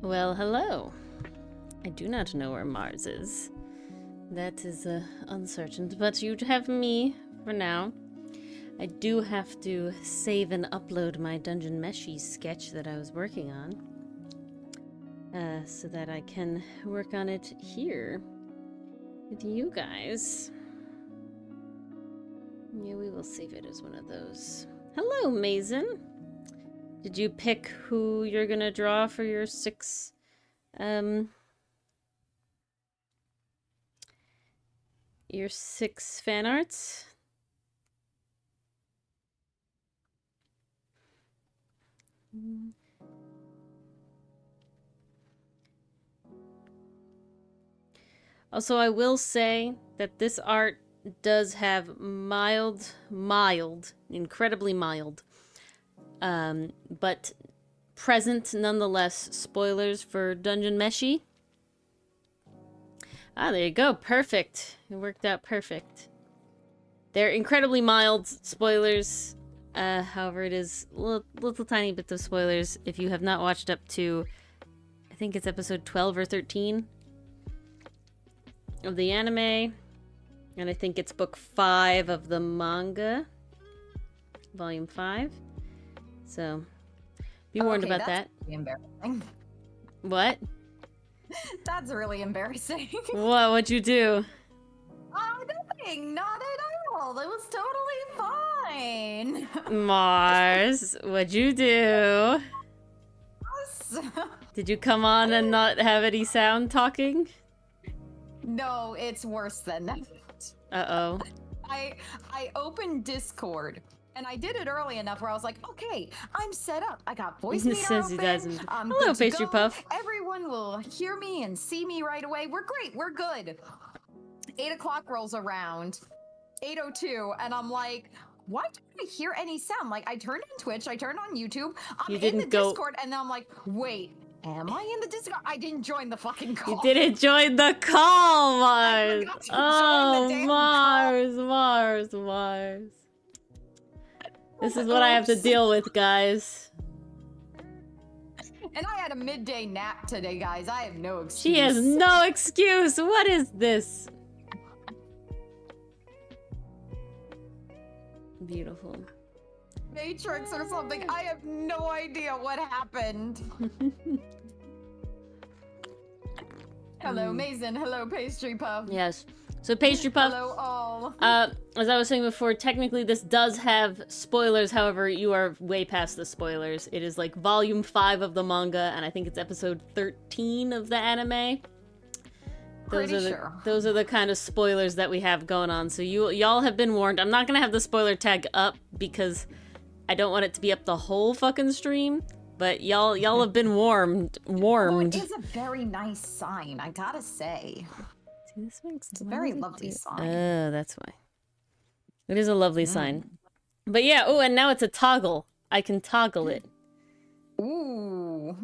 Well, hello. I do not know where Mars is. That is uncertain, but you'd have me for now. I do have to save and upload my DunMeshi sketch that I was working on. So that I can work on it here with you guys. Yeah, we will save it as one of those. Hello, Mason. Did you pick who you're gonna draw for your six fan arts? Also, I will say that this art does have incredibly mild, but present nonetheless spoilers for DunMeshi. Ah, there you go. Perfect. It worked out perfect. They're incredibly mild spoilers. However, it is little tiny bits of spoilers if you have not watched up to, I think it's episode 12 or 13 of the anime. And I think it's book 5 of the manga. Volume 5. So, be warned about that. Really embarrassing. What? That's really embarrassing. What'd you do? Nothing. Not at all. It was totally fine. Mars, what'd you do? Did you come on and not have any sound talking? No, it's worse than that. Uh-oh. I opened Discord. And I did it early enough where I was like, okay, I'm set up. I got voice meter Says he open. doesn't. I'm Hello, good to Pastry go. Puff. Everyone will hear me and see me right away. We're great. We're good. 8 o'clock rolls around. 8:02, and I'm like, why don't I hear any sound? Like, I turned on Twitch, I turned on YouTube, I'm in the Discord, and then I'm like, wait, am I in the Discord? I didn't join the fucking call. You didn't join the call, Mars. Oh, Mars. This is what I have to deal with, guys. And I had a midday nap today, guys. I have no excuse. She has no excuse. What is this? Beautiful. Matrix or something. I have no idea what happened. Hello, Mason. Hello, Pastry Puff. Yes. So, Pastry Puff. Hello, all. As I was saying before, technically this does have spoilers. However, you are way past the spoilers. It is like volume 5 of the manga, and I think it's episode 13 of the anime. Those are the kind of spoilers that we have going on. So y'all have been warned. I'm not gonna have the spoiler tag up because I don't want it to be up the whole fucking stream. But y'all have been warned. Oh, it is a very nice sign, I gotta say. See, this makes it's a very lovely sign. Oh, that's why. It is a lovely sign. But yeah, oh, and now it's a toggle. I can toggle it. Ooh.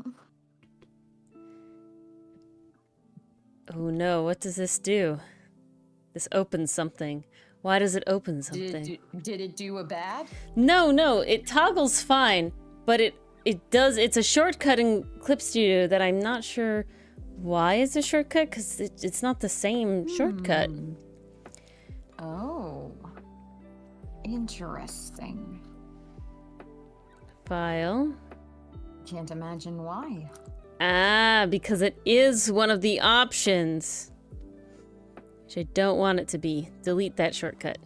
Oh no, what does this do? This opens something. Why does it open something? Did it do a bad? No, it toggles fine, but it's a shortcut in Clip Studio that I'm not sure why it's a shortcut, because it's not the same shortcut. Oh. Interesting. File. Can't imagine why. Ah, because it is one of the options. Which I don't want it to be. Delete that shortcut.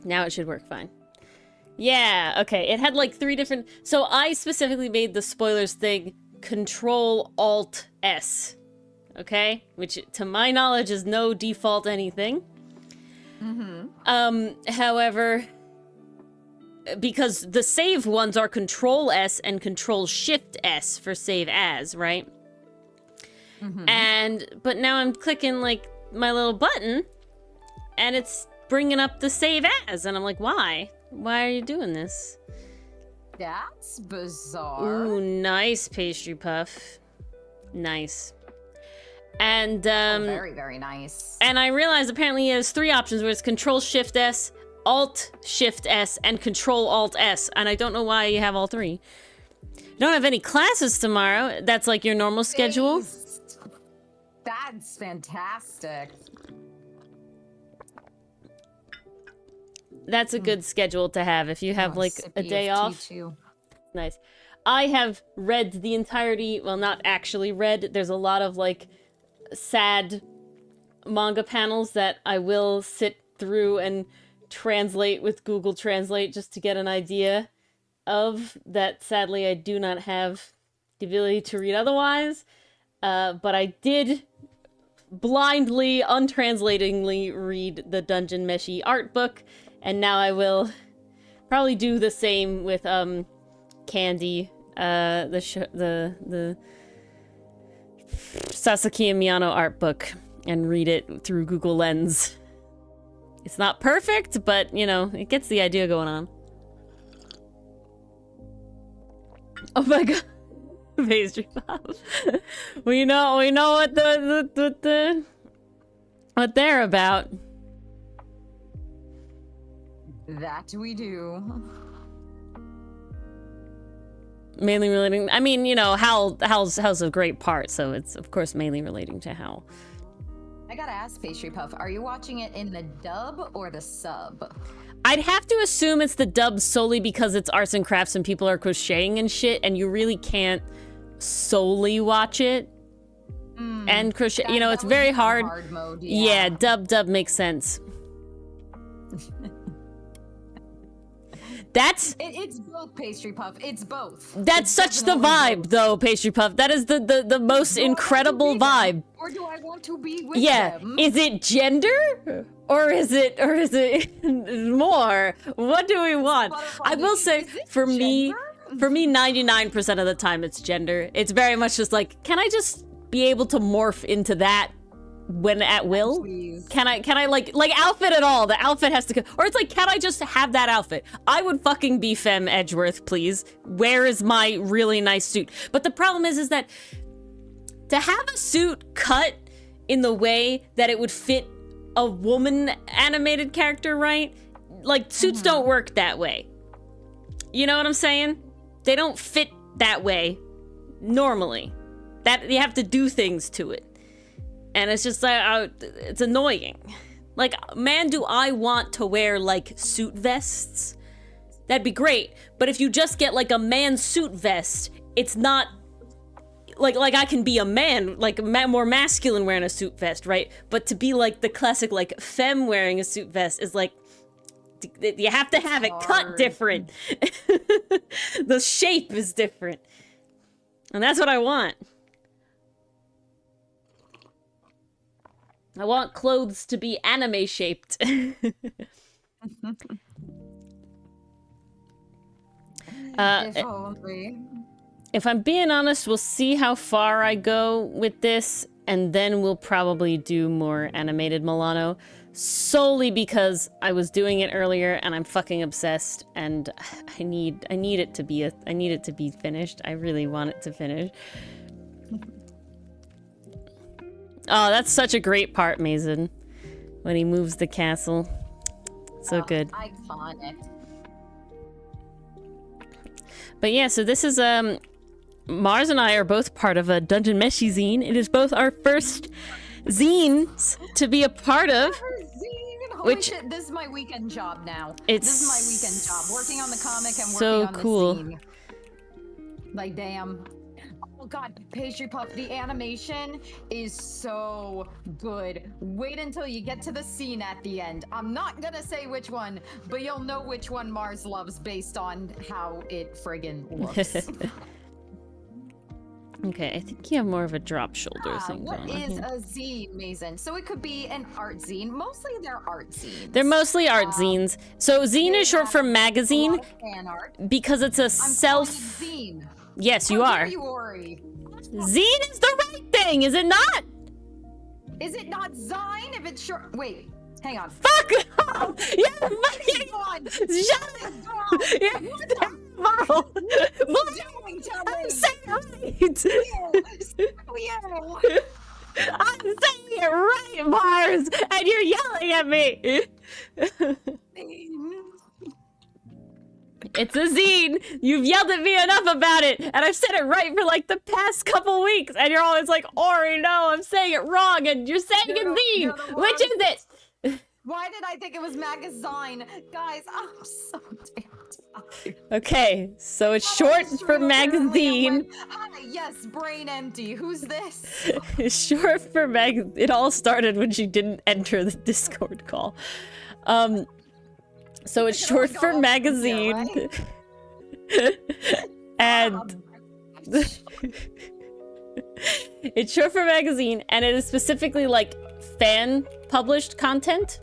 Now it should work fine. Yeah, okay. It had like 3 different... So I specifically made the spoilers thing Control-Alt-S. Okay? Which, to my knowledge, is no default anything. However... Because the save ones are Control-S and Control-Shift-S for save as, right? But now I'm clicking, like, my little button, and it's bringing up the save as, and I'm like, why? Why are you doing this? That's bizarre. Ooh, nice, Pastry Puff. Nice. And, very, very nice. And I realized apparently it has 3 options, where it's Control-Shift-S, Alt-Shift-S, and Control-Alt-S, and I don't know why you have all 3. You don't have any classes tomorrow. That's like your normal schedule? Based. That's fantastic. That's a good schedule to have if you have like a day off. Nice. I have read the entirety, well, not actually read. There's a lot of like sad manga panels that I will sit through and translate with Google Translate just to get an idea of that. Sadly, I do not have the ability to read otherwise. But I did blindly, untranslatingly read the DunMeshi art book. And now I will probably do the same with Candy, the Sasaki and Miyano art book, and read it through Google Lens. It's not perfect, but you know, it gets the idea going on. Oh my god, pastry pop. we know what what they're about. That we do. Mainly relating. I mean, you know, Hal's a great part, so it's of course mainly relating to Hal. I gotta ask, Pastry Puff, are you watching it in the dub or the sub? I'd have to assume it's the dub solely because it's arts and crafts and people are crocheting and shit, and you really can't solely watch it and crochet. You know, it's very hard. Hard mode, yeah, dub makes sense. It's both, Pastry Puff. It's both. That's such the vibe, both. though, Pastry Puff. That is the most incredible vibe. Or do I want to be with them? Is it gender? Or is it more? What do we want? I will say, for me, 99% of the time it's gender. It's very much just like, can I just be able to morph into that when at will? Please. Can I like outfit at all? The outfit has to go, or it's like, can I just have that outfit? I would fucking be Femme Edgeworth, please. Where is my really nice suit? But the problem is that to have a suit cut in the way that it would fit a woman animated character, right? Like, suits don't work that way. You know what I'm saying? They don't fit that way normally. That you have to do things to it. And it's just like, it's annoying. Like, man, do I want to wear, like, suit vests? That'd be great. But if you just get, like, a man suit vest, it's not... Like I can be a man, like, more masculine wearing a suit vest, right? But to be, like, the classic, like, femme wearing a suit vest is, like... You have to have it cut different. The shape is different. And that's what I want. I want clothes to be anime shaped. If only. If I'm being honest, we'll see how far I go with this, and then we'll probably do more animated Milano, solely because I was doing it earlier and I'm fucking obsessed, and I need it to be finished. I really want it to finish. Oh, that's such a great part, Mason. When he moves the castle. So good. Iconic. But yeah, so this is, Mars and I are both part of a DunMeshi Zine. It is both our first zines to be a part of. Holy shit, this is my weekend job now. This is my weekend job. Working on the comic and working on the zine. Like, damn. Oh god, Pastry Puff, the animation is so good. Wait until you get to the scene at the end. I'm not gonna say which one, but you'll know which one Mars loves based on how it friggin' looks. Okay, I think you have more of a drop shoulder thing what going on is here. a zine, Mason? So it could be an art zine. Mostly they're art zines. They're mostly art zines. So zine is short for magazine fan art. because it's a self... Zine. Yes, you are. Zine Zine is the right thing, is it not? Is it not Zine if it's short? Wait, hang on. Fuck off! You're fucking... Shut up! You're terrible! What are you doing to me? I'm saying it right! I'm saying it right, Mars! And you're yelling at me! It's a zine. You've yelled at me enough about it, and I've said it right for like the past couple weeks, and you're always like, Ori, no, I'm saying it wrong, and you're saying it's zine. Which is it? Why did I think it was magazine? Guys, I'm so damn tired. Okay, so it's short for magazine. Hi, yes, brain empty. Who's this? It's short for mag. It all started when she didn't enter the Discord call. So it's short for magazine. And it's short for magazine, and it is specifically like fan published content.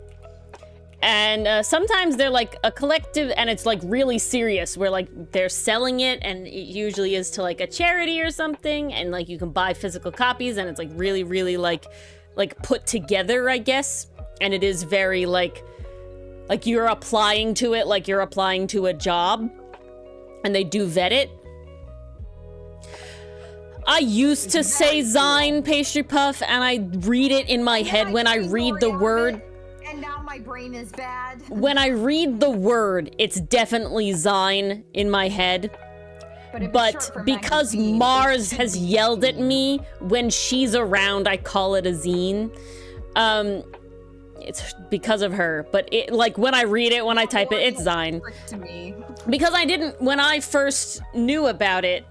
And sometimes they're like a collective, and it's like really serious, where like they're selling it, and it usually is to like a charity or something, and like you can buy physical copies, and it's like really, really like put together, I guess. And it is very like you're applying to it like you're applying to a job, and they do vet it. I used to say Zine, Pastry Puff, and I read it in my head when I read the word. And now my brain is bad. When I read the word, it's definitely Zine in my head. But because Mars has yelled at me, when she's around, I call it a zine. It's because of her. But it, like, when I read it, when I type it, it's Zine. Because I didn't, when I first knew about it,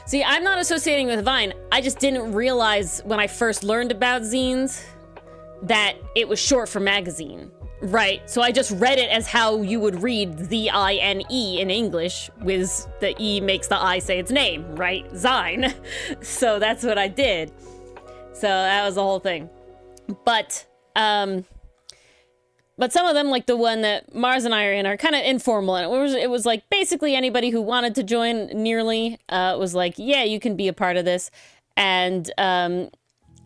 see, I'm not associating with Vine. I just didn't realize when I first learned about zines that it was short for magazine, right? So I just read it as how you would read Z-I-N-E in English, with the E makes the I say its name, right? Zine. So that's what I did. So that was the whole thing. But some of them, like the one that Mars and I are in, are kind of informal, and it was like basically anybody who wanted to join nearly was like, yeah, you can be a part of this, and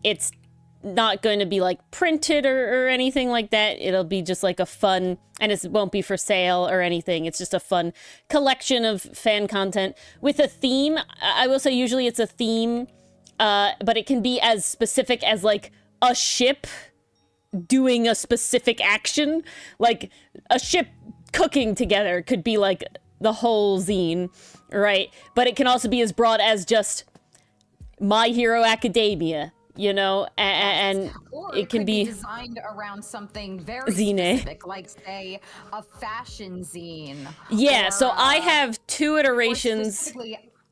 it's not going to be like printed or anything like that. It'll be just like a fun, and it won't be for sale or anything. It's just a fun collection of fan content with a theme. I will say usually it's a theme, but it can be as specific as like a ship doing a specific action. Like a ship cooking together could be like the whole zine, right? But it can also be as broad as just My Hero Academia, you know, and it can be designed around something very zine, specific, like say a fashion zine. Yeah, or, so I have two iterations.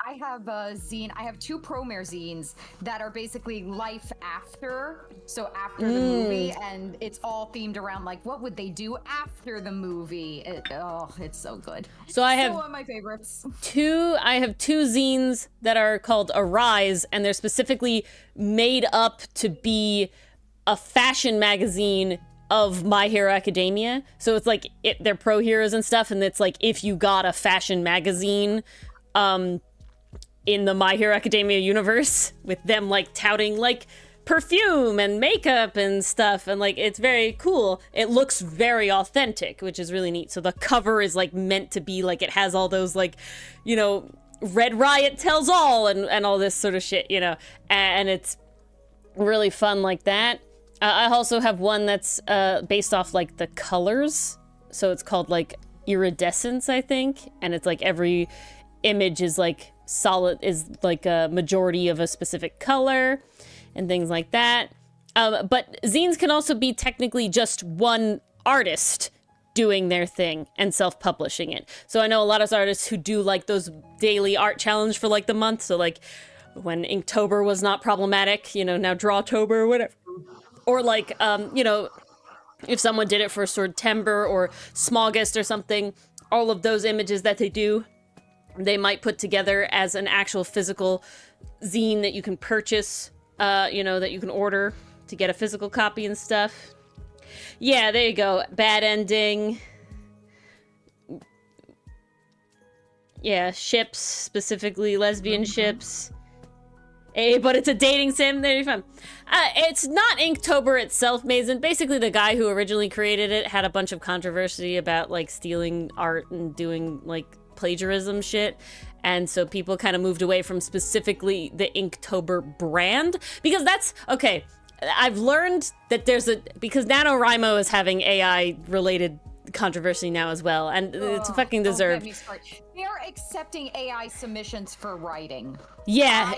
I have a zine. I have two Promare zines that are basically life after, so after the movie, and it's all themed around like what would they do after the movie. It's so good. So I have one of my favorites. I have two zines that are called Arise, and they're specifically made up to be a fashion magazine of My Hero Academia. So it's like they're pro heroes and stuff, and it's like if you got a fashion magazine in the My Hero Academia universe, with them like touting like perfume and makeup and stuff, and like it's very cool. It looks very authentic, which is really neat. So the cover is like meant to be like, it has all those like, you know, Red Riot tells all and all this sort of shit, you know, and it's really fun like that. I also have one that's based off like the colors, so it's called like Iridescence, I think, and it's like every image is like solid, is like a majority of a specific color and things like that. But zines can also be technically just one artist doing their thing and self-publishing it. So I know a lot of artists who do like those daily art challenge for like the month. So like when Inktober was not problematic, you know, now Drawtober or whatever. Or like, you know, if someone did it for Swordtember or Smogist or something, all of those images that they do, they might put together as an actual physical zine that you can purchase, you know, that you can order to get a physical copy and stuff. Yeah, there you go. Bad ending. Yeah, ships, specifically lesbian ships. Hey, but it's a dating sim. There you go. It's not Inktober itself, Mason. Basically, the guy who originally created it had a bunch of controversy about like stealing art and doing like plagiarism shit, and so people kind of moved away from specifically the Inktober brand, because that's okay. I've learned that because NaNoWriMo is having AI related controversy now as well, and it's fucking Don't deserved. get me started. They're accepting AI submissions for writing. Yeah,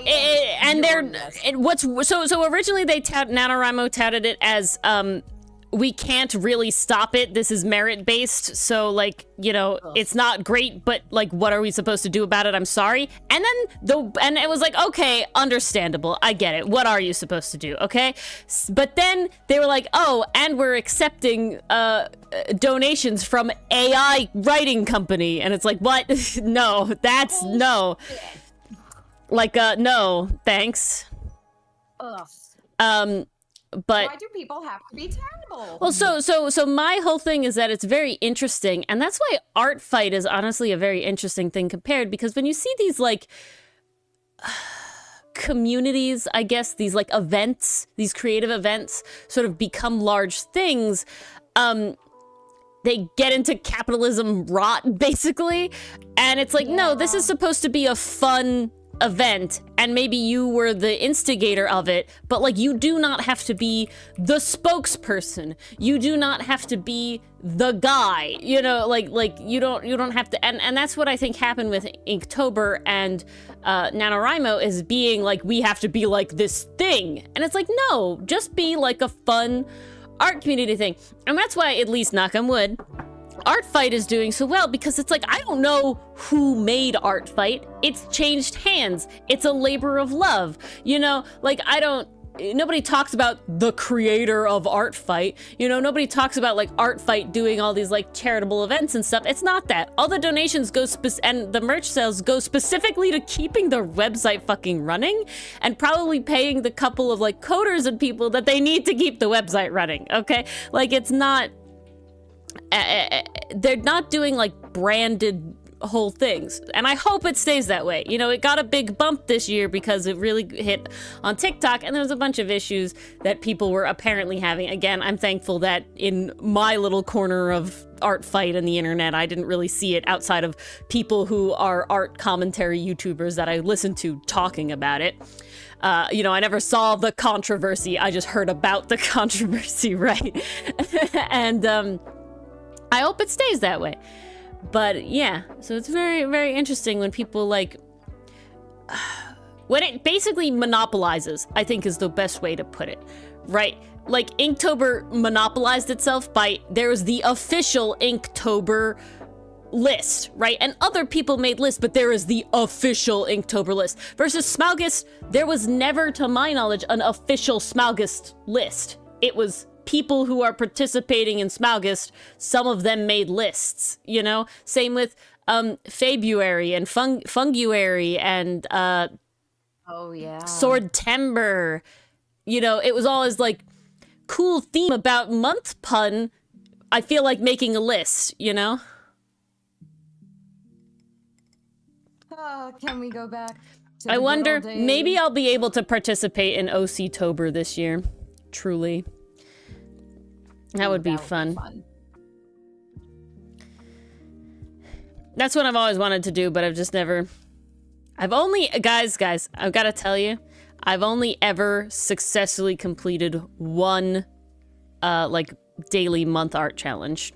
and so originally NaNoWriMo touted it as we can't really stop it. This is merit based, so like, you know, it's not great, but like, what are we supposed to do about it? I'm sorry. And then it was like, okay, understandable. I get it. What are you supposed to do? Okay, but then they were like, oh, and we're accepting donations from AI writing company, and it's like, what? No, that's no. Like, no, thanks. Ugh. But why do people have to be terrible? well, so my whole thing is that it's very interesting, and that's why Art Fight is honestly a very interesting thing compared, because when you see these like communities, I guess, these like events, these creative events sort of become large things, they get into capitalism rot basically, and it's like, no, this is supposed to be a fun event, and maybe you were the instigator of it, but like, you do not have to be the spokesperson, you do not have to be the guy, you know, like you don't have to, and that's what I think happened with Inktober and NaNoWriMo, is being like, we have to be like this thing, and it's like, no, just be like a fun art community thing. And that's why, at least knock on wood, Art Fight is doing so well, because it's like, I don't know who made Art Fight. It's changed hands. It's a labor of love. You know, like, nobody talks about the creator of Art Fight. You know, nobody talks about like Art Fight doing all these like charitable events and stuff. It's not that. All the donations go and the merch sales go specifically to keeping the website fucking running, and probably paying the couple of like coders and people that they need to keep the website running. Okay, like, it's not. They're not doing like branded whole things, and I hope it stays that way. You know, it got a big bump this year because it really hit on TikTok, and there was a bunch of issues that people were apparently having. Again, I'm thankful that in my little corner of Art Fight and the internet, I didn't really see it outside of people who are art commentary YouTubers that I listen to talking about it. You know, I never saw the controversy, I just heard about the controversy, right? And I hope it stays that way. But yeah, so it's very, very interesting when people like, when it basically monopolizes, I think is the best way to put it, right? Like, Inktober monopolized itself by, there's the official Inktober list, right? And other people made lists, but there is the official Inktober list. Versus Smaugust, there was never, to my knowledge, an official Smaugust list. It was people who are participating in Smaugust, some of them made lists, you know? Same with February and Funguary and oh yeah, Swordtember. You know, it was always like cool theme about month pun. I feel like making a list, you know? Can we go back to I the wonder, good old maybe days? I'll be able to participate in OC-tober this year. Truly. That would be fun. That's what I've always wanted to do, but I've just never... I've only... Guys, I've got to tell you, I've only ever successfully completed one, like, daily month art challenge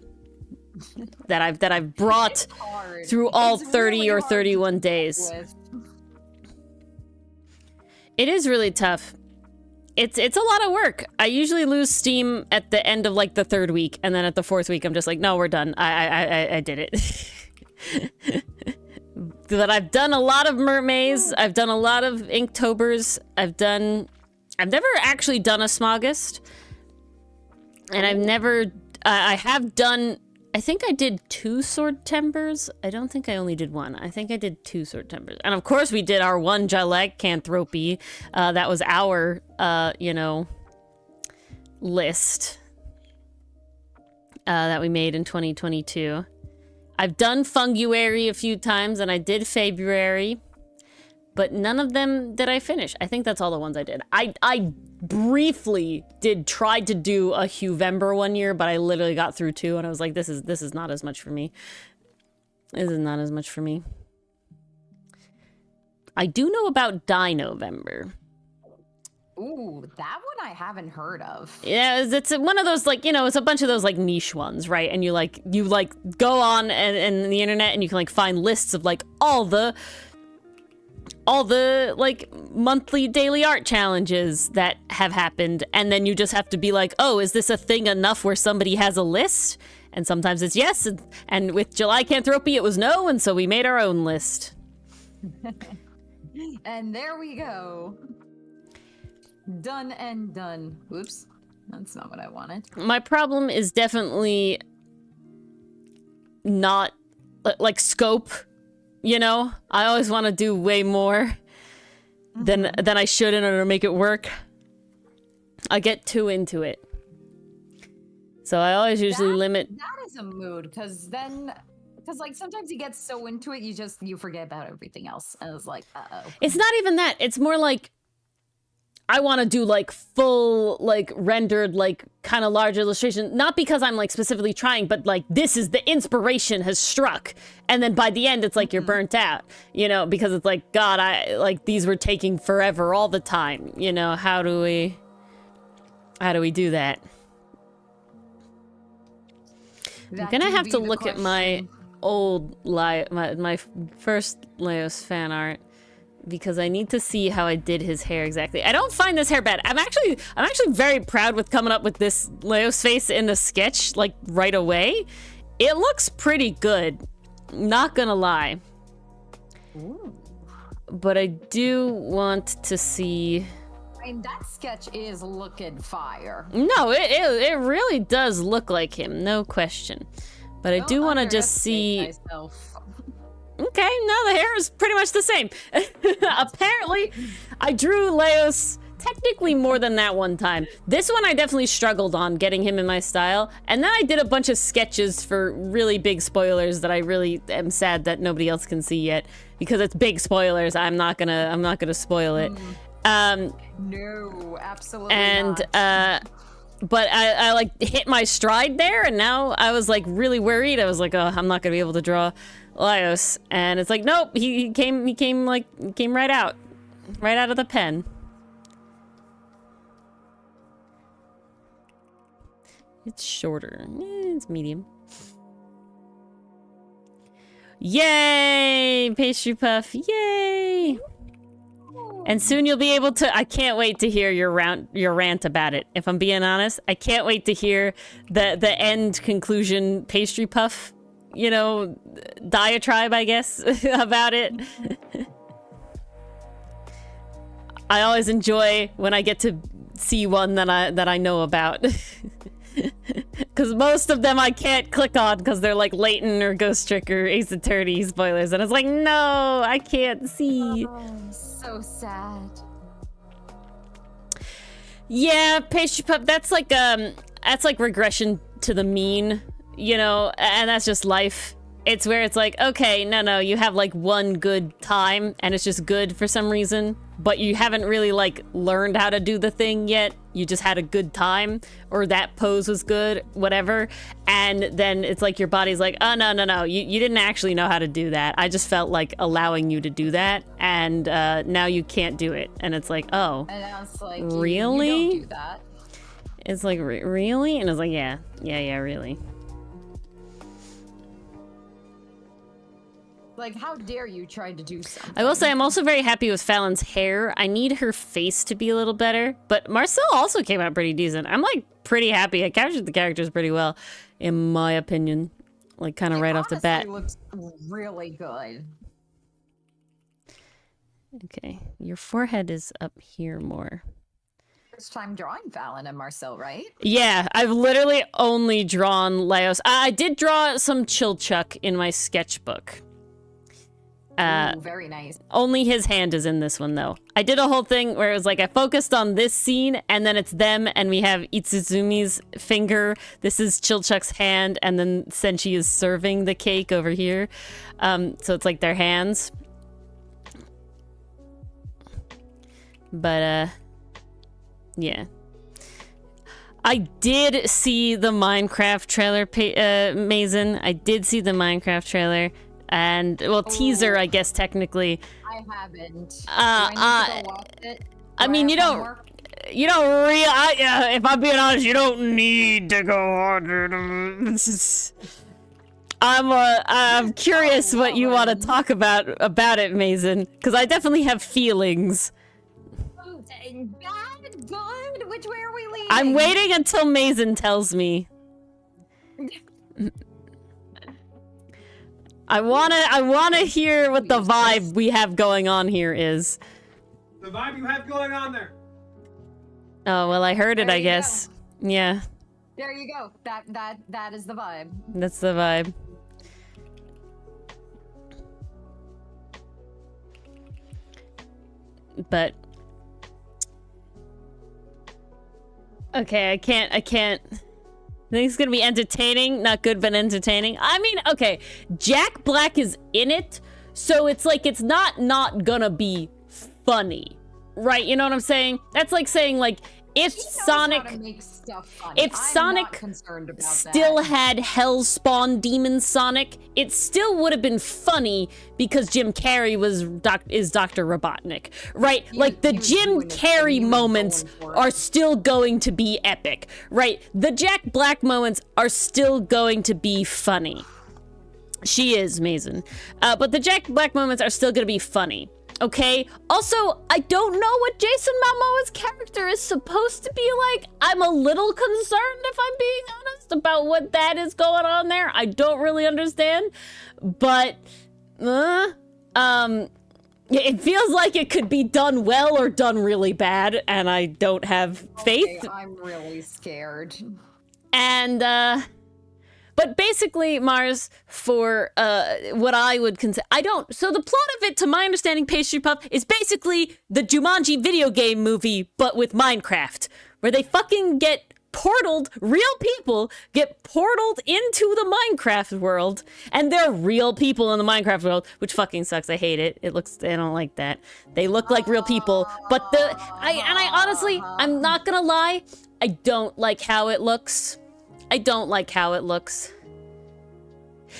that I've brought through all 30 really or hard 31 to days. with. It is really tough. It's a lot of work. I usually lose steam at the end of like the 3rd week, and then at the 4th week, I'm just like, no, we're done. I did it. But I've done a lot of mermaids. I've done a lot of Inktobers. I've never actually done a Smaugust, and I have done. I think I did 2 Swordtembers. I don't think I only did 1. I think I did 2 Swordtembers. And of course we did our 1 Jalagcanthropy. That was our, you know, list that we made in 2022. I've done Funguary a few times, and I did February, but none of them did I finish. I think that's all the ones I did. I briefly tried to do a Huvember one year, but I literally got through 2, and I was like, this is not as much for me. This is not as much for me. I do know about Die November. Ooh, that one I haven't heard of. Yeah, it's one of those, like, you know, it's a bunch of those like niche ones, right? And you go on and the internet and you can like find lists of like all the like monthly daily art challenges that have happened, and then you just have to be like, oh, is this a thing enough where somebody has a list? And sometimes it's yes, and with July Canthropy it was no, and so we made our own list. And there we go. Done and done. Whoops, that's not what I wanted. My problem is definitely not like scope. You know, I always want to do way more than I should in order to make it work. I get too into it, so I always usually limit. That is a mood, because like sometimes you get so into it, you forget about everything else, and it's like, uh-oh. It's not even that. It's more like I want to do like full, like rendered, like kind of large illustration. Not because I'm like specifically trying, but like this is the inspiration has struck. And then by the end, it's like you're burnt out, you know, because it's like, God, these were taking forever all the time. You know, how do we do that? I'm gonna have to look at my old my first Leos fan art, because I need to see how I did his hair exactly. I don't find this hair bad. I'm actually very proud with coming up with this Leo's face in the sketch, like right away. It looks pretty good, not gonna lie. Ooh. But I do want to see. I mean, that sketch is looking fire. No, it really does look like him, no question. But I do want to just see. Myself. Okay, no, the hair is pretty much the same. Apparently, I drew Leos technically more than that one time. This one I definitely struggled on getting him in my style. And then I did a bunch of sketches for really big spoilers that I really am sad that nobody else can see yet. Because it's big spoilers, I'm not gonna spoil it. No, absolutely and, not. But I like hit my stride there, and now I was like really worried. I was like, oh, I'm not gonna be able to draw Leos, and it's like, nope, he came right out of the pen. It's shorter. It's medium. Yay, pastry puff! Yay! And soon you'll be able to. I can't wait to hear your rant about it. If I'm being honest, I can't wait to hear the end conclusion pastry puff, you know, diatribe, I guess, about it. I always enjoy when I get to see one that I know about. Because most of them I can't click on because they're like Leighton or Ghost Trick or Ace Attorney spoilers, and it's like, no, I can't see. Oh, so sad. Yeah, pastry pup. That's like regression to the mean, you know, and that's just life. It's where it's like, okay, no, you have like one good time, and it's just good for some reason, but you haven't really like learned how to do the thing yet. You just had a good time, or that pose was good, whatever. And then it's like your body's like, oh, no, you didn't actually know how to do that. I just felt like allowing you to do that, and now you can't do it. And it's like, oh, and I was like, really? You don't do that. It's like, really? And it's like, yeah, really. Like, how dare you try to do something? I will say I'm also very happy with Fallon's hair. I need her face to be a little better, but Marcel also came out pretty decent. I'm like pretty happy. I captured the characters pretty well, in my opinion. Like kind of right off the bat. It looks really good. Okay, your forehead is up here more. First time drawing Fallon and Marcel, right? Yeah, I've literally only drawn Leos. I did draw some Chilchuck in my sketchbook. Ooh, very nice. Only his hand is in this one, though. I did a whole thing where it was like I focused on this scene, and then it's them, and we have Itsuzumi's finger. This is Chilchuck's hand, and then Senshi is serving the cake over here. So it's like their hands. But, yeah. I did see the Minecraft trailer, Mazen. I did see the Minecraft trailer. And, well, teaser, I guess, technically. I haven't. Do I need to go watch it? I mean, you don't... You don't if I'm being honest, you don't need to go harder. I'm curious what you want to talk about it, Mason, because I definitely have feelings. Bad, good. Which way are we leading? I'm waiting until Mason tells me. I wanna hear what the vibe we have going on here is. The vibe you have going on there. Oh well, I heard it. There I you guess. go. Yeah. There you go. That is the vibe. That's the vibe. But okay, I can't. I think it's gonna be entertaining. Not good, but entertaining. I mean, okay, Jack Black is in it, so it's like it's not gonna be funny, right? You know what I'm saying? That's like saying like if Sonic, if Sonic still had Hellspawn Demon Sonic, it still would have been funny because Jim Carrey is Dr. Robotnik, right? Like the Jim Carrey moments are still going to be epic, right? The Jack Black moments are still going to be funny. She is, Mason. But the Jack Black moments are still going to be funny. Okay, also, I don't know what Jason Momoa's character is supposed to be like. I'm a little concerned, if I'm being honest, about what that is going on there. I don't really understand, but, it feels like it could be done well or done really bad, and I don't have faith. Okay, I'm really scared. And, but basically, Mars, for what I would consider, so the plot of it, to my understanding, Pastry Puff, is basically the Jumanji video game movie, but with Minecraft, where they fucking get portaled, real people get portaled into the Minecraft world, and they're real people in the Minecraft world, which fucking sucks. I hate it. I don't like that. They look like real people, but I honestly, I'm not gonna lie, I don't like how it looks. I don't like how it looks.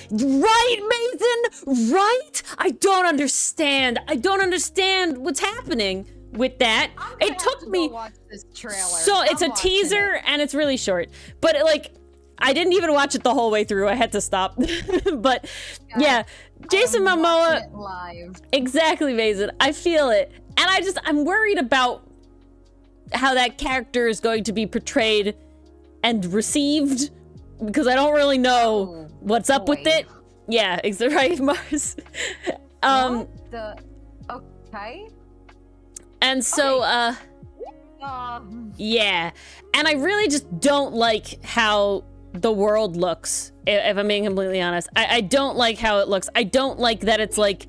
Right, Mason? Right? I don't understand. I don't understand what's happening with that. It took me watch this trailer. So it's a teaser and it's really short. But I didn't even watch it the whole way through. I had to stop. But yeah, Jason Momoa live. Exactly, Mason. I feel it. And I'm worried about how that character is going to be portrayed and received, because I don't really know what's up with it. Yeah, right, Mars. Okay. And so, yeah. And I really just don't like how the world looks, if I'm being completely honest. I don't like how it looks. I don't like that it's like...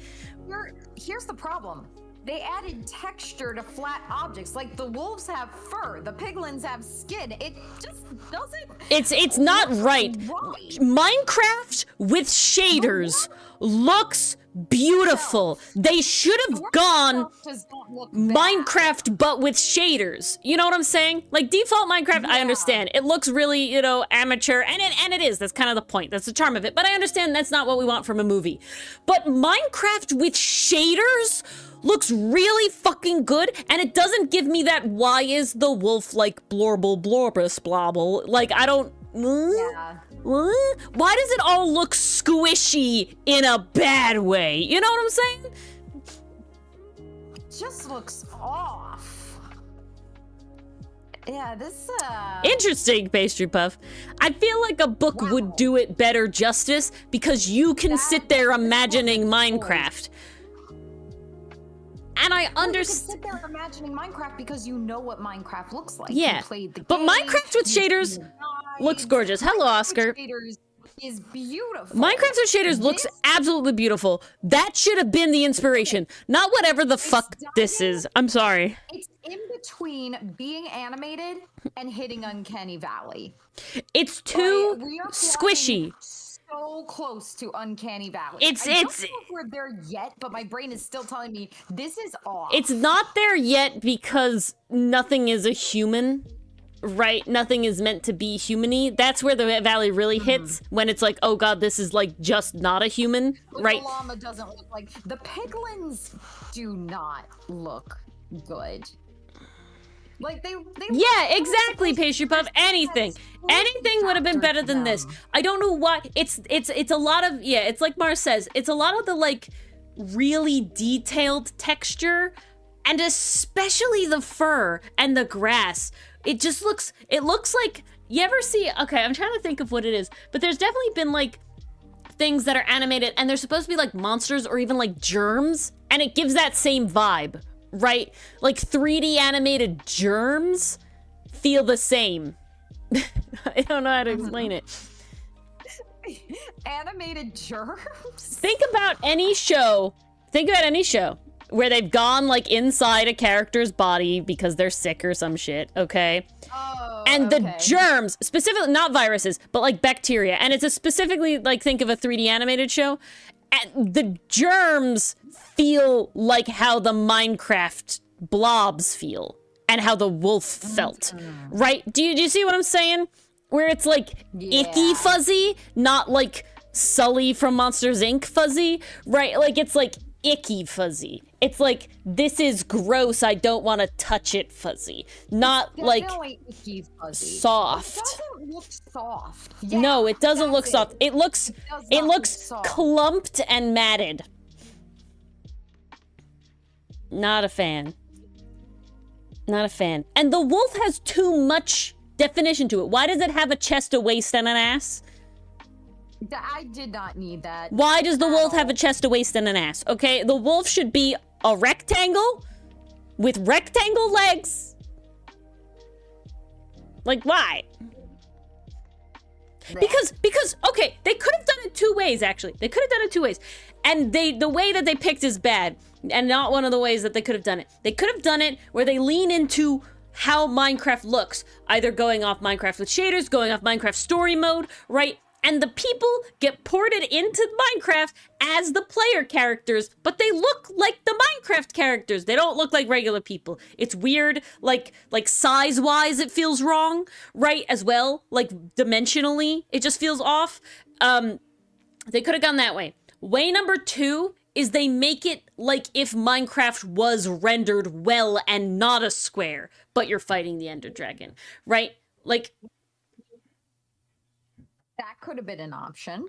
Here's the problem. They added texture to flat objects. Like the wolves have fur, the piglins have skin. It just doesn't. It's not right. Minecraft with shaders looks beautiful. They should have gone Minecraft but with shaders. You know what I'm saying? Like default Minecraft, I understand. It looks really, amateur, and it is. That's kind of the point. That's the charm of it. But I understand that's not what we want from a movie. But Minecraft with shaders looks really fucking good, and it doesn't give me that why is the wolf like blorble blorbus blobble. Like I don't Yeah. Why does it all look squishy in a bad way? You know what I'm saying? It just looks off. Yeah, this Interesting, Pastry Puff. I feel like a book would do it better justice because you can sit there imagining Minecraft. And I understand. You can sit there imagining Minecraft because you know what Minecraft looks like. Yeah, you played the but game, Minecraft with shaders looks gorgeous. Hello, Oscar. Shaders is beautiful. Minecraft with shaders looks absolutely beautiful. That should have been the inspiration, not whatever the fuck this is. I'm sorry. It's in between being animated and hitting Uncanny Valley. It's too We are squishy. So close to Uncanny Valley. It's I don't know if we're there yet, but my brain is still telling me this is off. It's not there yet because nothing is a human, right? Nothing is meant to be human-y. That's where the valley really hits, when it's like, oh god, this is like just not a human, right? The llama doesn't look like... The piglins do not look good. Like they Yeah, exactly, Pastry Puff. Anything would have been better than this. I don't know why. It's a lot of, yeah, it's like Mars says, it's a lot of the like really detailed texture, and especially the fur and the grass. It looks like, you ever see, okay, I'm trying to think of what it is, but there's definitely been like things that are animated and they're supposed to be like monsters or even like germs, and it gives that same vibe, right? Like 3D animated germs feel the same. I don't know how to explain it. Animated germs? Think about any show where they've gone like inside a character's body because they're sick or some shit, okay? Oh, and the okay. germs, specifically, not viruses, but like bacteria, and it's a specifically, like, think of a 3D animated show, and the germs feel like how the Minecraft blobs feel, and how the wolf felt, right? Do you see what I'm saying? Where it's like icky fuzzy, not like Sully from Monsters Inc. fuzzy, right? Like it's like icky fuzzy. It's like, this is gross, I don't want to touch it fuzzy. Not like icky fuzzy. Soft. It doesn't look soft. No, it doesn't look soft. It looks clumped and matted. Not a fan. Not a fan. And the wolf has too much definition to it. Why does it have a chest, a waist, and an ass? I did not need that. Why does the wolf have a chest, a waist, and an ass? Okay, the wolf should be a rectangle with rectangle legs. Like, why? Because okay, they could have done it two ways, actually. They could have done it two ways. And the way that they picked is bad, and not one of the ways that they could have done it. They could have done it where they lean into how Minecraft looks, either going off Minecraft with shaders, going off Minecraft story mode, right? And the people get ported into Minecraft as the player characters, but they look like the Minecraft characters. They don't look like regular people. It's weird, like size-wise it feels wrong, right, as well? Like, dimensionally, it just feels off. They could have gone that way. Way number two is they make it like if Minecraft was rendered well and not a square, but you're fighting the Ender Dragon, right? Like, that could have been an option.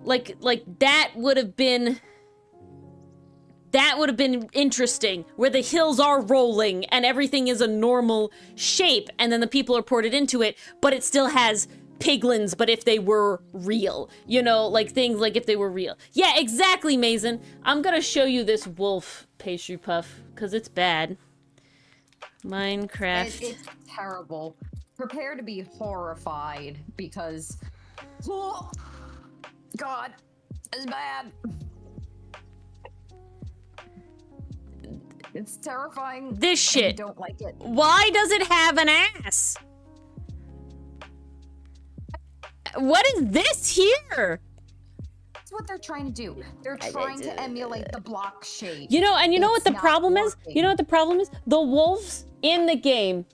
Like that would have been interesting, where the hills are rolling and everything is a normal shape, and then the people are ported into it, but it still has piglins, but if they were real, you know, like things like if they were real. Yeah, exactly, Mason. I'm gonna show you this wolf, Pastry Puff, because it's bad. Minecraft. It's terrible. Prepare to be horrified, because oh, God, it's bad. It's terrifying. This shit. I don't like it. Why does it have an ass? What is this here? That's what they're trying to do. They're trying to emulate the block shape. You know, and you know what the problem is? working. You know what the problem is? The wolves in the game.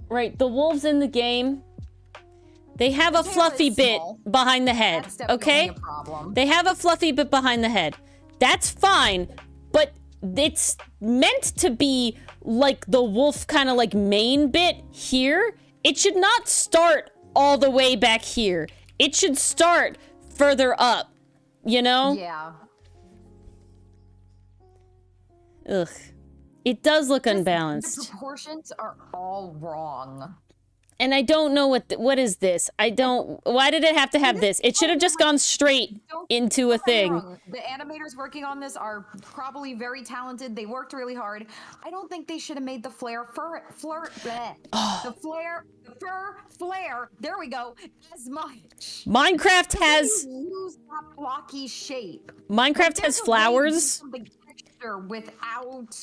Right, the wolves in the game, they have a tail fluffy is bit small. behind the head, That's definitely okay? a problem. They have a fluffy bit behind the head. That's fine, but it's meant to be like the wolf kind of like main bit here. It should not start all the way back here. It should start further up, you know? Yeah. Ugh. It does look Just unbalanced. The proportions are all wrong. And I don't know what is this? Why did it have to have this? It should have just gone straight into a thing. Wrong. The animators working on this are probably very talented. They worked really hard. I don't think they should have made the fur flare, there we go, as much. Minecraft has Lose that blocky shape. Minecraft has flowers. Without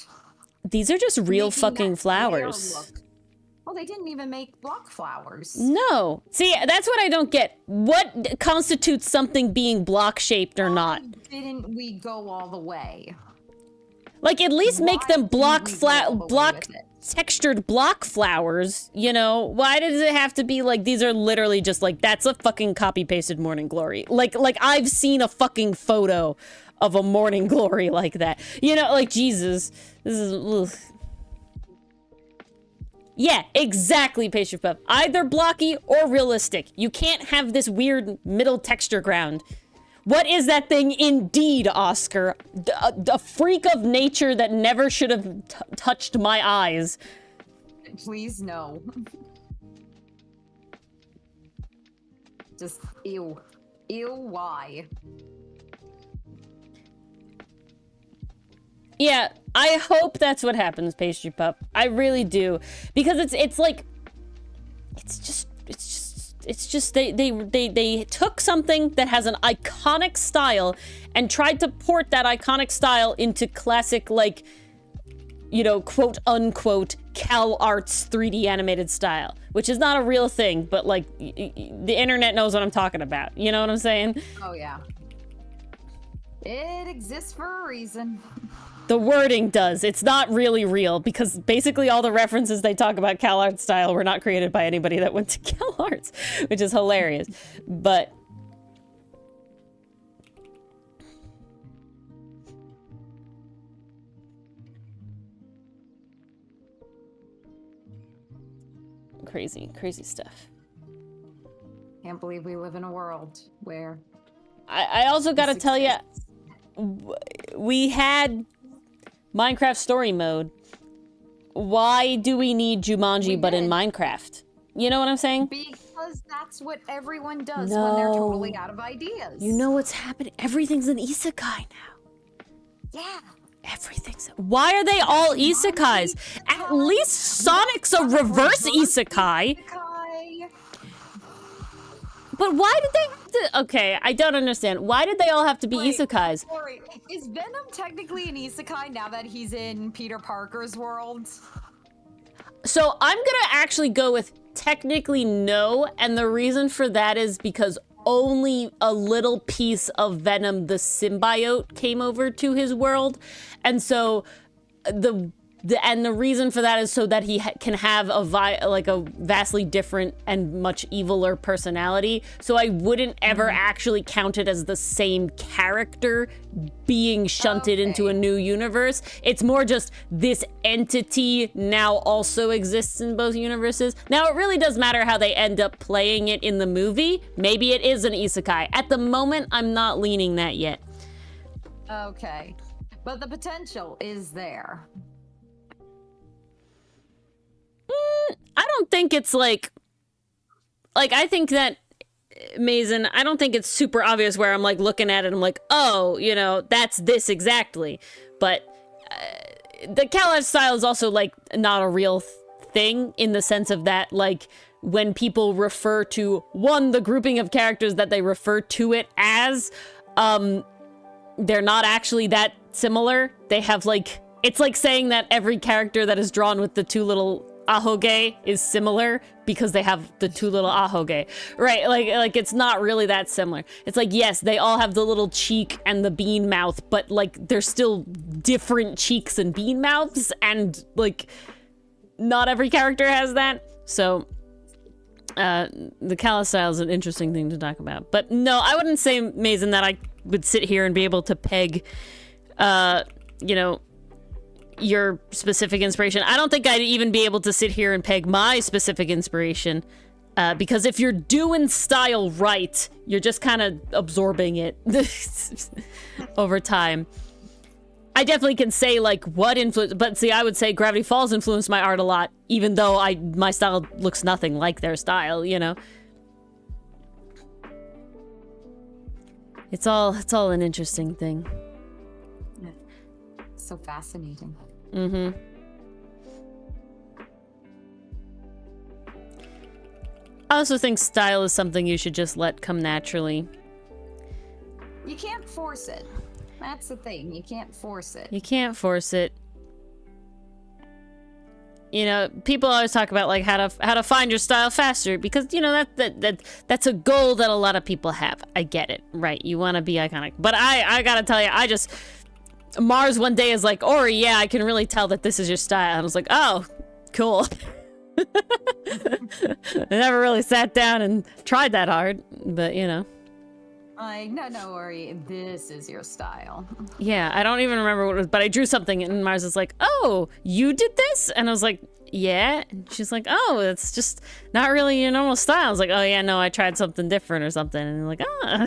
These are just real making fucking that flare flowers. look. Well, they didn't even make block flowers. No. See, that's what I don't get. What constitutes something being block shaped or not? Why didn't we go all the way? Like, at least make Why them didn't we go all the way with it? textured block flowers, you know? Why does it have to be like, these are literally just like, that's a fucking copy pasted Morning Glory. Like I've seen a fucking photo of a Morning Glory like that. You know, like, Jesus. This is, ugh. Yeah, exactly, Pastry Puff. Either blocky or realistic. You can't have this weird middle texture ground. What is that thing indeed, Oscar? A freak of nature that never should have touched my eyes. Please, no. Just, ew. Ew, why? Yeah, I hope that's what happens, Pastry Pup. I really do. Because it's like... It's just they took something that has an iconic style and tried to port that iconic style into classic, like, you know, quote unquote Cal Arts 3D animated style, which is not a real thing, but like the internet knows what I'm talking about. You know what I'm saying? Oh yeah. It exists for a reason. The wording does. It's not really real because basically all the references they talk about Cal Arts style were not created by anybody that went to Cal Arts, which is hilarious. But crazy stuff. Can't believe we live in a world where I also gotta tell you, we had Minecraft story mode. Why do we need Jumanji but in Minecraft? You know what I'm saying? Because that's what everyone does when they're totally out of ideas. You know what's happening? Everything's an isekai now. Yeah. Everything's... Why are they all isekais? At least Sonic's a reverse isekai. But why did they have to... Okay, I don't understand. Why did they all have to be isekais? Sorry, is Venom technically an isekai now that he's in Peter Parker's world? So I'm gonna actually go with technically no, and the reason for that is because only a little piece of Venom the symbiote came over to his world, and so the reason for that is so that he can have a vastly different and much eviler personality. So I wouldn't ever actually count it as the same character being shunted into a new universe. It's more just this entity now also exists in both universes. Now it really does matter how they end up playing it in the movie. Maybe it is an isekai. At the moment, I'm not leaning that yet. Okay, but the potential is there. I don't think it's like I think that Mason, I don't think it's super obvious where I'm like looking at it and I'm like, oh, you know, that's this exactly. But the Cal Arts style is also like not a real thing in the sense of that, like, when people refer to the grouping of characters that they refer to it as, they're not actually that similar. They have like, it's like saying that every character that is drawn with the two little ahoge is similar because they have the two little ahoge, right? Like it's not really that similar. It's like, yes, they all have the little cheek and the bean mouth, but like they're still different cheeks and bean mouths, and like not every character has that. So the Callus style is an interesting thing to talk about. But no, I wouldn't say, Mason, that I would sit here and be able to peg you know, your specific inspiration. I don't think I'd even be able to sit here and peg my specific inspiration, because if you're doing style right, you're just kind of absorbing it over time. I definitely can say like what influence, but see, I would say Gravity Falls influenced my art a lot, even though my style looks nothing like their style, you know? It's all an interesting thing. So fascinating. Mm-hmm. I also think style is something you should just let come naturally. You can't force it. That's the thing. You can't force it. You can't force it. You know, people always talk about like how to find your style faster, because you know that's a goal that a lot of people have. I get it, right? You want to be iconic, but I gotta tell you, Mars one day is like, Ori, yeah, I can really tell that this is your style. And I was like, oh, cool. I never really sat down and tried that hard, but you know. Like, no worry. This is your style. Yeah, I don't even remember what it was, but I drew something and Mars was like, "Oh, you did this?" And I was like, "Yeah." And she's like, "Oh, it's just not really your normal style." I was like, "Oh yeah, no, I tried something different or something." And I'm like, "Ah."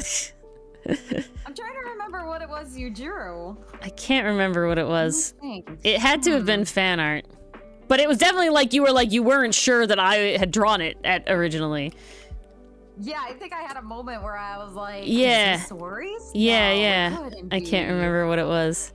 I'm trying to remember what it was you drew. I can't remember what it was. Thanks. It had to have been fan art. But it was definitely like you weren't sure that I had drawn it originally. Yeah, I think I had a moment where I was like, Yeah. is this stories? Yeah, No, it yeah. couldn't I can't be. remember what it was.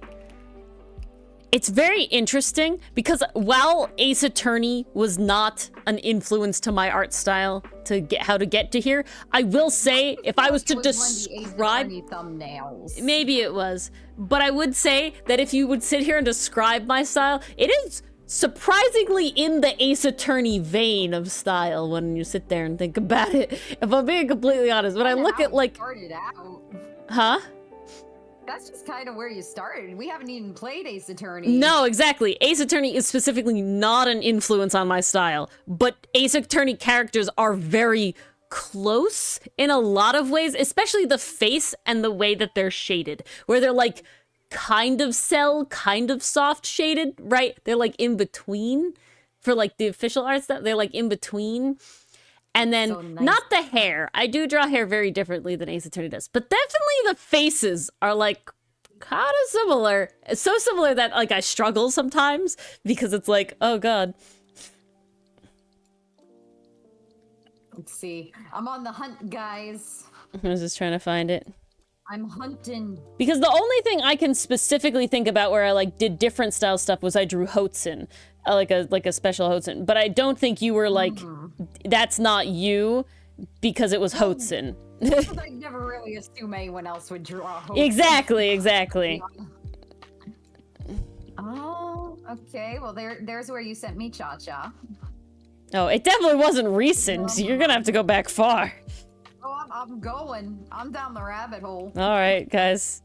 It's very interesting because while Ace Attorney was not an influence to my art style to get how to get to here, I will say if I was to describe thumbnails. maybe it was, but I would say that if you would sit here and describe my style, it is surprisingly in the Ace Attorney vein of style when you sit there and think about it. If I'm being completely honest, when I look at like, started out. huh? That's just kind of where you started. We haven't even played Ace Attorney. No, exactly. Ace Attorney is specifically not an influence on my style, but Ace Attorney characters are very close in a lot of ways, especially the face and the way that they're shaded, where they're like kind of cell, kind of soft shaded, right? They're like in between for like the official art stuff. They're like in between. And then So nice. not the hair. I do draw hair very differently than Ace Attorney does, but definitely the faces are like kind of similar. It's so similar that like I struggle sometimes because it's like, oh god. Let's see. I'm on the hunt, guys. I was just trying to find it. I'm hunting. Because the only thing I can specifically think about where I like did different style stuff was I drew Hotsun, like a special Hotsun. But I don't think you were like, that's not you, because it was Hotsun. Because I never really assume anyone else would draw Hotsun. Exactly. Oh, okay. Well, there's where you sent me Cha-Cha. Oh, it definitely wasn't recent. So you're gonna have to go back far. Oh, I'm going. I'm down the rabbit hole. All right, guys.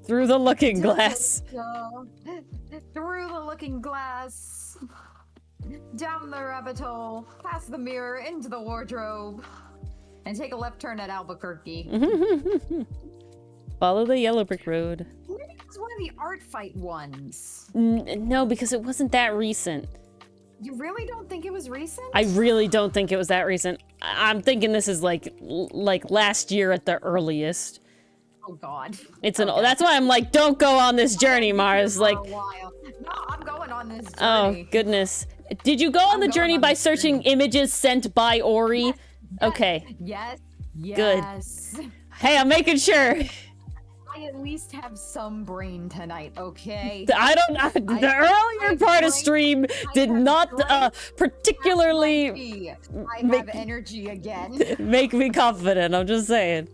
Through the looking glass. Through the looking glass. Down the rabbit hole. Past the mirror. Into the wardrobe. And take a left turn at Albuquerque. Follow the yellow brick road. Maybe it was one of the art fight ones. No, because it wasn't that recent. You really don't think it was recent? I really don't think it was that recent. I'm thinking this is like last year at the earliest. Oh God. It's an. That's why I'm like, don't go on this journey, Mars. Like, No, I'm going on this journey. oh goodness. Did you go on the journey by searching images sent by Ori? Okay. Yes. Good. Yes. Hey, I'm making sure. I at least have some brain tonight, okay? I don't. The earlier part of stream did not particularly I have energy again. make me confident. I'm just saying.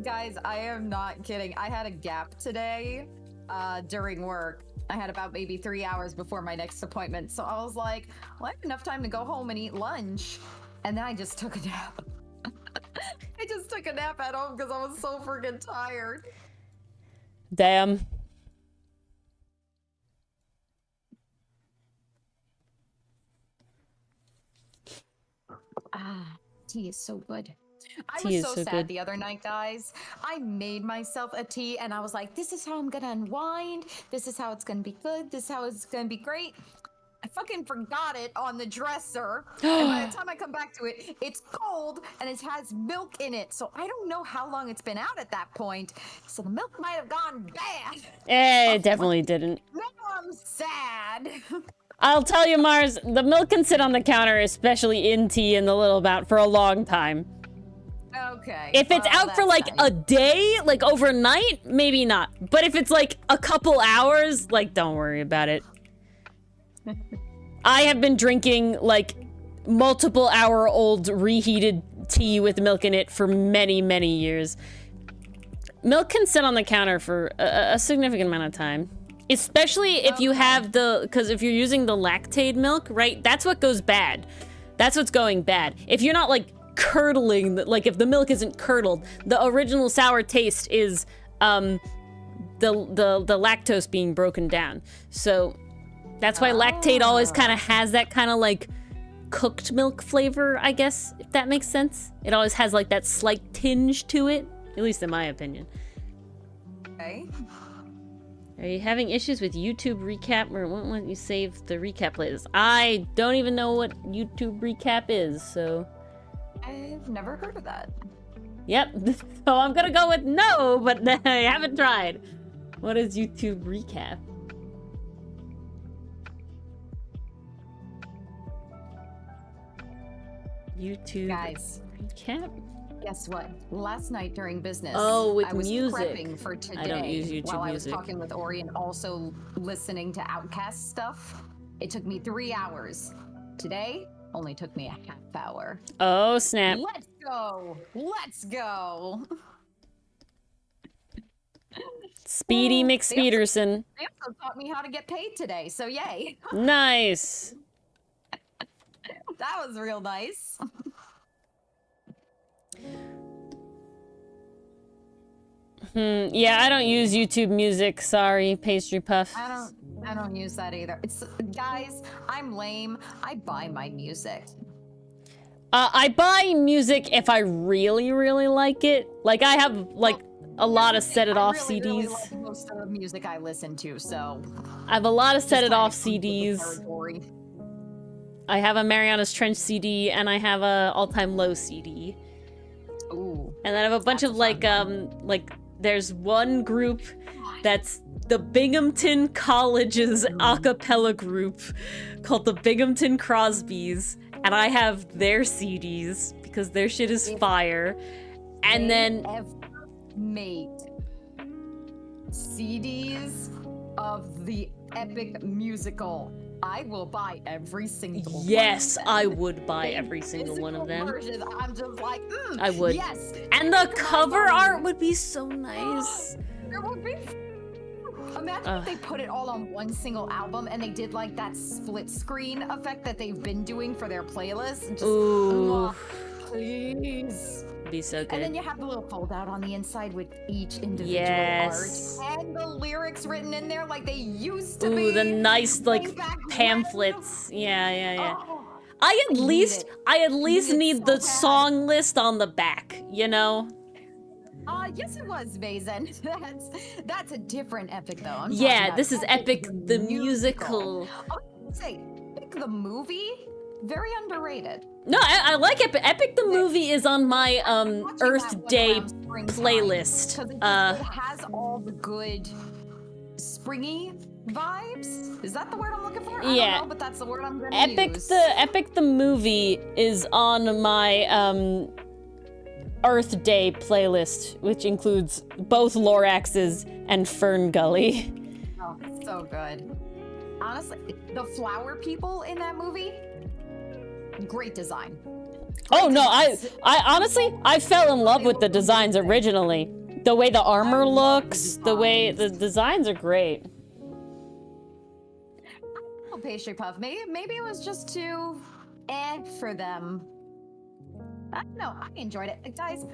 Guys, I am not kidding. I had a gap today during work. I had about maybe 3 hours before my next appointment. So I was like, well, I have enough time to go home and eat lunch. And then I just took a nap. I just took a nap at home because I was so freaking tired. Damn. Ah, tea is so good. I Tea was is so so sad good. the other night, guys. I made myself a tea and I was like, this is how I'm gonna unwind. This is how it's gonna be good. This is how it's gonna be great. I fucking forgot it on the dresser. And by the time I come back to it, it's cold and it has milk in it. So I don't know how long it's been out at that point. So the milk might have gone bad. It definitely didn't. Now I'm sad. I'll tell you, Mars, the milk can sit on the counter, especially in tea in the little bout, for a long time. Okay. If it's out for like a day, like overnight, maybe not. But if it's like a couple hours, like don't worry about it. I have been drinking like multiple hour old reheated tea with milk in it for many, many years. Milk can sit on the counter for a significant amount of time. Especially if you have because if you're using the lactate milk, right? That's what goes bad. That's what's going bad. If you're not like curdling, like if the milk isn't curdled, the original sour taste is the lactose being broken down. So that's why lactate always kind of has that kind of like cooked milk flavor, I guess, if that makes sense. It always has like that slight tinge to it, at least in my opinion. Okay. Are you having issues with YouTube recap or won't let you save the recap playlist? I don't even know what YouTube recap is, so... I've never heard of that. Yep, so I'm gonna go with no, but I haven't tried. What is YouTube recap? YouTube Guys, recap? guess what? Last night during business, Oh, with I was music. prepping for today. I don't use YouTube while music. I was talking with Ori and also listening to Outcast stuff. It took me 3 hours. Today only took me a half hour. Oh, snap. Let's go! Let's go! Speedy McSpeederson. They also taught me how to get paid today, so yay! Nice. That was real nice. Yeah, I don't use YouTube music. Sorry, Pastry Puff. I don't use that either. It's guys, I'm lame. I buy my music. I buy music if I really, really like it. Like, I have, like, a lot of Set It Off I really CDs. like most of the music I listen to, so I have a lot of Set It kinda Off comes with the CDs. territory. I have a Mariana's Trench CD, and I have a All Time Low CD. Ooh. And then I have a bunch That's of, a fun like, there's one group that's the Binghamton College's a cappella group called the Binghamton Crosbys, and I have their CDs because their shit is fire. And then Ever made CDs of the epic musical, I will buy every single one. yes, of them. I would buy They every single one of them. versions, I'm just like, I would. Yes. And the Come cover on. art would be so nice. There would be. Imagine if they put it all on one single album and they did like that split screen effect that they've been doing for their playlist. Just, Ooh. please. Be so And then good. you have the little fold out on the inside with each individual Yes. art and the lyrics written in there like they used to be. Ooh, the nice, way like, back when. pamphlets. Yeah. Oh, I at least Need it need so the bad. song list on the back, you know? yes, it was Mazen. That's a different epic though. I'm talking Yeah, about this is Epic the musical. I would say Epic the movie, very underrated. No, I like Epic. Epic the movie is on my Watching that Earth one Day around springtime, playlist. 'cause it has all the good springy vibes. Is that the word I'm looking for? I Yeah. don't know, but that's the word I'm gonna Epic use. the movie is on my Earth Day playlist, which includes both Lorax's and Fern Gully. Oh, so good. Honestly, the flower people in that movie, great design. Oh no, I honestly I fell in love with the designs originally. The way the armor looks, the way the designs are great. Oh, pastry puff. Maybe it was just too for them. I don't know. I enjoyed it. Guys,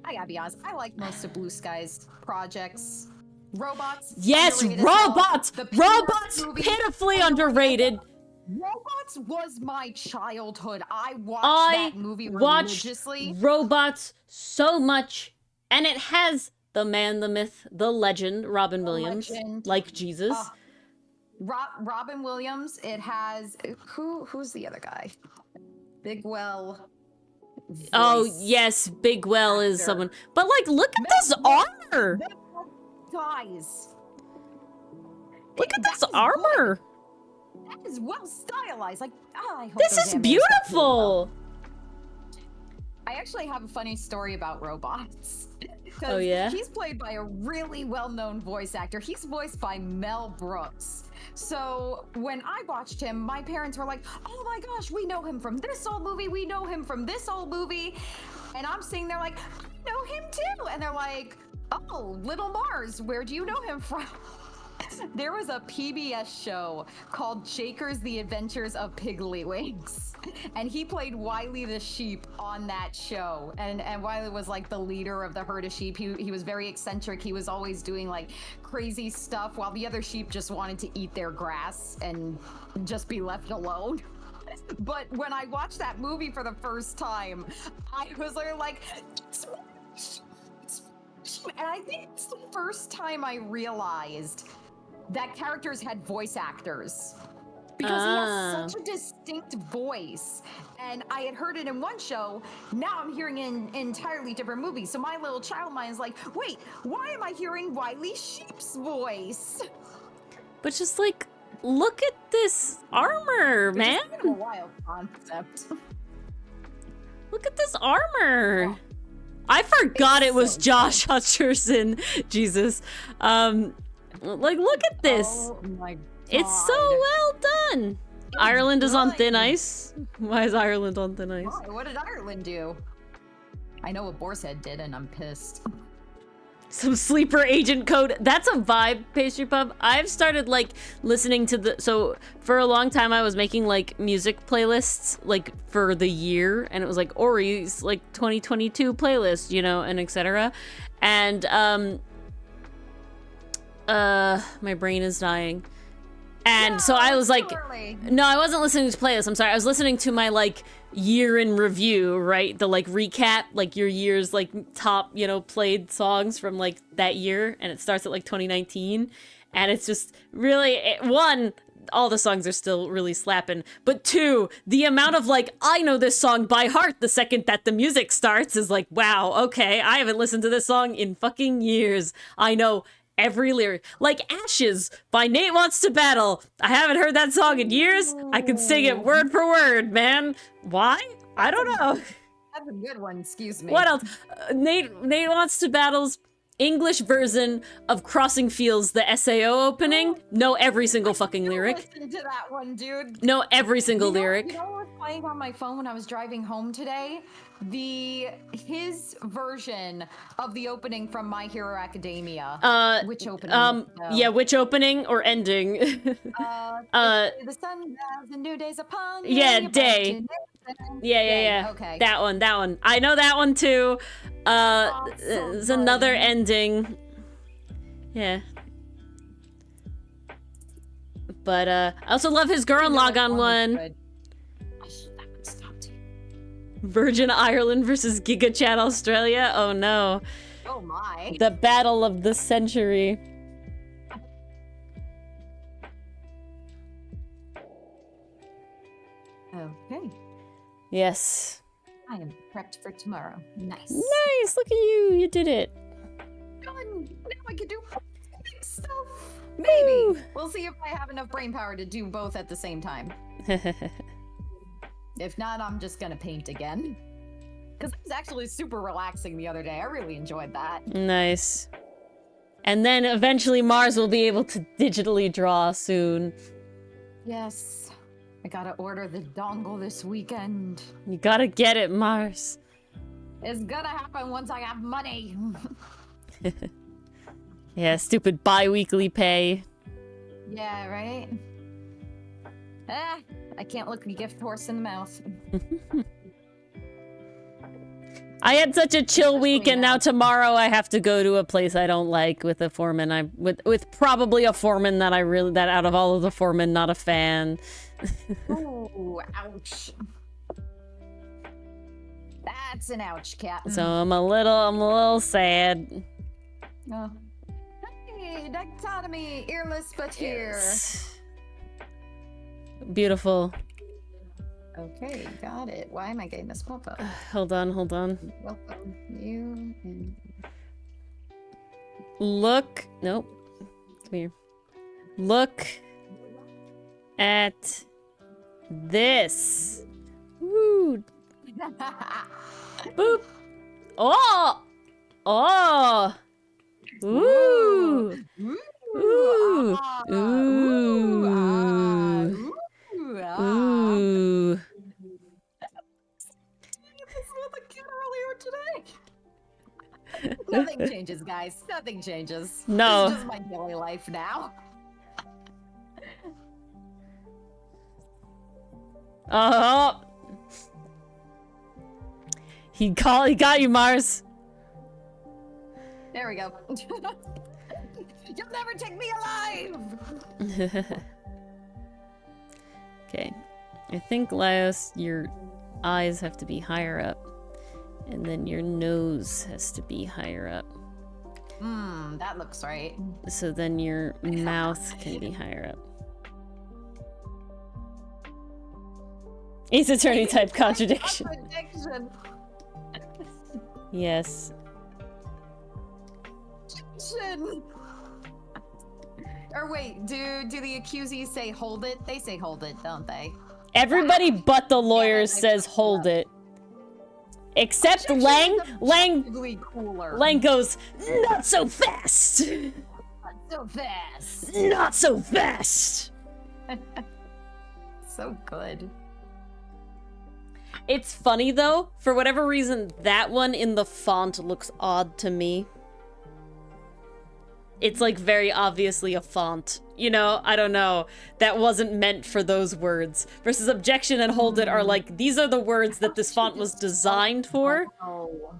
I gotta be honest. I like most of Blue Sky's projects. Robots. Yes, underrated as well. robots! The Pure Robots! movie, Pitifully underrated. Robots was my childhood. I watched that movie religiously. Robots so much, and it has the man, the myth, the legend, Robin Williams, legend. like Jesus. Robin Williams. It has who's the other guy? Bigwell. Oh voice yes, Bigwell is actor. someone. But like, look at this armor. Guys, Look at that this is armor. that is well stylized. Like, I hope This those is animators got paid well. beautiful. I actually have a funny story about robots. 'Cause Oh, yeah? He's played by a really well-known voice actor. He's voiced by Mel Brooks. So when I watched him, my parents were like, "Oh my gosh, we know him from this old movie. We know him from this old movie." And I'm sitting there like, "I know him too." And they're like, "Oh, Little Mars, where do you know him from?" There was a PBS show called Shaker's The Adventures of Piggly-Winks, and he played Wiley the sheep on that show. And Wiley was like the leader of the herd of sheep. He was very eccentric. He was always doing like crazy stuff while the other sheep just wanted to eat their grass and just be left alone. But when I watched that movie for the first time, I was like, and I think it's the first time I realized that characters had voice actors. Because he has such a distinct voice. And I had heard it in one show, now I'm hearing it in entirely different movies. So my little child mind is like, wait, why am I hearing Wiley Sheep's voice? But just like, look at this armor, man. It's kind of a wild concept. Look at this armor. Oh. I forgot it was Josh Hutcherson. Jesus. Like, look at this. Oh my God. It's so well done. Ireland is on thin ice. Why is Ireland on thin ice? Why? What did Ireland do? I know what Boar's Head did, and I'm pissed. Some sleeper agent code. That's a vibe, Pastry Pub. I've started like listening to the. So for a long time, I was making like music playlists like for the year, and it was like Ori's like 2022 playlist, you know, and etc. And my brain is dying. And so I was like, no, I wasn't listening to playlists. I'm sorry. I was listening to my like year in review, right? The like recap, like your year's like top, you know, played songs from like that year. And it starts at like 2019. And it's just really, one, all the songs are still really slapping. But two, the amount of like, I know this song by heart the second that the music starts is like, wow, okay, I haven't listened to this song in fucking years. I know every lyric. Like Ashes by Nate Wants to Battle. I haven't heard that song in years. I can sing it word for word, man. Why? I don't know. That's a good one, excuse me. What else? Nate Wants to Battle's English version of Crossing Fields, the SAO opening. Know every single fucking lyric. Listen to that one, dude. Know every single lyric. You know what was playing on my phone when I was driving home today? His version of the opening from My Hero Academia. Which opening? Yeah, which opening or ending? The sun has a new day's upon you. Yeah, day. Yeah. Okay. That one. I know that one too. There's another ending. Yeah. But I also love his Gurren Lagann one. Virgin Ireland versus Giga Chat Australia. Oh no. Oh my. The battle of the century. Okay. Yes. I am prepped for tomorrow. Nice. Nice. Look at you. You did it. Done. Now I can do stuff. Maybe. Woo. We'll see if I have enough brain power to do both at the same time. If not, I'm just gonna paint again. Because it was actually super relaxing the other day. I really enjoyed that. Nice. And then eventually Mars will be able to digitally draw soon. Yes. I gotta order the dongle this weekend. You gotta get it, Mars. It's gonna happen once I have money. Yeah, stupid bi-weekly pay. Yeah, right? I can't look a gift horse in the mouth. I had such a chill week, and now tomorrow I have to go to a place I don't like with a foreman. With probably a foreman that out of all of the foremen, not a fan. Ooh, ouch. That's an ouch, cat. So I'm a little sad. Oh. Hey, dichotomy, earless but here. Yes. Beautiful. Okay, got it. Why am I getting this pop-up? Hold on. Welcome. You and... Look. Nope. Come here. Look at this. Woo. Boop. Oh. Oh. Ooh. Ooh. Ooh. Ooh. Nothing changes, guys. Nothing changes. No. This is just my daily life now. Oh. He got you, Mars. There we go. You'll never take me alive. Okay. I think, Laios, your eyes have to be higher up. And then your nose has to be higher up. That looks right. So then your mouth can be higher up. Ace Attorney type contradiction. Yes. Or wait, do the accusees say hold it? They say hold it, don't they? Everybody but the lawyers says hold it. Except Lang. Lang goes, not so fast! Not so fast! Not so fast! So good. It's funny though, for whatever reason, that one in the font looks odd to me. It's like very obviously a font. You know, I don't know. That wasn't meant for those words. Versus objection and hold it are like, these are the words that this font was designed for. Oh.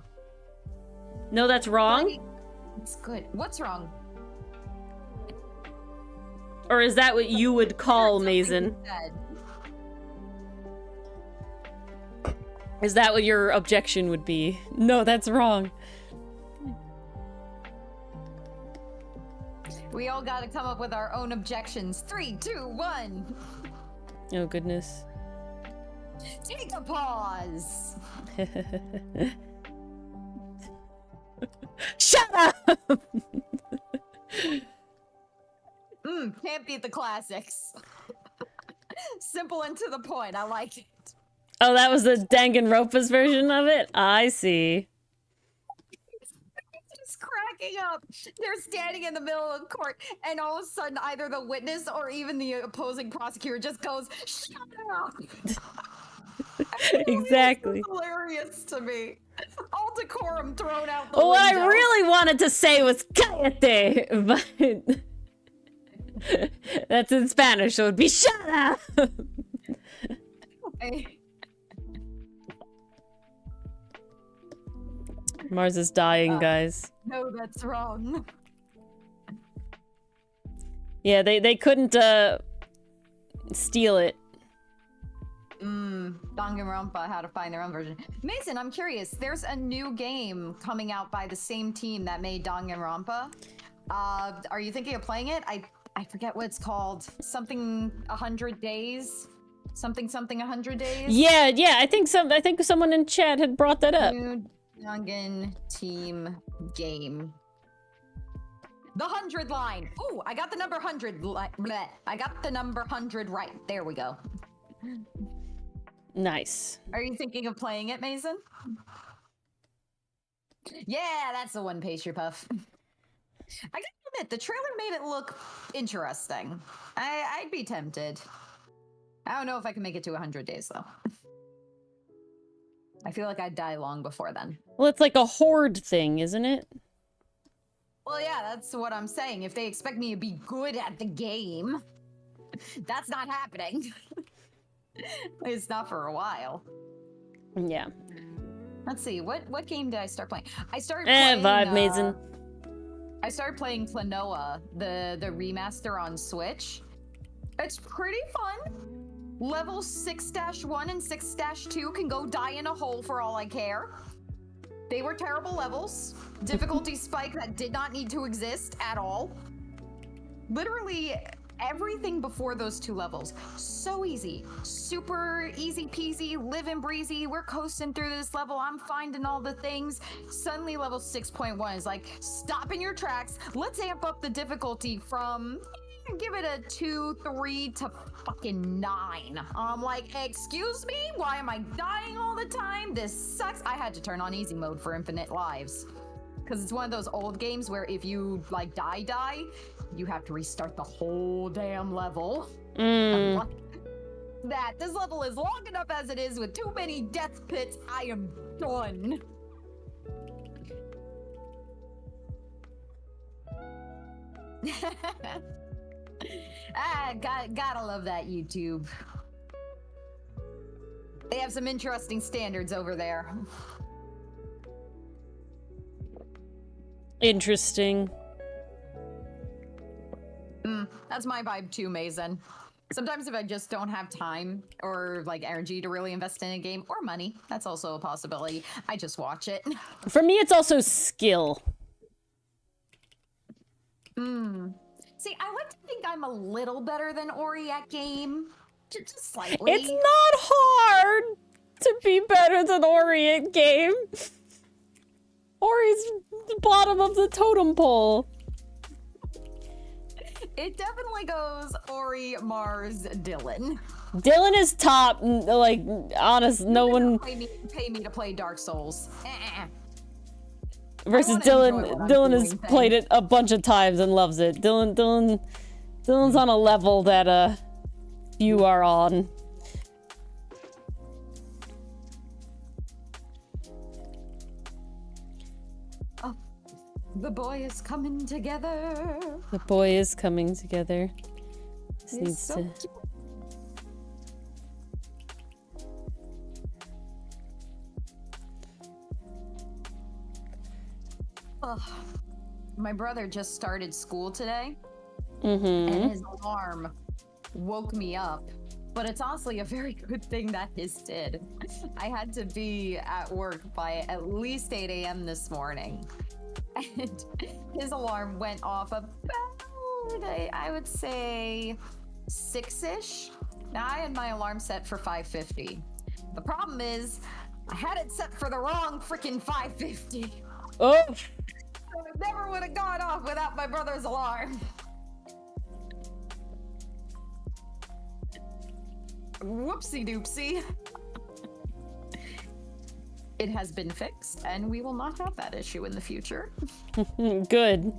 No, that's wrong? It's good. What's wrong? Or is that what you would call Mason? Is that what your objection would be? No, that's wrong. We all gotta come up with our own objections. 3, 2, 1. Oh, goodness. Take a pause. Shut up! Can't beat the classics. Simple and to the point. I liked it. Oh, that was the Danganronpa's version of it? I see. Just cracking up. They're standing in the middle of court, and all of a sudden, either the witness or even the opposing prosecutor just goes, "Shut up!" Exactly. It's hilarious to me. All decorum thrown out the Oh, what I window. really wanted to say was cállate, but that's in Spanish, so it'd be shut up. Mars is dying, guys. No, that's wrong. Yeah, they couldn't steal it. Danganronpa, how to find their own version. Mason, I'm curious. There's a new game coming out by the same team that made Danganronpa. Are you thinking of playing it? I forget what it's called. Something 100 days. Something 100 days. Yeah. I think someone in chat had brought that up. New Dangan team game. The 100 line. Ooh, I got the number 100. Bleh. I got the number 100 right. There we go. Nice. Are you thinking of playing it, Mason? Yeah, that's the one, Pastry Puff. I gotta admit, the trailer made it look interesting. I'd be tempted. I don't know if I can make it to 100 days, though. I feel like I'd die long before then. Well, it's like a horde thing, isn't it? Well, yeah, that's what I'm saying. If they expect me to be good at the game, that's not happening. It's not for a while. Yeah. Let's see, what game did I start playing? I started playing Vibe Mason. I started playing Klonoa, the remaster on Switch. It's pretty fun. Level 6-1 and 6-2 can go die in a hole for all I care. They were terrible levels. Difficulty spike that did not need to exist at all. Literally everything before those 2 levels. So easy. Super easy peasy, living breezy. We're coasting through this level. I'm finding all the things. Suddenly level 6.1 is like, stop in your tracks. Let's amp up the difficulty from, give it a 2, 3 to fucking 9. I'm like, excuse me? Why am I dying all the time? This sucks. I had to turn on easy mode for infinite lives. Because it's one of those old games where if you, like, die, you have to restart the whole damn level. That this level is long enough as it is with too many death pits. I am done. Gotta love that YouTube. They have some interesting standards over there. Interesting. That's my vibe too, Mason. Sometimes if I just don't have time or like energy to really invest in a game or money, that's also a possibility. I just watch it. For me, it's also skill. See, I like to think I'm a little better than Ori at game. Just slightly. It's not hard to be better than Ori at game. Ori's the bottom of the totem pole. It definitely goes Ori, Mars, Dylan. Dylan is top. Like, honest, no one. Pay me to play Dark Souls. Versus Dylan. Dylan has played it a bunch of times and loves it. Dylan's on a level that you are on. Oh, the boy is coming together. The boy is coming together. This It's needs so to. cute. Ugh. My brother just started school today, and his alarm woke me up. But it's honestly a very good thing that his did. I had to be at work by at least 8 a.m. this morning. And his alarm went off about, I would say, 6-ish. Now, I had my alarm set for 5:50. The problem is, I had it set for the wrong freaking 5:50. Oh! So it never would have gone off without my brother's alarm. Whoopsie doopsie. It has been fixed, and we will not have that issue in the future. Good.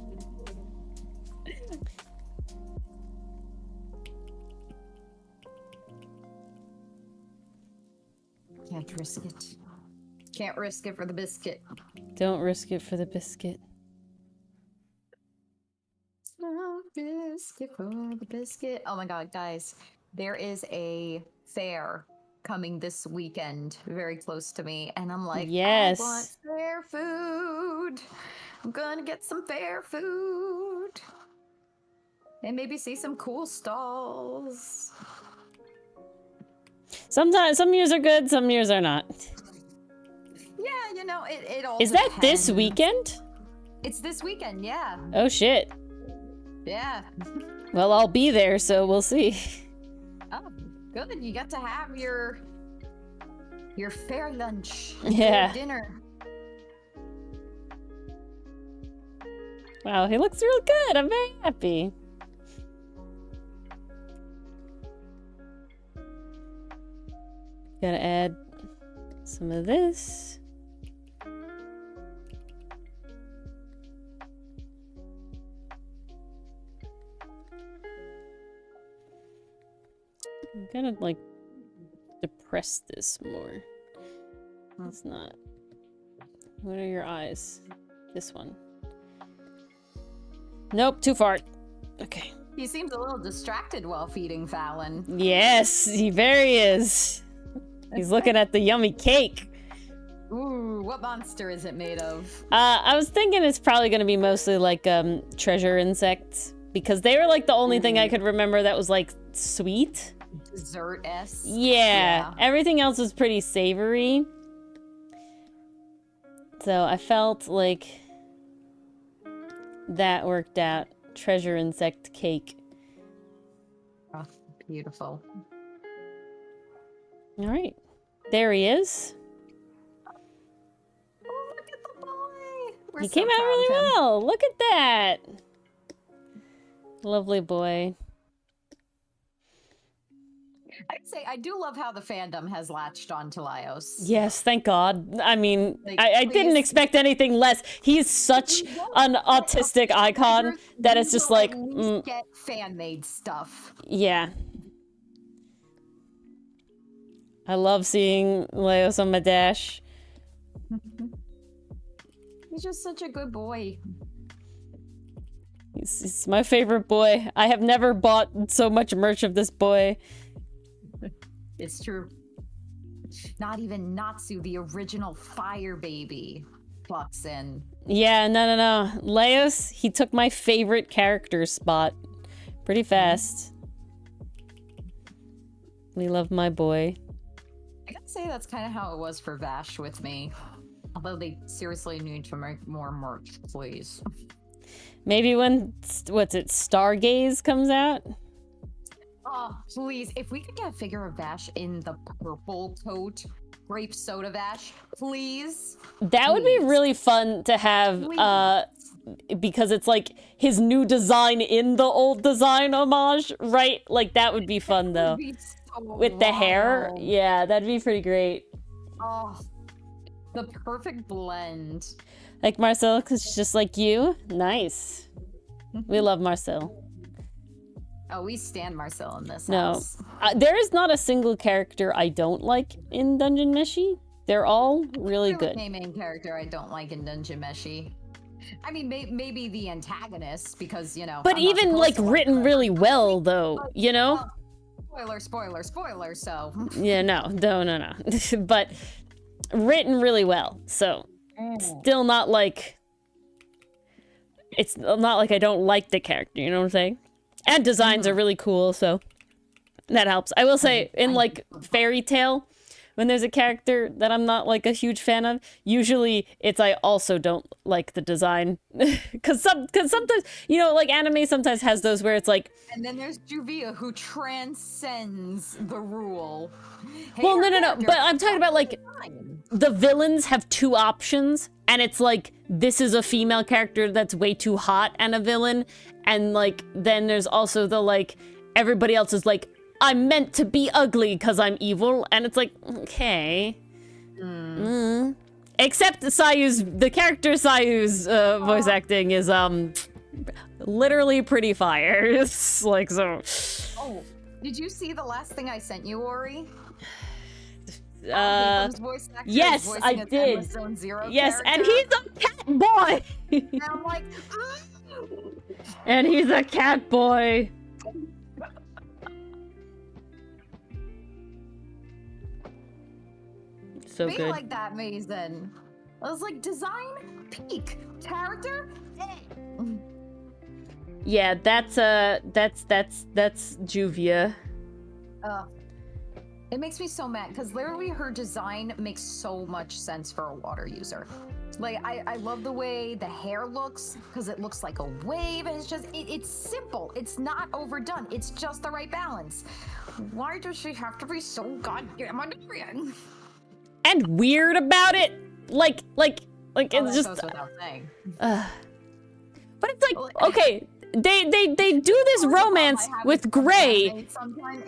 Can't risk it. Can't risk it for the biscuit. Don't risk it for the biscuit. No biscuit for the biscuit. Oh my god, guys. There is a fair coming this weekend very close to me, and I'm like, yes. I want fair food. I'm gonna get some fair food. And maybe see some cool stalls. Sometimes some years are good, some years are not. Yeah, you know, it all Is that this depends. weekend? It's this weekend, yeah. Oh shit. Yeah. Well, I'll be there, so we'll see. Oh, good. You got to have your fair lunch. Yeah. Your dinner. Wow, he looks real good. I'm very happy. Gotta add some of this. I'm gonna like depress this more. It's not. What are your eyes? This one. Nope, too far. Okay. He seems a little distracted while feeding Fallon. Yes, he very is. He's looking at the yummy cake. Ooh, what monster is it made of? I was thinking it's probably gonna be mostly like treasure insects, because they were like the only thing I could remember that was like sweet. Dessert-esque. Yeah, everything else was pretty savory. So I felt like that worked out. Treasure insect cake. Oh, beautiful. All right, there he is. Oh, look at the boy. We're He so came out proud really of him. well. Look at that. Lovely boy. I'd say I do love how the fandom has latched on to Laios. Yes, thank God. I mean, Like, I didn't please. expect anything less. He's such an autistic icon that it's just like, At least get fan-made stuff. yeah. I love seeing Leos on my dash. He's just such a good boy. He's my favorite boy. I have never bought so much merch of this boy. It's true. Not even Natsu, the original fire baby, clocks in. Yeah, no. Leos, he took my favorite character spot pretty fast. We love my boy. I gotta say that's kind of how it was for Vash with me. Although they seriously need to make more merch, please. Maybe when, Stargaze comes out? Oh, please. If we could get a figure of Vash in the purple coat, grape soda Vash, please. That would be really fun to have, because it's like his new design in the old design homage, right? Like, that would be fun, though. Be so With the hair? Yeah, that'd be pretty great. Oh, the perfect blend. Like Marcel, because just like you? Nice. We love Marcel. Oh, we stand Marcel in this No. house. There is not a single character I don't like in Dungeon Meshi. They're all really good. The main character I don't like in Dungeon Meshi. I mean, maybe the antagonist, because, you know... But even, like, written really well, though, you know? Spoiler, so... Yeah, no. But written really well, so... Still not like... It's not like I don't like the character, you know what I'm saying? And designs are really cool, so... That helps. I will say, in, like, Fairy Tail, when there's a character that I'm not, like, a huge fan of, usually it's I also don't like the design. Because sometimes, you know, like, anime sometimes has those where it's like... And then there's Juvia, who transcends the rule. Hey, well, no, but I'm talking about, like, the villains have two options, and it's like, this is a female character that's way too hot and a villain, and, like, then there's also the, like, everybody else is like, I'm meant to be ugly because I'm evil, and it's like, okay. Except the character Sayu's voice acting is, literally pretty fire. It's like, so... Oh, did you see the last thing I sent you, Ori? Yes, I did. Yes, and he's a cat boy! And I'm like, and he's a cat boy. So be good. Like that, Mason. I was like, design, peak, character, Yeah, that's Juvia. It makes me so mad because literally her design makes so much sense for a water user. Like, I love the way the hair looks because it looks like a wave, and it's just it's simple. It's not overdone. It's just the right balance. Why does she have to be so goddamn annoying? And weird about it, like it's just. Goes without saying. But it's like, okay, they do this romance with Gray,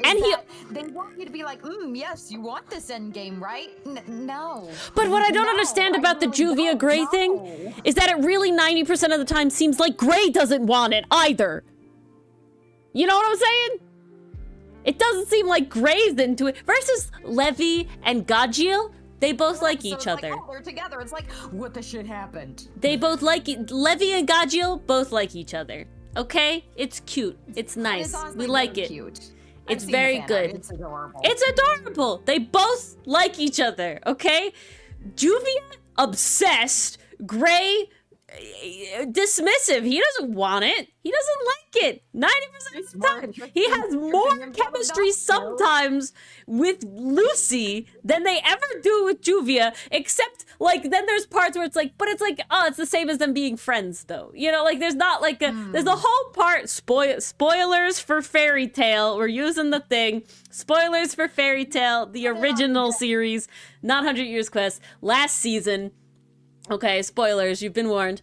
and they want you to be like, yes, you want this end game, right? No. But what I don't understand about the Juvia Gray thing is that it really 90% of the time seems like Gray doesn't want it either. You know what I'm saying? It doesn't seem like Gray's into it. Versus Levi and Gajiel. They both like each other. Like, oh, they're together. It's like, what the shit happened? They both like Levi and Gajiel both like each other. Okay? It's cute. It's nice. We like it. Cute. It's very good. It's adorable. It's adorable. They both like each other. Okay? Juvia obsessed. Gray dismissive. He doesn't want it. He doesn't like it. 90% of the time. He has more chemistry sometimes with Lucy than they ever do with Juvia, except, like, then there's parts where it's like, but it's like, oh, it's the same as them being friends, though. You know, like, there's not, like, there's the whole part, spoilers for Fairy Tail. We're using the thing. Spoilers for Fairy Tail, the original series, not 100 Years Quest, last season. Okay, spoilers, you've been warned.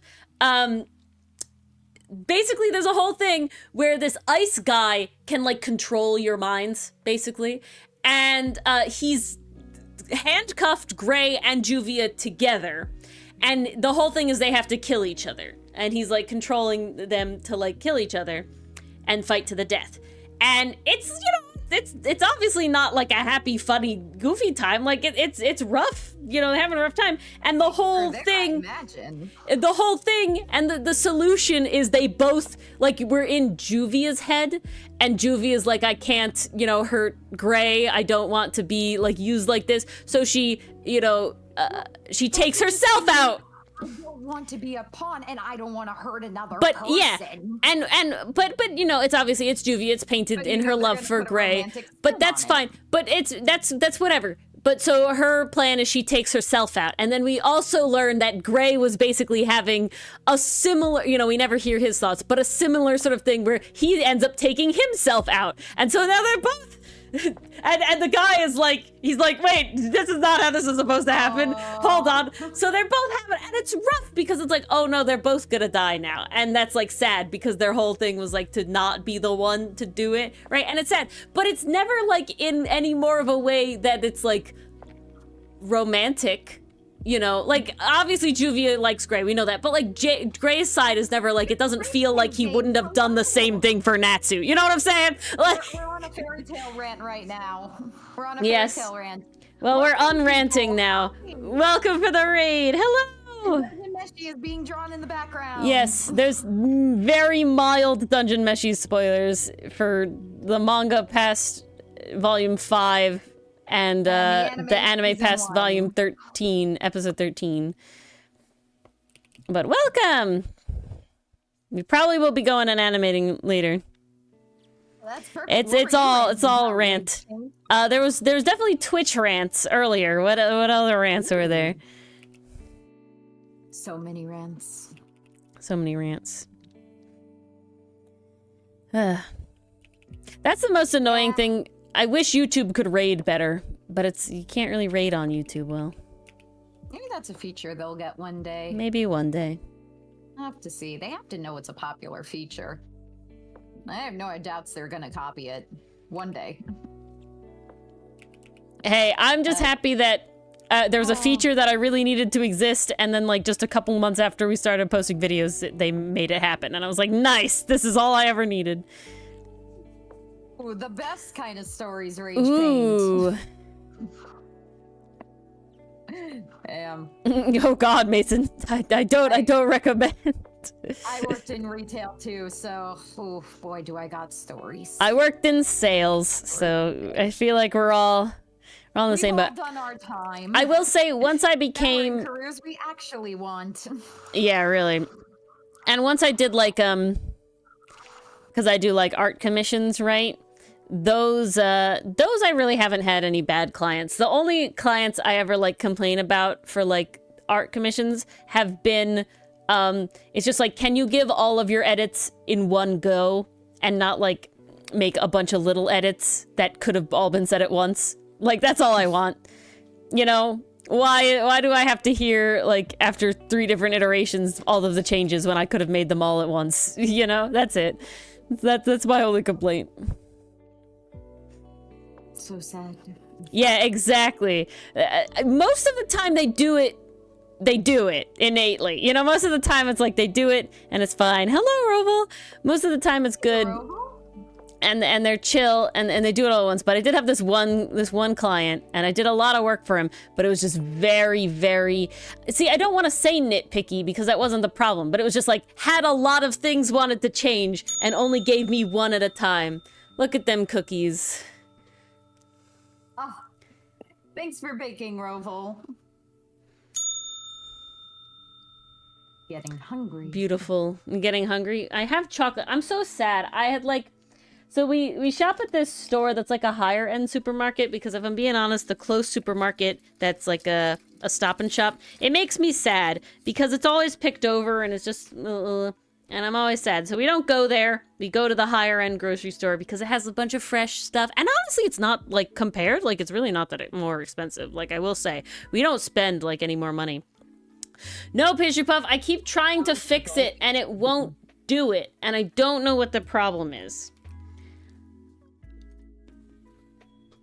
Basically, there's a whole thing where this ice guy can, like, control your minds, basically. And he's handcuffed Gray and Juvia together. And the whole thing is they have to kill each other. And he's, like, controlling them to, like, kill each other and fight to the death. And it's, you know, it's obviously not like a happy, funny, goofy time. Like it's rough, you know, having a rough time. And the whole thing, and the solution is they both, like, we're in Juvia's head, and Juvia's like, I can't, you know, hurt Gray. I don't want to be, like, used like this. So she, you know, she takes herself out. I don't want to be a pawn, and I don't want to hurt another But person. yeah, but you know, it's obviously it's Juvia. It's painted But in you her know they're love gonna for put a Gray. romantic But spin that's on fine. it. But that's whatever. But so her plan is she takes herself out, and then we also learn that Gray was basically having a similar, you know, we never hear his thoughts, but a similar sort of thing where he ends up taking himself out, and so now they're both. And the guy is like, he's like, wait, this is not how this is supposed to happen. Hold on. So they're both having, and it's rough because it's like, oh no, they're both gonna die now. And that's like sad because their whole thing was like to not be the one to do it, right? And it's sad, but it's never like in any more of a way that it's like romantic. You know, like, obviously Juvia likes Gray, we know that, but like Gray's side is never like, it doesn't feel like he wouldn't have done the same thing for Natsu. You know what I'm saying? Like, We're on a fairy tale rant right now. We're on a Yes. fairy tale rant. well, we're Welcome, unranting people. now. Hi. Welcome for the raid. Hello. Dungeon Meshi is being drawn in the background. Yes, there's very mild Dungeon Meshi spoilers for the manga past volume 5 and the anime season past 1. volume 13, episode 13. But welcome! We probably will be going and animating later. That's perfect. It's What were you it's all ranting rant. about? There was definitely Twitch rants earlier. What other rants were there? So many rants. So many rants. That's the most annoying thing. I wish YouTube could raid better, but you can't really raid on YouTube well. Maybe that's a feature they'll get one day. Maybe one day. I'll have to see. They have to know it's a popular feature. I have no doubts they're gonna copy it one day. Hey, I'm just happy that there was a feature that I really needed to exist, and then like just a couple months after we started posting videos, they made it happen, and I was like, nice, this is all I ever needed. Ooh, the best kind of stories rage Ooh. paint. Damn. Oh God, Mason, I don't recommend. I worked in retail too, so oh boy, do I got stories. I worked in sales, so I feel like we're all on the same We've all boat. done our time. I will say, once I Now we're in became, careers we actually want. yeah, really, and once I did like because I do like art commissions, right? Those I really haven't had any bad clients. The only clients I ever like complain about for like art commissions have been it's just like, can you give all of your edits in one go and not like make a bunch of little edits that could have all been said at once? Like, that's all I want. You know, why do I have to hear like after 3 different iterations all of the changes when I could have made them all at once? You know, that's it. That's my only complaint. So sad. Yeah, exactly. Most of the time they do it innately. You know, most of the time it's like they do it and it's fine. Hello, Roval. Most of the time it's good. And they're chill and they do it all at once. But I did have this one client and I did a lot of work for him, but it was just very, very... See, I don't want to say nitpicky because that wasn't the problem, but it was just like, had a lot of things wanted to change and only gave me one at a time. Look at them cookies. Oh, thanks for baking, Roval. Getting hungry. Beautiful. I'm getting hungry. I have chocolate. I'm so sad. I had like... So we shop at this store that's like a higher end supermarket because if I'm being honest, the close supermarket that's like a Stop and Shop, it makes me sad because it's always picked over and it's just... and I'm always sad. So we don't go there. We go to the higher end grocery store because it has a bunch of fresh stuff. And honestly, it's not like compared. Like it's really not that more expensive. Like I will say, we don't spend like any more money. No, Pastry Puff, I keep trying to fix it and it won't do it. And I don't know what the problem is.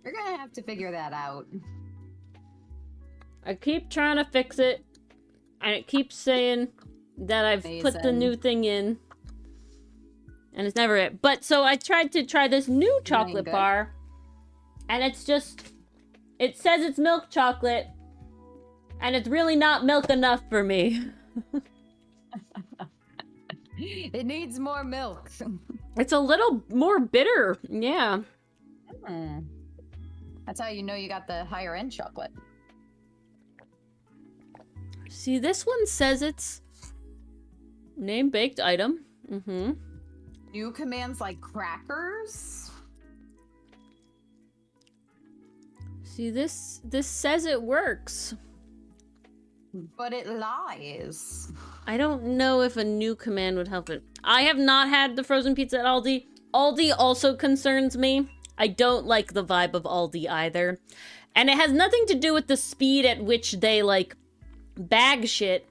You're gonna have to figure that out. I keep trying to fix it and it keeps saying that I've put the new thing in. And it's never it. But so I tried to try this new chocolate bar. And it's just... It says it's milk chocolate. And it's really not milk enough for me. It needs more milk. It's a little more bitter. Yeah. That's how you know you got the higher end chocolate. See, this one says it's name baked item. Mm-hmm. New commands like crackers. See, this says it works. But it lies. I don't know if a new command would help it. I have not had the frozen pizza at Aldi. Aldi also concerns me. I don't like the vibe of Aldi either. And it has nothing to do with the speed at which they, like, bag shit.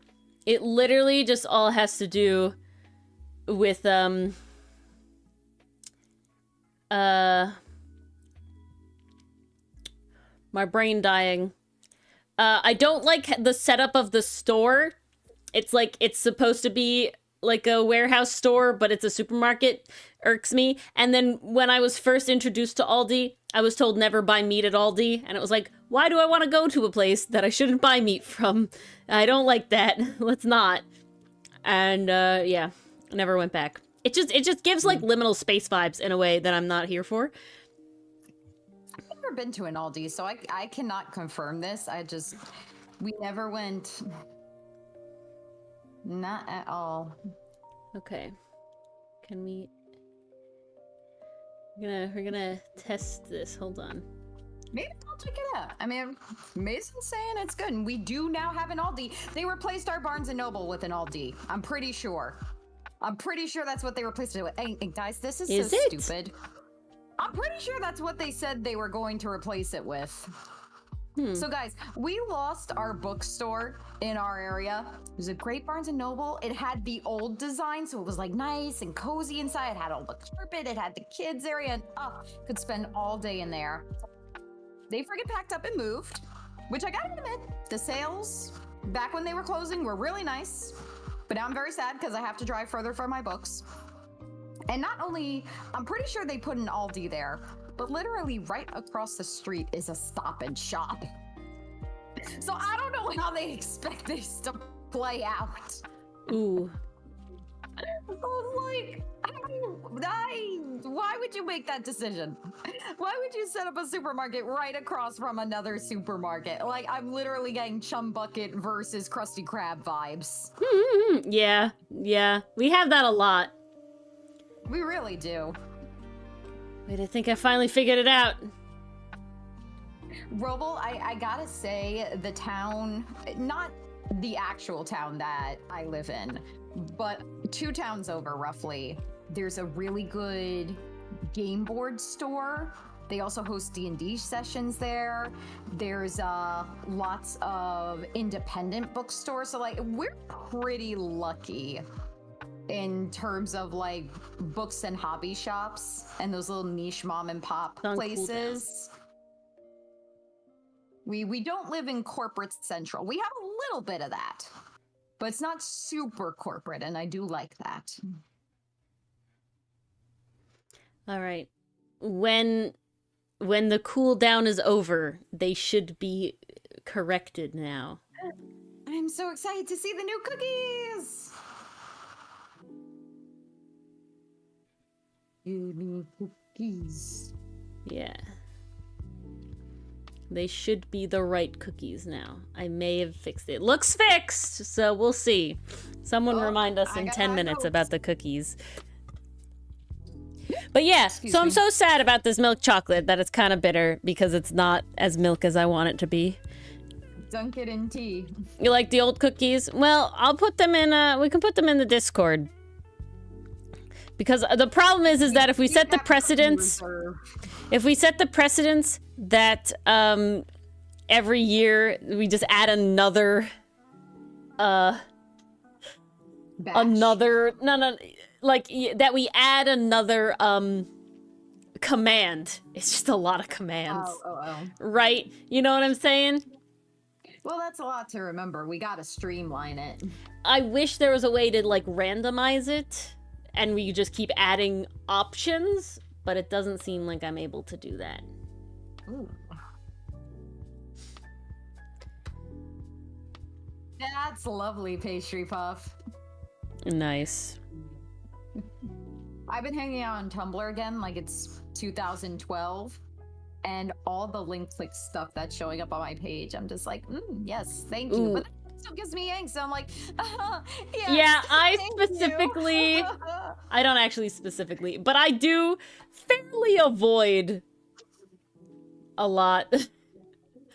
It literally just all has to do with, my brain dying. I don't like the setup of the store. It's like, it's supposed to be like a warehouse store, but it's a supermarket. Irks me. And then when I was first introduced to Aldi, I was told never buy meat at Aldi. And it was like, why do I want to go to a place that I shouldn't buy meat from? I don't like that. Let's not. And, yeah, I never went back. It just gives, like, liminal space vibes in a way that I'm not here for. I've never been to an Aldi, so I cannot confirm this. We never went. Not at all. Okay. Can we... We're gonna test this. Hold on. Maybe I'll check it out. I mean, Mason's saying it's good, and we do now have an Aldi. They replaced our Barnes & Noble with an Aldi. I'm pretty sure. I'm pretty sure that's what they replaced it with. And guys, this is so stupid. I'm pretty sure that's what they said they were going to replace it with. So guys, we lost our bookstore in our area. It was a great Barnes & Noble. It had the old design, so it was like nice and cozy inside. It had all the carpet, it had the kids area, and could spend all day in there. They friggin' packed up and moved, which I gotta admit, the sales back when they were closing were really nice. But now I'm very sad because I have to drive further for my books. And not only, I'm pretty sure they put an Aldi there, but literally right across the street is a Stop and Shop. So I don't know how they expect this to play out. Ooh. I was like, why would you make that decision? Why would you set up a supermarket right across from another supermarket? Like, I'm literally getting Chum Bucket versus Krusty Krab vibes. Yeah. We have that a lot. We really do. Wait, I think I finally figured it out. Roble, I gotta say, the town, not the actual town that I live in, but 2 towns over, roughly, there's a really good game board store. They also host D&D sessions there. There's lots of independent bookstores. So, like, we're pretty lucky in terms of, like, books and hobby shops and those little niche mom and pop places. We don't live in corporate central. We have a little bit of that, but it's not super corporate, and I do like that. All right. When the cooldown is over, they should be corrected now. I'm so excited to see the new cookies! New cookies. Yeah. They should be the right cookies now. I may have fixed it. Looks fixed, so we'll see. Someone remind us in 10 minutes about the cookies. But yeah, so I'm so sad about this milk chocolate that it's kind of bitter because it's not as milk as I want it to be. Dunk it in tea. You like the old cookies? Well, I'll put them in, we can put them in the Discord. Because the problem is that if we set the precedence, that every year we just add another, that we add another command. It's just a lot of commands. Right? You know what I'm saying? Well, that's a lot to remember. We gotta streamline it. I wish there was a way to, like, randomize it and we just keep adding options, but it doesn't seem like I'm able to do that. Ooh. That's lovely, Pastry Puff. Nice. I've been hanging out on Tumblr again, like it's 2012, and all the link click stuff that's showing up on my page, I'm just like, yes, thank you. Ooh. But still gives me angst. I'm like, yes, Yeah, I thank specifically, you. I don't actually specifically, but I do fairly avoid a lot.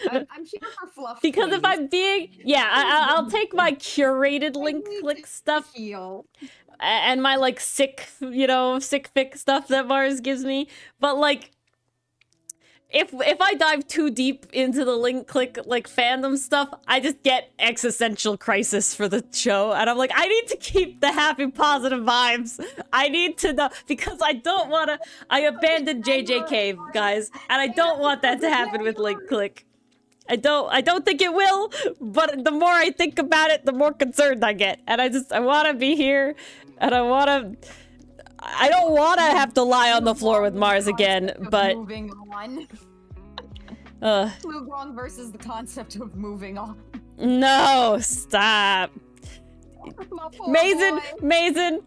I'm here for fluff. Because if please. I'm being, yeah, I'll take my curated I link need click to stuff heal. and my like sick, sick fic stuff that Mars gives me. But like, if I dive too deep into the link click like fandom stuff, I just get existential crisis for the show, and I'm like, I need to keep the happy, positive vibes. I need to know because I don't want to. I abandoned JJK, guys, and I don't want that to happen with link click. I don't think it will, but the more I think about it, the more concerned I get. And I want to be here, and I don't want to have to lie on the floor with Mars again, but... Moving on. Move on versus the concept of moving on. No, stop. My poor Mason,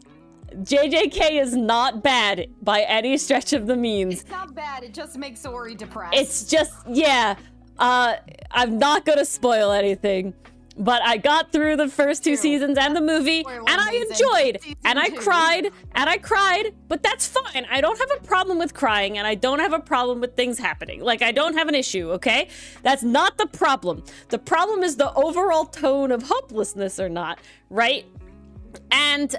JJK is not bad by any stretch of the means. It's not bad, it just makes Ori depressed. It's just, yeah. I'm not gonna spoil anything, but I got through the first two seasons and the movie, and I enjoyed, and I cried, but that's fine. I don't have a problem with crying, and I don't have a problem with things happening. Like, I don't have an issue, okay? That's not the problem. The problem is the overall tone of hopelessness or not, right? And,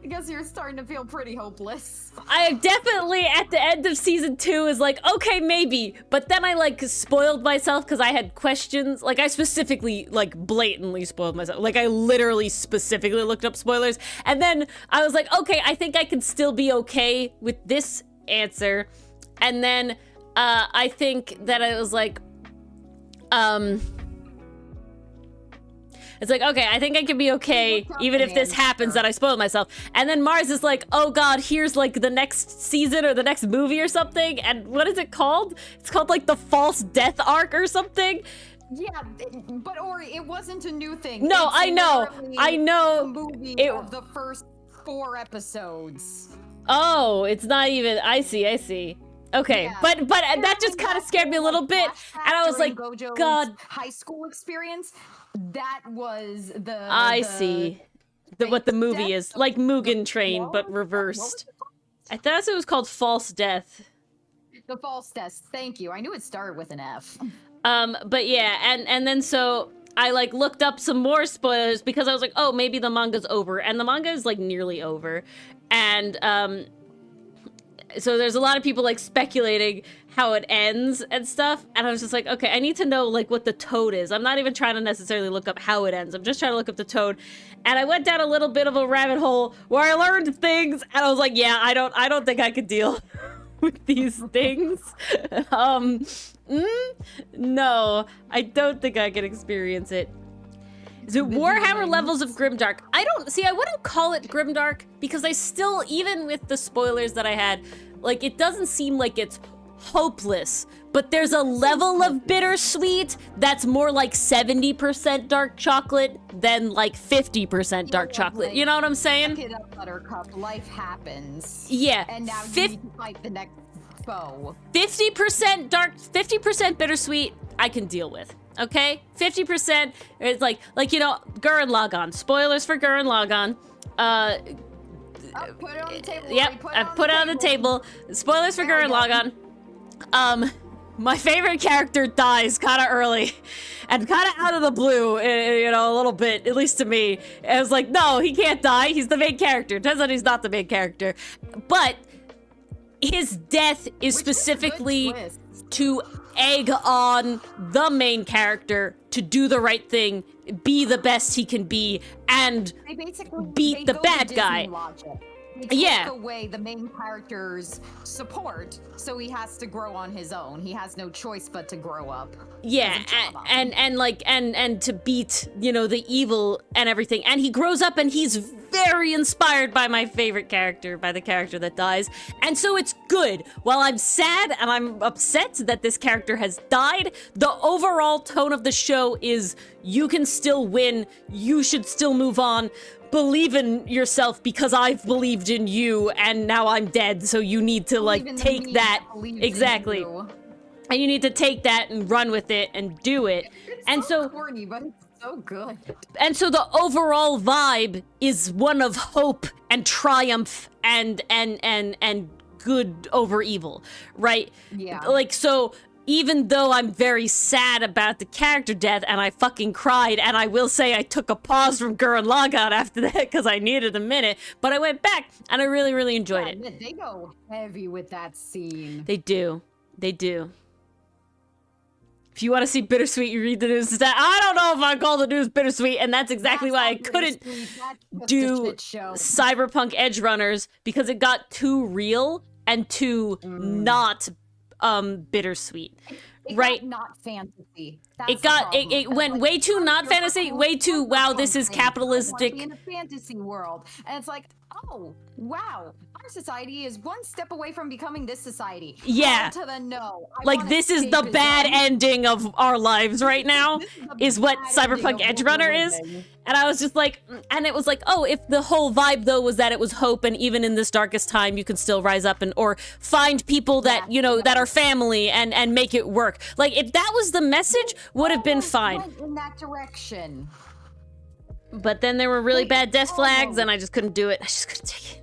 I guess you're starting to feel pretty hopeless. I definitely, at the end of season 2, is like, okay, maybe. But then I, like, spoiled myself because I had questions. Like, I specifically, like, blatantly spoiled myself. Like, I literally specifically looked up spoilers. And then I was like, okay, I think I can still be okay with this answer. And then, I think that I was like, it's like, okay, I think I can be okay even if this happens that I spoiled myself. And then Mars is like, oh god, here's like the next season or the next movie or something. And what is it called? It's called like the False Death Arc or something. Yeah, but Ori, it wasn't a new thing. No, It's I know. the movie of the first 4 episodes. Oh, it's not even, I see. Okay, Yeah. but that just kind of scared me a little bit. And I was like, Gojo's god. high school experience, that was the... I see. What the movie is. Like Mugen Train, but What reversed. was I thought it was called False Death. the false test. Thank you. I knew it started with an F. But yeah, and then so I like looked up some more spoilers because I was like, oh, maybe the manga's over, and the manga is like nearly over, and so there's a lot of people like speculating how it ends and stuff, and I was just like, okay, I need to know like what the toad is. I'm not even trying to necessarily look up how it ends. I'm just trying to look up the toad, and I went down a little bit of a rabbit hole where I learned things, and I was like, yeah, I don't think I could deal with these things. No, I don't think I can experience it. Is it Warhammer levels of Grimdark? I wouldn't call it Grimdark because I still, even with the spoilers that I had, like, it doesn't seem like it's hopeless, but there's a level of bittersweet that's more like 70% dark chocolate than like 50% dark chocolate. You know what I'm saying? Pick it up, Buttercup. Life happens. Yeah. And now you need to fight the next foe. 50% dark, 50% bittersweet, I can deal with. Okay? 50%, it's like, you know, Gurren Lagann. Spoilers for Gurren Lagann. Put it on the table. Yep, I've put it on the table. Spoilers for Gurren Lagann. My favorite character dies kind of early and kind of out of the blue, you know, a little bit, at least to me. I was like, no, he can't die. He's the main character. Turns out he's not the main character. But his death is specifically to egg on the main character to do the right thing, be the best he can be, and beat the bad guy. They take away the main character's support, so he has to grow on his own. He has no choice but to grow up. Yeah, and to beat, you know, the evil and everything. And he grows up and he's very inspired by my favorite character, by the character that dies. And so it's good. While I'm sad and I'm upset that this character has died, the overall tone of the show is you can still win, you should still move on. Believe in yourself because I've believed in you and now I'm dead, so you need to like take that. Exactly. And you need to take that and run with it and do it. It's and so corny, but it's so good. And so the overall vibe is one of hope and triumph and good over evil, right? Yeah. Like, so even though I'm very sad about the character death and I fucking cried, and I will say I took a pause from Gurren Lagann after that because I needed a minute, but I went back and I really, really enjoyed it. They go heavy with that scene. They do. They do. If you want to see bittersweet, you read the news. I don't know if I call the news bittersweet, and that's exactly why I couldn't do Cyberpunk Edge Runners, because it got too real and too not bittersweet. It right? got not fantasy. It went way too not fantasy, way too wow, this is capitalistic. In a fantasy world, and it's like, oh wow, our society is one step away from becoming this society. Yeah, to the no. Like this is the bad ending of our lives right now. is what Cyberpunk Edge Runner is. And I was just like, and it was like, oh, if the whole vibe though was that it was hope, and even in this darkest time, you can still rise up and or find people that you know that are family and make it work. Like if that was the message, would have been fine. Went in that direction. But then there were really bad death flags, and I just couldn't do it. I just couldn't take it.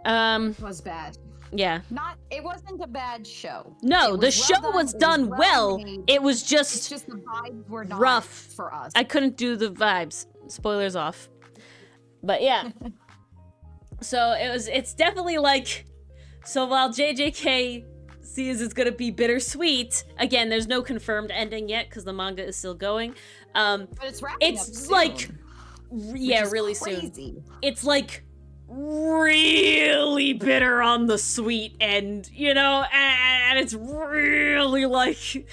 It was bad. Yeah. It wasn't a bad show. No, the show was done well. It was just it's just the vibes were not rough for us. I couldn't do the vibes. Spoilers off. But yeah. So it's definitely like, so while JJK sees it's gonna be bittersweet, again, there's no confirmed ending yet because the manga is still going. But it's wrapping up soon, like, yeah, really crazy. soon. It's like really bitter on the sweet end, you know, and it's really like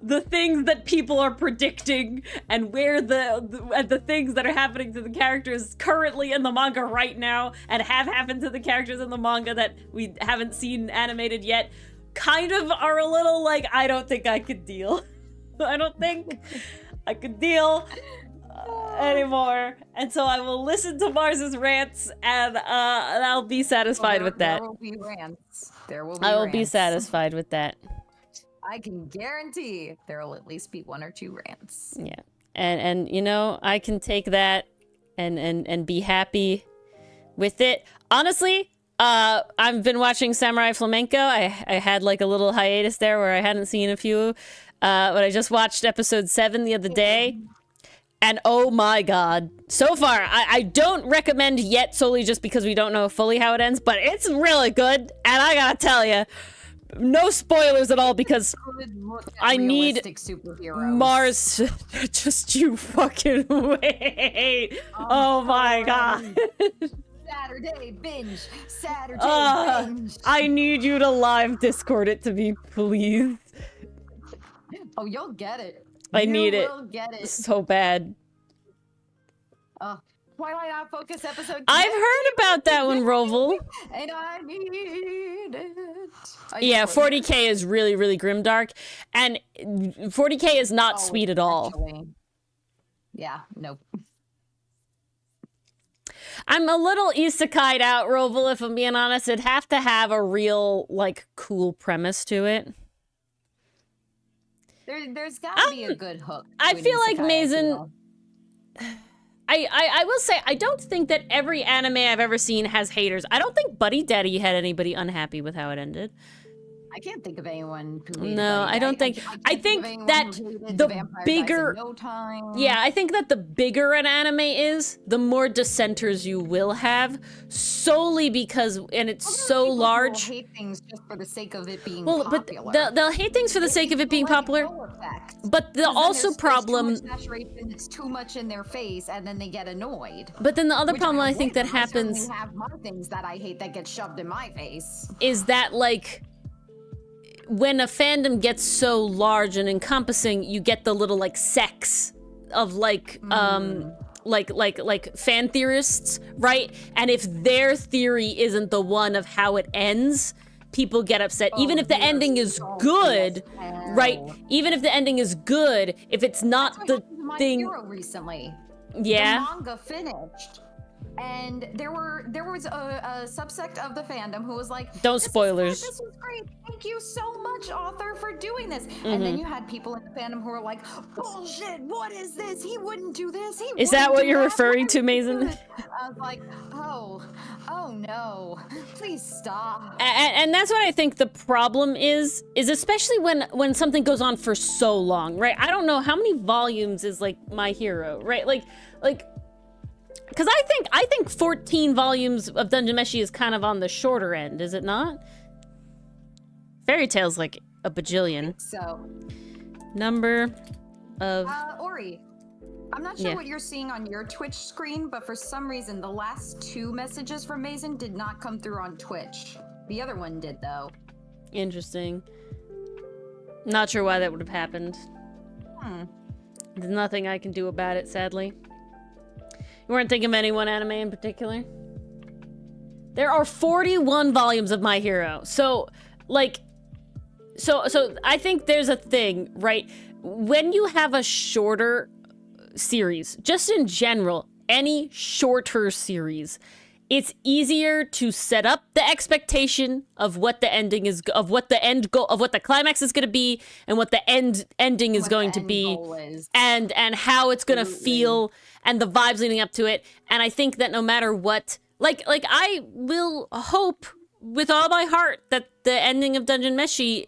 the things that people are predicting and where the things that are happening to the characters currently in the manga right now and have happened to the characters in the manga that we haven't seen animated yet kind of are a little like, I don't think I could deal. I don't think I could deal anymore, and so I will listen to Mars's rants, and I'll be satisfied with that. There will be rants. There will be. I will be satisfied with that. I can guarantee there will at least be 1 or 2 rants. Yeah, and you know, I can take that and be happy with it. Honestly, I've been watching Samurai Flamenco. I had like a little hiatus there where I hadn't seen a few, but I just watched episode 7 the other day. And oh my god, so far, I don't recommend yet solely just because we don't know fully how it ends, but it's really good, and I gotta tell you, no spoilers at all because I need Mars to just you fucking wait. Oh my god. Saturday binge. binge. I need you to live Discord it to me, please. Oh, you'll get it. I need it. You will get it so bad. Twilight Out Focus episode 10. I've heard about that one, Roval. And I need it. Yeah, 40K is really, really grimdark. And 40K is not sweet at all. Actually. Yeah, nope. I'm a little isekai'd out, Roval, if I'm being honest. It'd have to have a real, like, cool premise to it. There's gotta be a good hook. I feel like Mason... I will say, I don't think that every anime I've ever seen has haters. I don't think Buddy Daddy had anybody unhappy with how it ended. I can't think of anyone who No, I don't think... I think that the bigger... Yeah, I think that the bigger an anime is, the more dissenters you will have, solely because... And it's so large... Hate things just for the sake of it being popular. But they'll hate things for the sake of it being popular. But the also problem... It's too much in their face, and then they get annoyed. But then the other problem I think that happens... I have my things that I hate that get shoved in my face. Is that, like... When a fandom gets so large and encompassing, you get the little like sects of like like fan theorists, right? And if their theory isn't the one of how it ends, people get upset. Even if the ending is good, right? Even if the ending is good, if it's not the thing. Recently, yeah. the manga finished. And there was a subsect of the fandom who was like, Don't "This is spoilers. good, this was great. Thank you so much, author, for doing this." And then you had people in the fandom who were like, "Bullshit! What is this? He wouldn't do this. He Is that wouldn't what do you're that. referring Why to, would he do Mason? this?" I was like, oh no, please stop. And that's what I think the problem is especially when something goes on for so long, right? I don't know how many volumes is like My Hero, right? Like, because I think 14 volumes of DunMeshi is kind of on the shorter end, is it not? Fairy Tail's like a bajillion. So, Number of... Ori, I'm not sure what you're seeing on your Twitch screen, but for some reason, the last 2 messages from Mason did not come through on Twitch. The other one did, though. Interesting. Not sure why that would have happened. There's nothing I can do about it, sadly. You weren't thinking of any one anime in particular? There are 41 volumes of My Hero. So, like... So I think there's a thing, right? When you have a shorter series, just in general, any shorter series, it's easier to set up the expectation of what the ending is, of what the end goal, of what the climax is going to be, and what the ending is going to be, and how it's going to feel, and the vibes leading up to it. And I think that no matter what, like I will hope with all my heart that the ending of DunMeshi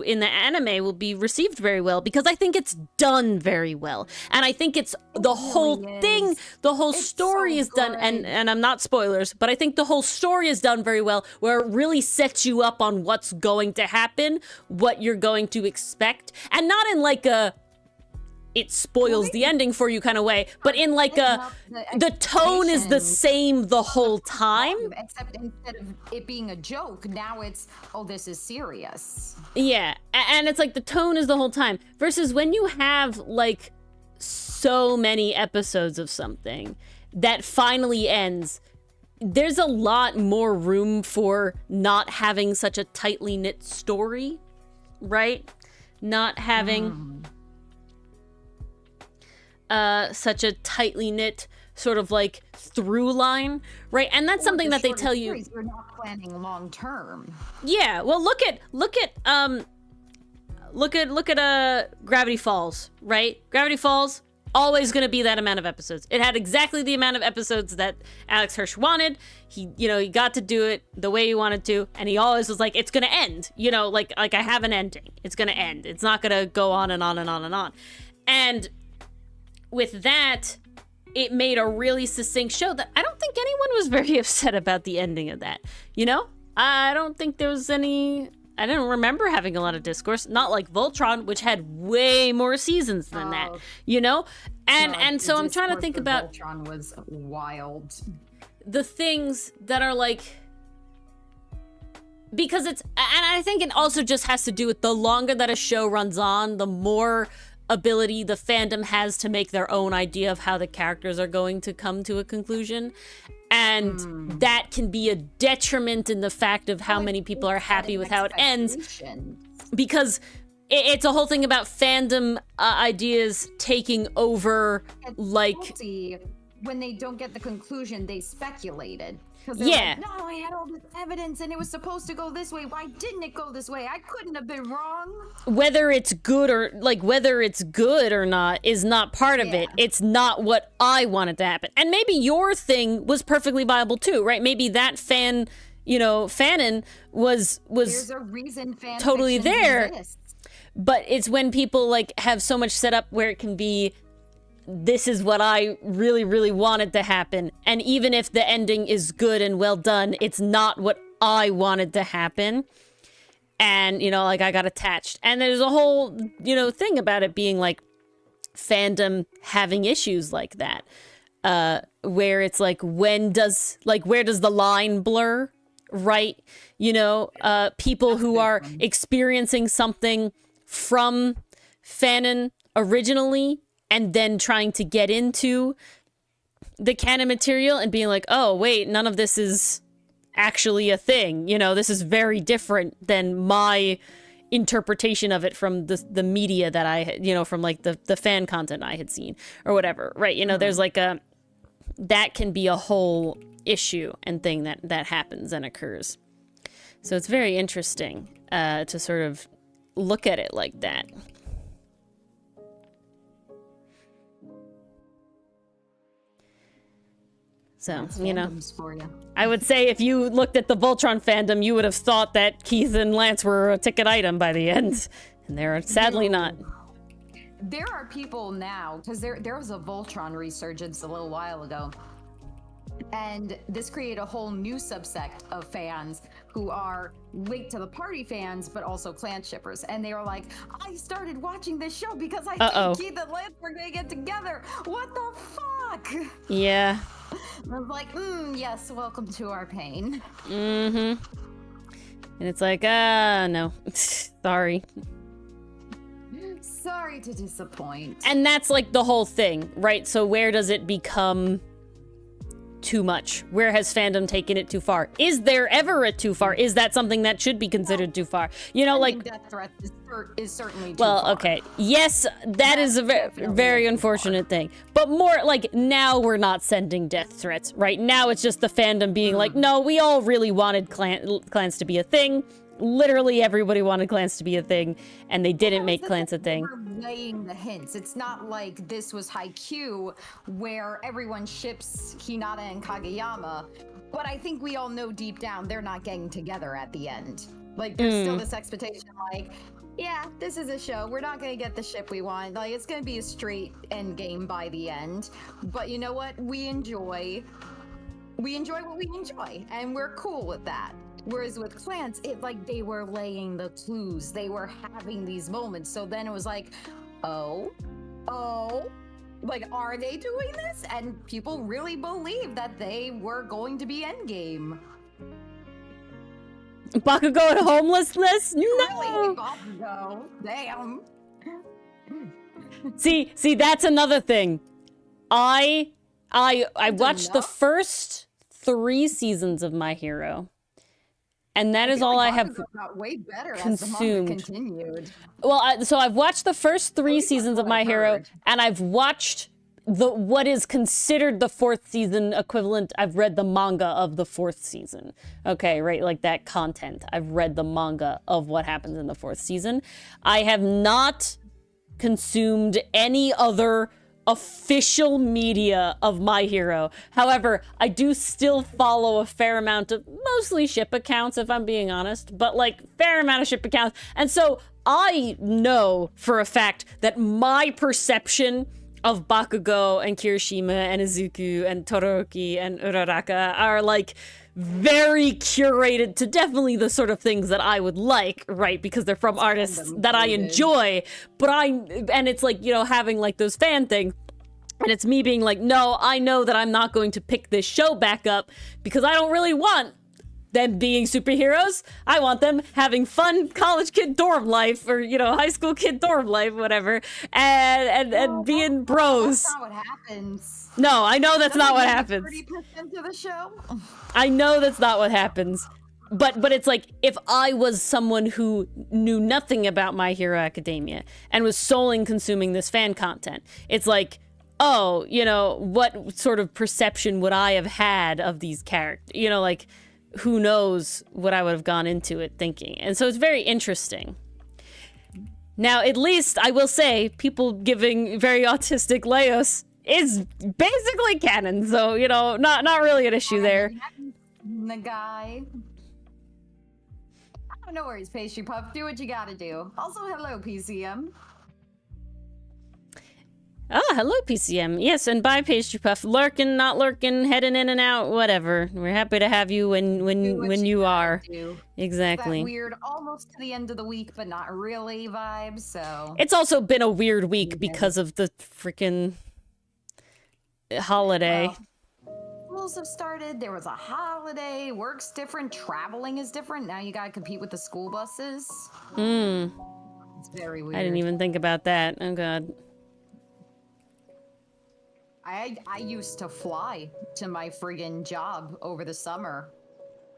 in the anime will be received very well, because I think it's done very well. And I think it's the whole thing, the whole story is done, and I'm not spoilers, but I think the whole story is done very well, where it really sets you up on what's going to happen, what you're going to expect, and not in like a it spoils the ending for you kind of way, but in like the tone is the same the whole time. Except instead of it being a joke, now it's, oh, this is serious. Yeah, and it's like the tone is the whole time. Versus when you have like so many episodes of something that finally ends, there's a lot more room for not having such a tightly knit story, right? Not having... such a tightly knit sort of like through line, right? And that's something that they tell you. You're not planning long term. Yeah, well, look at Gravity Falls, right? Gravity Falls always going to be that amount of episodes. It had exactly the amount of episodes that Alex Hirsch wanted. He got to do it the way he wanted to, and he always was like, it's going to end. Like I have an ending. It's going to end. It's not going to go on and on and on and on. And with that, it made a really succinct show that I don't think anyone was very upset about the ending of that. I don't think there was any... I didn't remember having a lot of discourse. Not like Voltron, which had way more seasons than that, And so I'm trying to think about... Voltron was wild. The things that are like... Because it's... And I think it also just has to do with the longer that a show runs on, the more ability the fandom has to make their own idea of how the characters are going to come to a conclusion. And that can be a detriment in the fact of how many people are happy with how it ends. Because it's a whole thing about fandom ideas taking over, like... When they don't get the conclusion, they speculated. Yeah. Like, no, I had all this evidence and it was supposed to go this way. Why didn't it go this way? I couldn't have been wrong. Whether it's good or not is not part of it. It's not what I wanted to happen. And maybe your thing was perfectly viable too, right? Maybe that fanon was There's a reason fan totally there. Exists. But it's when people like have so much set up where it can be, this is what I really, really wanted to happen. And even if the ending is good and well done, it's not what I wanted to happen. And, like I got attached. And there's a whole, thing about it being like fandom having issues like that. Where it's like, where does the line blur? Right? People who are experiencing something from fanon originally, and then trying to get into the canon material and being like, oh, wait, none of this is actually a thing. This is very different than my interpretation of it from the media that I had, from like the fan content I had seen or whatever, right? There's like that can be a whole issue and thing that happens and occurs. So it's very interesting to sort of look at it like that. So, you know, I would say if you looked at the Voltron fandom, you would have thought that Keith and Lance were a ticket item by the end. And they're sadly not. There are people now, because there was a Voltron resurgence a little while ago. And this created a whole new subsect of fans who are late to the party fans, but also clan shippers. And they were like, I started watching this show because I think Keith and Lance were going to get together. What the fuck? Yeah. I was like, yes, welcome to our pain. Mm-hmm. And it's like, no. Sorry. Sorry to disappoint. And that's like the whole thing, right? So where does it become too much? Where has fandom taken it too far? Is there ever a too far? Is that something that should be considered too far? You know, like death threat is certainly too well, far. okay. Yes, that is a very unfortunate thing. But more like now we're not sending death threats, right? Now it's just the fandom being like, no, we all really wanted clans to be a thing. Literally everybody wanted clans to be a thing, and they didn't make clans a thing. We're laying the hints. It's not like this was Haikyuu, where everyone ships Hinata and Kageyama, but I think we all know deep down they're not getting together at the end. Like, there's still this expectation, like, yeah, this is a show. We're not going to get the ship we want. Like, it's going to be a straight end game by the end. But you know what? We enjoy what we enjoy, and we're cool with that. Whereas with clans, it like they were laying the clues. They were having these moments. So then it was like, oh, like, are they doing this? And people really believed that they were going to be endgame. Bakugo and homelessness? No! Really hate Bakugo. Damn. See, that's another thing. I watched the first 3 seasons of My Hero. And that is all I have got way better consumed. As the manga continued. Well, so I've watched the first 3 seasons of My Hero, and I've watched what is considered the 4th season equivalent. I've read the manga of the 4th season. Okay, right, like that content. I've read the manga of what happens in the 4th season. I have not consumed any other official media of My Hero. However, I do still follow a fair amount of mostly ship accounts, if I'm being honest, but like fair amount of ship accounts. And so I know for a fact that my perception of Bakugo and Kirishima and Izuku and Todoroki and Uraraka are like very curated to definitely the sort of things that I would like, right? Because they're from artists that I enjoy. But and it's like, you know, having like those fan things. And it's me being like, no, I know that I'm not going to pick this show back up because I don't really want them being superheroes. I want them having fun college kid dorm life, or, you know, high school kid dorm life, whatever, and being bros. That's not what happens. No, I know that's not what happens. 30% of the show? I know that's not what happens. But it's like, if I was someone who knew nothing about My Hero Academia and was solely consuming this fan content, it's like, oh, you know, what sort of perception would I have had of these characters? You know, like, who knows what I would have gone into it thinking. And so it's very interesting. Now, at least I will say, people giving very autistic Leos is basically canon. So, you know, not really an issue there. The guy. Oh, no worries, Pastry Puff. Do what you gotta do. Also, hello, PCM. Ah, hello, PCM. Yes, and bye, Pastry Puff. Lurking, not lurking, heading in and out, whatever. We're happy to have you when you are. Exactly. That weird, almost to the end of the week, but not really vibe, so... It's also been a weird week because of the freaking holiday. Schools have started, there was a holiday, work's different, traveling is different. Now you gotta compete with the school buses. It's very weird. I didn't even think about that. Oh, God. I used to fly to my friggin' job over the summer.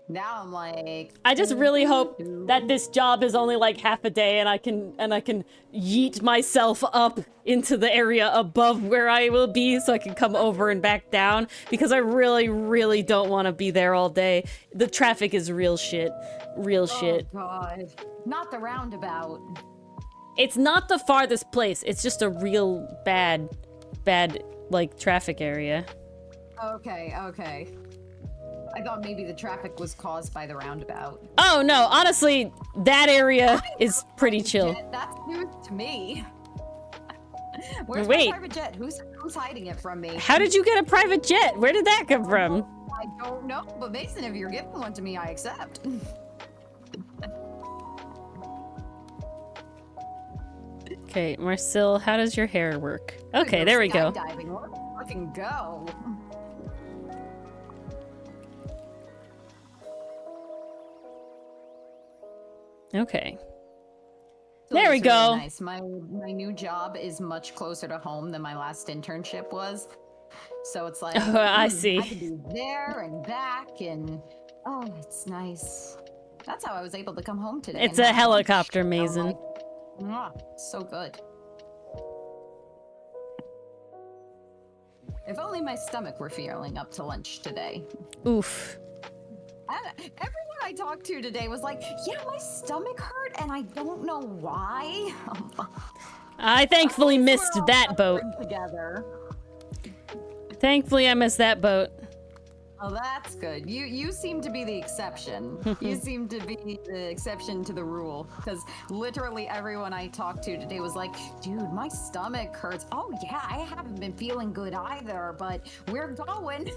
Now I'm like, I just really hope that this job is only like half a day and I can yeet myself up into the area above where I will be so I can come over and back down, because I really, really don't want to be there all day. The traffic is real shit. Real shit. Oh god. Not the roundabout. It's not the farthest place. It's just a real bad, like, traffic area. Okay, okay. I thought maybe the traffic was caused by the roundabout. Oh no, honestly, that area is pretty chill. That's news to me. Where's Wait. my private jet? Who's hiding it from me? How did you get a private jet? Where did that come from? I don't know, but Mason, if you're giving one to me, I accept. Okay, Marcel, how does your hair work? Okay, there we go. Skydiving. Let's fucking go. Okay. So There we it's really go. Nice. My new job is much closer to home than my last internship was. So it's like, I see. I can be there and back, and oh, it's nice. That's how I was able to come home today. It's and a have helicopter, lunch. I'm Mason. like, mwah, so good. If only my stomach were feeling up to lunch today. Oof. Everyone I talked to today was like, yeah, my stomach hurt and I don't know why. I thankfully We're missed all that boat. suffering together. Thankfully, I missed that boat. Oh, that's good. You seem to be the exception. You seem to be the exception to the rule. Because literally everyone I talked to today was like, dude, my stomach hurts. Oh yeah, I haven't been feeling good either, but we're going.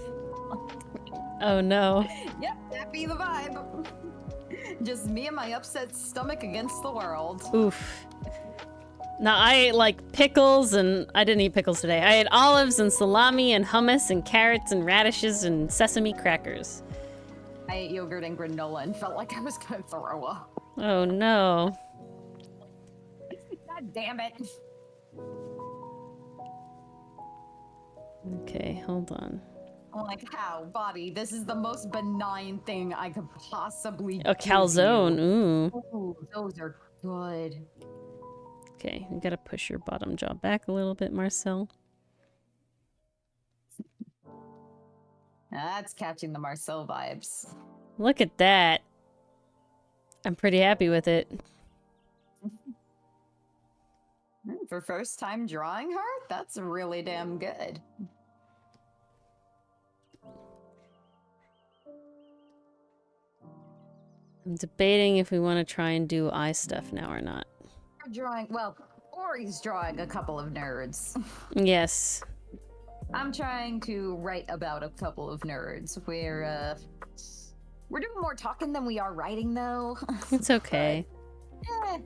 Oh no. Yep, that be the vibe. Just me and my upset stomach against the world. Oof. Now, I ate, like, pickles, and I didn't eat pickles today. I ate olives and salami and hummus and carrots and radishes and sesame crackers. I ate yogurt and granola and felt like I was gonna throw up. Oh, no. God damn it. Okay, hold on. I'm like, how, body? This is the most benign thing I could possibly A calzone, ooh. Ooh, those are good. Okay, you gotta push your bottom jaw back a little bit, Marcel. That's catching the Marcel vibes. Look at that. I'm pretty happy with it. For first time drawing her, that's really damn good. I'm debating if we want to try and do eye stuff now or not. Drawing, well, Ori's drawing a couple of nerds. Yes. I'm trying to write about a couple of nerds. We're doing more talking than we are writing, though. It's okay. But,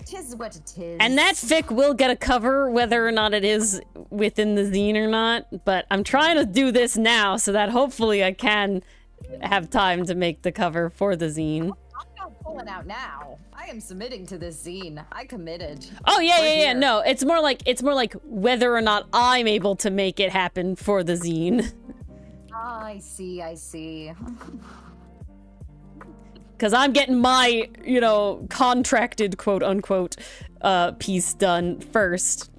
tis what it is. And that fic will get a cover, whether or not it is within the zine or not. But I'm trying to do this now so that hopefully I can have time to make the cover for the zine. I'm not pulling out now. I am submitting to this zine. I committed. Oh yeah, We're yeah, yeah. here. No, it's more like whether or not I'm able to make it happen for the zine. I see, I see. Because I'm getting my, you know, contracted quote unquote piece done first.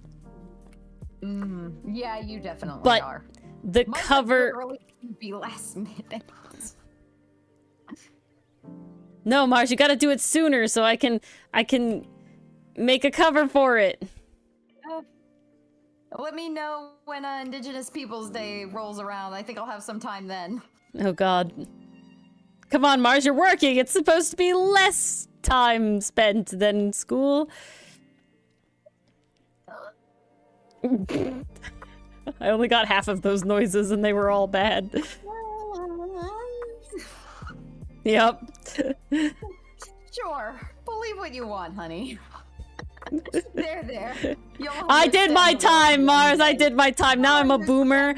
Yeah, you definitely But are. the Mine cover. literally be last minute. No, Mars, you gotta do it sooner so I can make a cover for it. Let me know when Indigenous Peoples Day rolls around. I think I'll have some time then. Oh god. Come on, Mars, you're working. It's supposed to be less time spent than school. I only got half of those noises and they were all bad. Yep. Sure. Believe what you want, honey. There. I did my time, Mars. I did my time. Now I'm a boomer.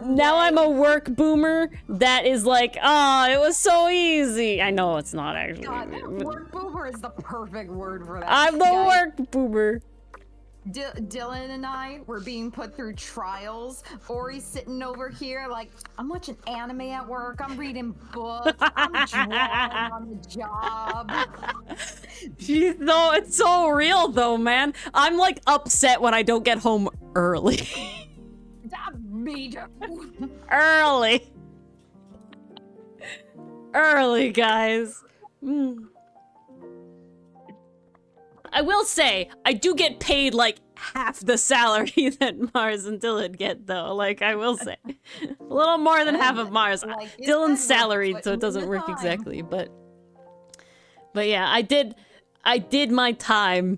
Now I'm a work boomer that is like, it was so easy. I know it's not actually. God, work boomer is the perfect word for that. I'm the Guys, work boomer. Dylan and I were being put through trials. Ori's sitting over here like, I'm watching anime at work. I'm reading books. I'm drawing on the job. No, it's so real though, man. I'm like upset when I don't get home early. Me too. Early. Early, guys. I will say, I do get paid like half the salary that Mars and Dylan get, though. Like, I will say. A little more than half of Mars. Like, Dylan's salaried, so it doesn't work exactly, but yeah, I did my time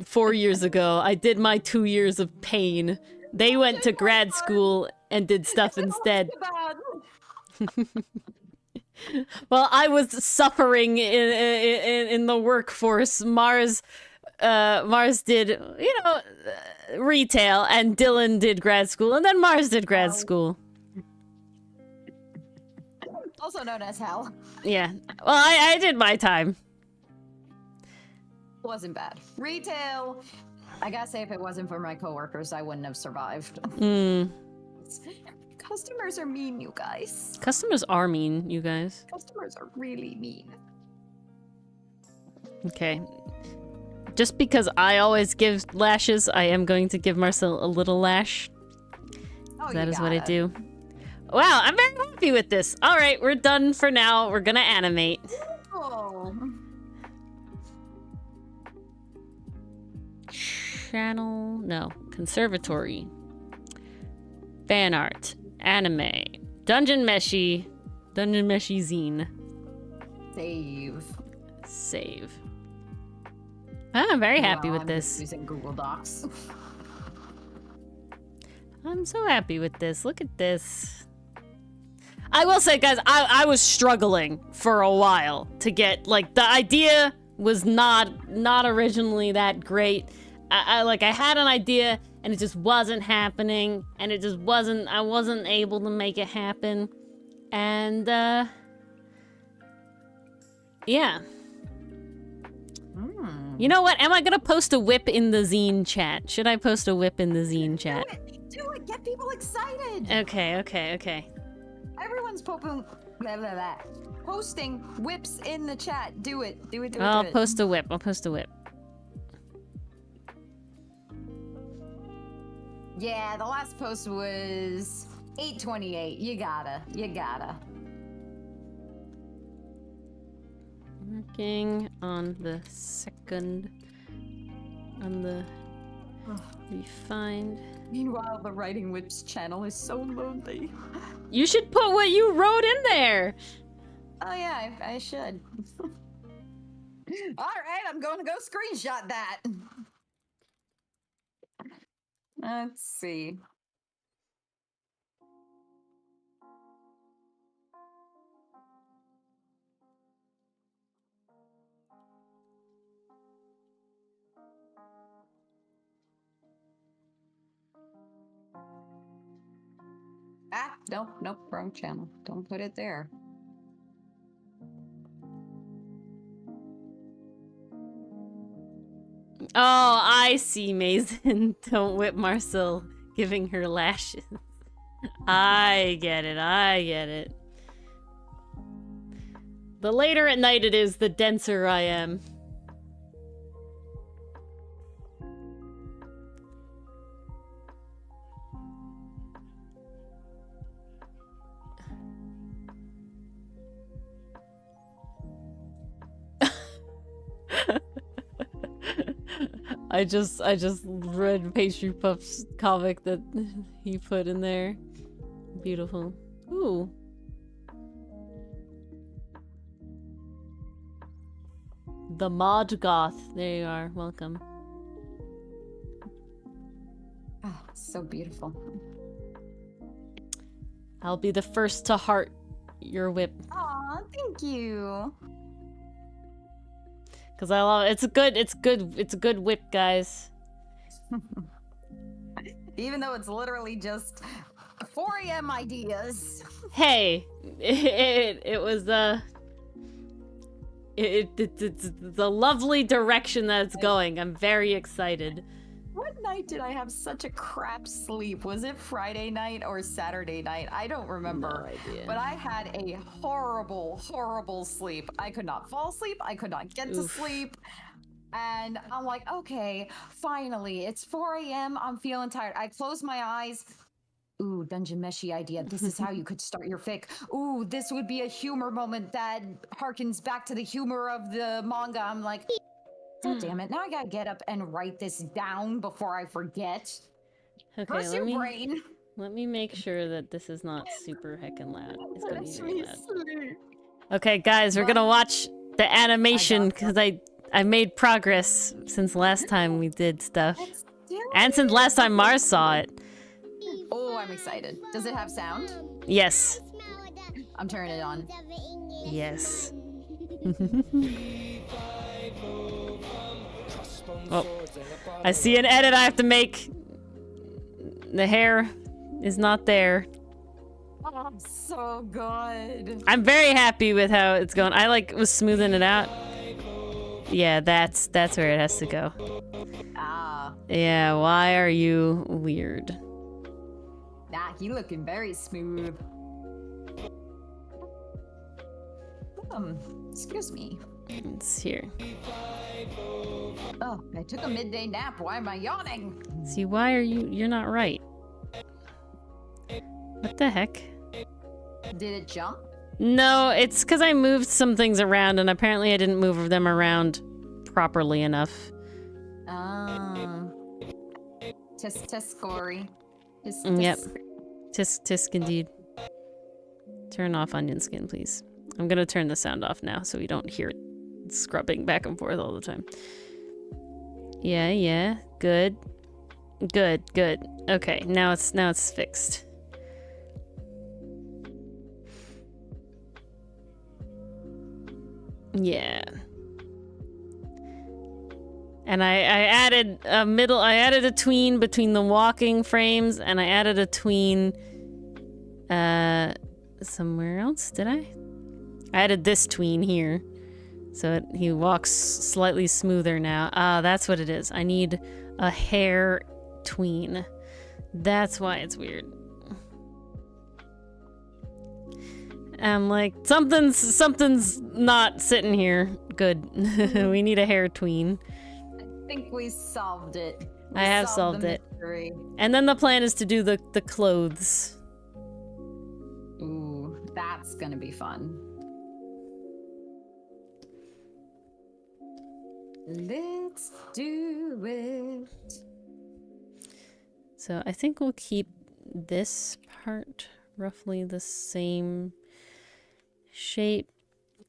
4 years ago. I did my 2 years of pain. They went to grad school and did stuff instead. Well, I was suffering in the workforce. Mars did, retail, and Dylan did grad school, and then Mars did grad school. Also known as hell. Yeah. Well, I did my time. Wasn't bad. Retail. I gotta say, if it wasn't for my coworkers, I wouldn't have survived. Customers are mean, you guys. Customers are mean, you guys. Customers are really mean. Okay. Just because I always give lashes, I am going to give Marcel a little lash. Oh, That is what I do. Wow, I'm very happy with this. All right, we're done for now. We're gonna animate. Oh. Channel, no, conservatory, fan art, anime, DunMeshi Zine, save. I'm very happy with this. Using Google Docs. I'm so happy with this. Look at this. I will say, guys, I was struggling for a while to get, like, the idea was not originally that great. I had an idea and it just wasn't happening, and I wasn't able to make it happen. And yeah. You know what? Am I gonna post a whip in the zine chat? Should I post a whip in the zine chat? Do it! Get people excited! Okay. Everyone's posting whips in the chat. Do it. I'll post a whip. Yeah, the last post was 8:28. You gotta. Working on the second. On the refined. Meanwhile, the Writing Whips channel is so lonely. You should put what you wrote in there. Oh yeah, I should. All right, I'm going to go screenshot that. Let's see. Nope, wrong channel. Don't put it there. Oh, I see, Mason. Don't whip Marcel giving her lashes. I get it. The later at night it is, the denser I am. I just read Pastry Puff's comic that he put in there. Beautiful. Ooh. The Mod Goth. There you are. Welcome. Oh, so beautiful. I'll be the first to heart your whip. Aw, thank you. Cause I love it. It's a good whip, guys. Even though it's literally just 4 AM ideas. Hey, it was it's the lovely direction that it's going. I'm very excited. What night did I have such a crap sleep? Was it Friday night or Saturday night? I don't remember. No idea. But I had a horrible, horrible sleep. I could not fall asleep. I could not get to Oof. sleep. And I'm like, okay, finally, it's 4 a.m. I'm feeling tired. I close my eyes. Ooh, DunMeshi idea. This is how you could start your fic. Ooh, this would be a humor moment that harkens back to the humor of the manga. I'm like, God damn it. Now I gotta get up and write this down before I forget. Okay, Curse your brain. let me make sure that this is not super heckin' loud. It's gonna be Let very me loud. sleep. Okay, guys, we're gonna watch the animation because I made progress since last time we did stuff. Let's do And since last time Mars saw it. Oh, I'm excited. Does it have sound? Yes. I'm turning it on. Yes. Oh, I see an edit I have to make. The hair is not there. Oh, so good. I'm very happy with how it's going. I was smoothing it out. Yeah, that's where it has to go. Ah, Yeah, why are you weird? nah, he looking very smooth. Excuse me. It's here. Oh, I took a midday nap. Why am I yawning? See, why are you're not right. What the heck? Did it jump? No, it's because I moved some things around and apparently I didn't move them around properly enough. Test scory. Yep. Tisk indeed. Turn off onion skin, please. I'm gonna turn the sound off now so we don't hear it scrubbing back and forth all the time. Yeah. Good. Okay, now it's fixed. Yeah. And I added a tween between the walking frames, and I added a tween somewhere else, did I? I added this tween here. So he walks slightly smoother now. Ah, that's what it is. I need a hair tween. That's why it's weird. I'm like, something's not sitting here good. We need a hair tween. I think we solved it. I have solved the it. mystery. And then the plan is to do the clothes. Ooh, that's gonna be fun. Let's do it. So I think we'll keep this part roughly the same shape.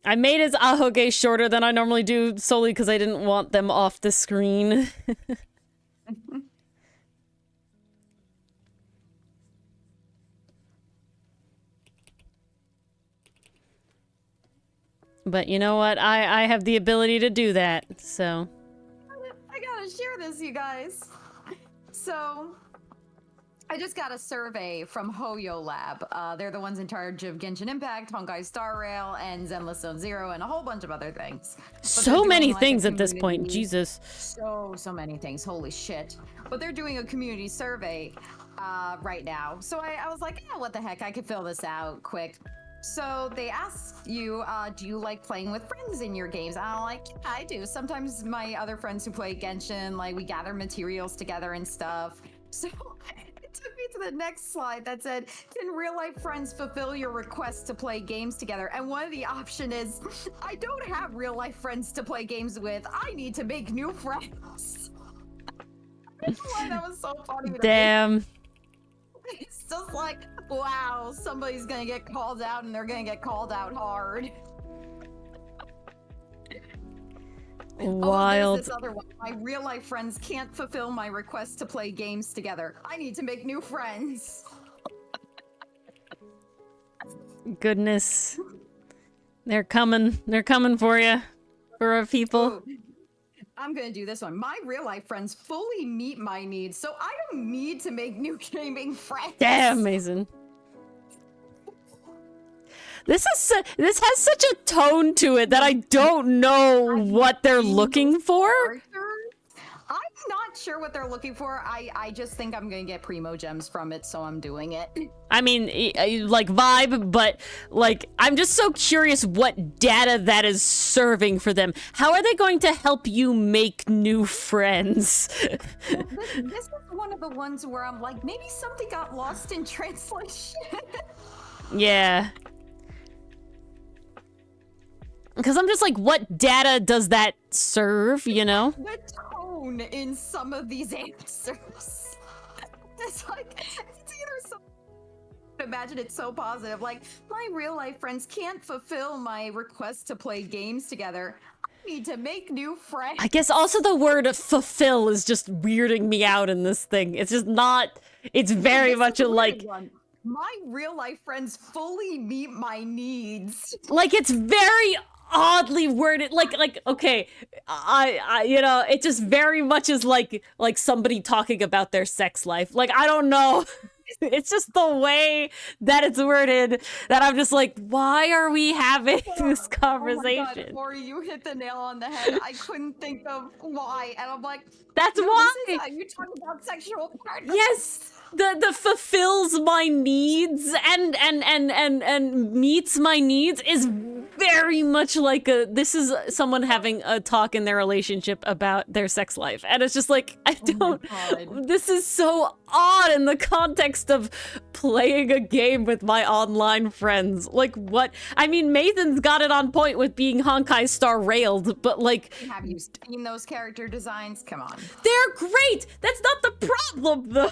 I made his ahoge shorter than I normally do solely because I didn't want them off the screen. But you know what? I have the ability to do that, so. I gotta share this, you guys. So, I just got a survey from Hoyo Lab. They're the ones in charge of Genshin Impact, Honkai Star Rail, and Zenless Zone Zero, and a whole bunch of other things. So many things at this point, Jesus. So many things, holy shit. But they're doing a community survey right now. So I was like, yeah, what the heck, I could fill this out quick. So they ask you, do you like playing with friends in your games? And I'm like, yeah, I do. Sometimes my other friends who play Genshin, like we gather materials together and stuff. So it took me to the next slide that said, can real life friends fulfill your request to play games together? And one of the option is, I don't have real life friends to play games with. I need to make new friends. I don't know why that was so funny to me. Damn. It's just like, wow, somebody's gonna get called out and they're gonna get called out hard. Wild. Oh, there's this other one. My real life friends can't fulfill my request to play games together. I need to make new friends. Goodness. They're coming. They're coming for you. For our people. Ooh. I'm gonna do this one. My real life friends fully meet my needs, so I don't need to make new gaming friends. Damn, Mason. This has such a tone to it that I don't know what they're looking for. I'm not sure what they're looking for. I just think I'm gonna get primo gems from it, so I'm doing it. I mean, like vibe, but like I'm just so curious what data that is serving for them. How are they going to help you make new friends? Well, this is one of the ones where I'm like, maybe something got lost in translation. Yeah. Because I'm just like, what data does that serve, you know? The tone in some of these answers. It's like, it's either so... Imagine it's so positive. Like, my real life friends can't fulfill my request to play games together. I need to make new friends. I guess also the word fulfill is just weirding me out in this thing. It's just not, it's very much a like... My real life friends fully meet my needs. Like, it's very oddly worded. Like, okay, I you know, it just very much is like somebody talking about their sex life. Like, I don't know. It's just the way that it's worded that I'm just like, why are we having this conversation? Oh my God, Maury, you hit the nail on the head. I couldn't think of why, and I'm like, that's no, why. You're talking about sexual partners. Yes, the fulfills my needs and meets my needs is very much like this is someone having a talk in their relationship about their sex life, and it's just like, I don't. This is so odd in the context of playing a game with my online friends. Like, what? I mean, Mathan's got it on point with being Honkai Star Railed, but like, have you seen those character designs? Come on, they're great. That's not the problem, though.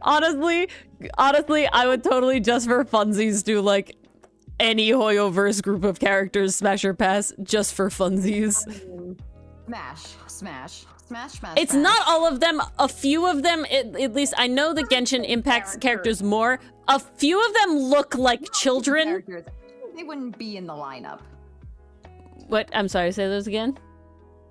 Honestly, I would totally just for funsies do like any Hoyoverse group of characters smash or pass just for funsies. Smash. It's not all of them. A few of them, at least I know the Genshin impacts characters more. A few of them look like children. They wouldn't be in the lineup. What? I'm sorry, say those again?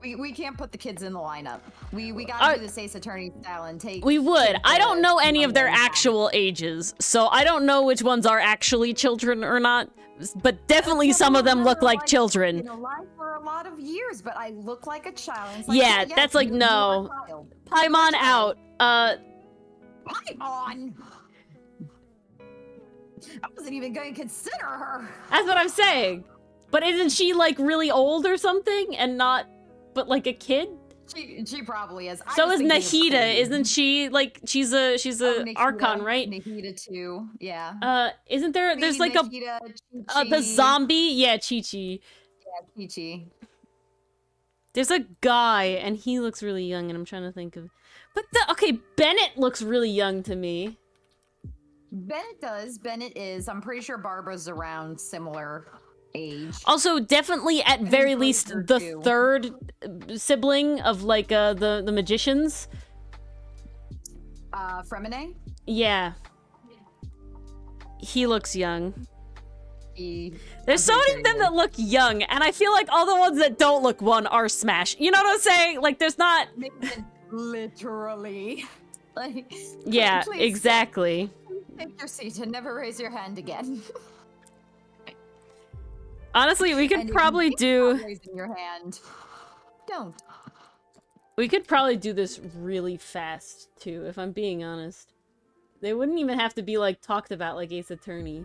We can't put the kids in the lineup. We gotta do this Ace Attorney style and take... We would. I don't know any of their actual ages, so I don't know which ones are actually children or not, but definitely some of them look like children. Been alive for a lot of years, but I look like a child. It's like, yeah, that's like, no. Paimon out. Paimon! I wasn't even going to consider her. That's what I'm saying. But isn't she like really old or something and not... But like a kid? She probably is. So is Nahida, isn't she like she's a Archon, right? Nahida too, yeah. Isn't there's like Nahida, the zombie? Yeah, Chi-Chi. Yeah, Chi-Chi. There's a guy and he looks really young and I'm trying to think of. But okay, Bennett looks really young to me. Bennett does. Bennett is. I'm pretty sure Barbara's around similar age. Also, definitely at very least the third sibling of like the magicians. Fremine? Yeah. He looks young. There's so many of them that look young, and I feel like all the ones that don't look one are Smash. You know what I'm saying? Like, there's not... Literally. Like, yeah, please, exactly. Take your seat and never raise your hand again. Honestly, we could probably do... Raising your hand. Don't. We could probably do this really fast, too, if I'm being honest. They wouldn't even have to be, like, talked about like Ace Attorney.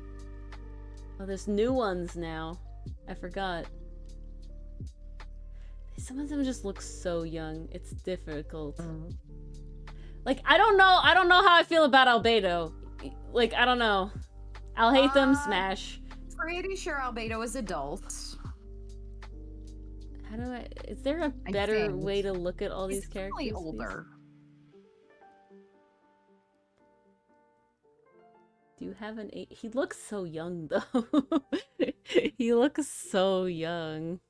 Oh, there's new ones now. I forgot. Some of them just look so young. It's difficult. Like, I don't know how I feel about Albedo. Like, I don't know. I'll hate them, Smash. Pretty sure Albedo is adult. How do I... Is there a better way to look at all these characters? He's older. Do you have an age? He looks so young, though. He looks so young.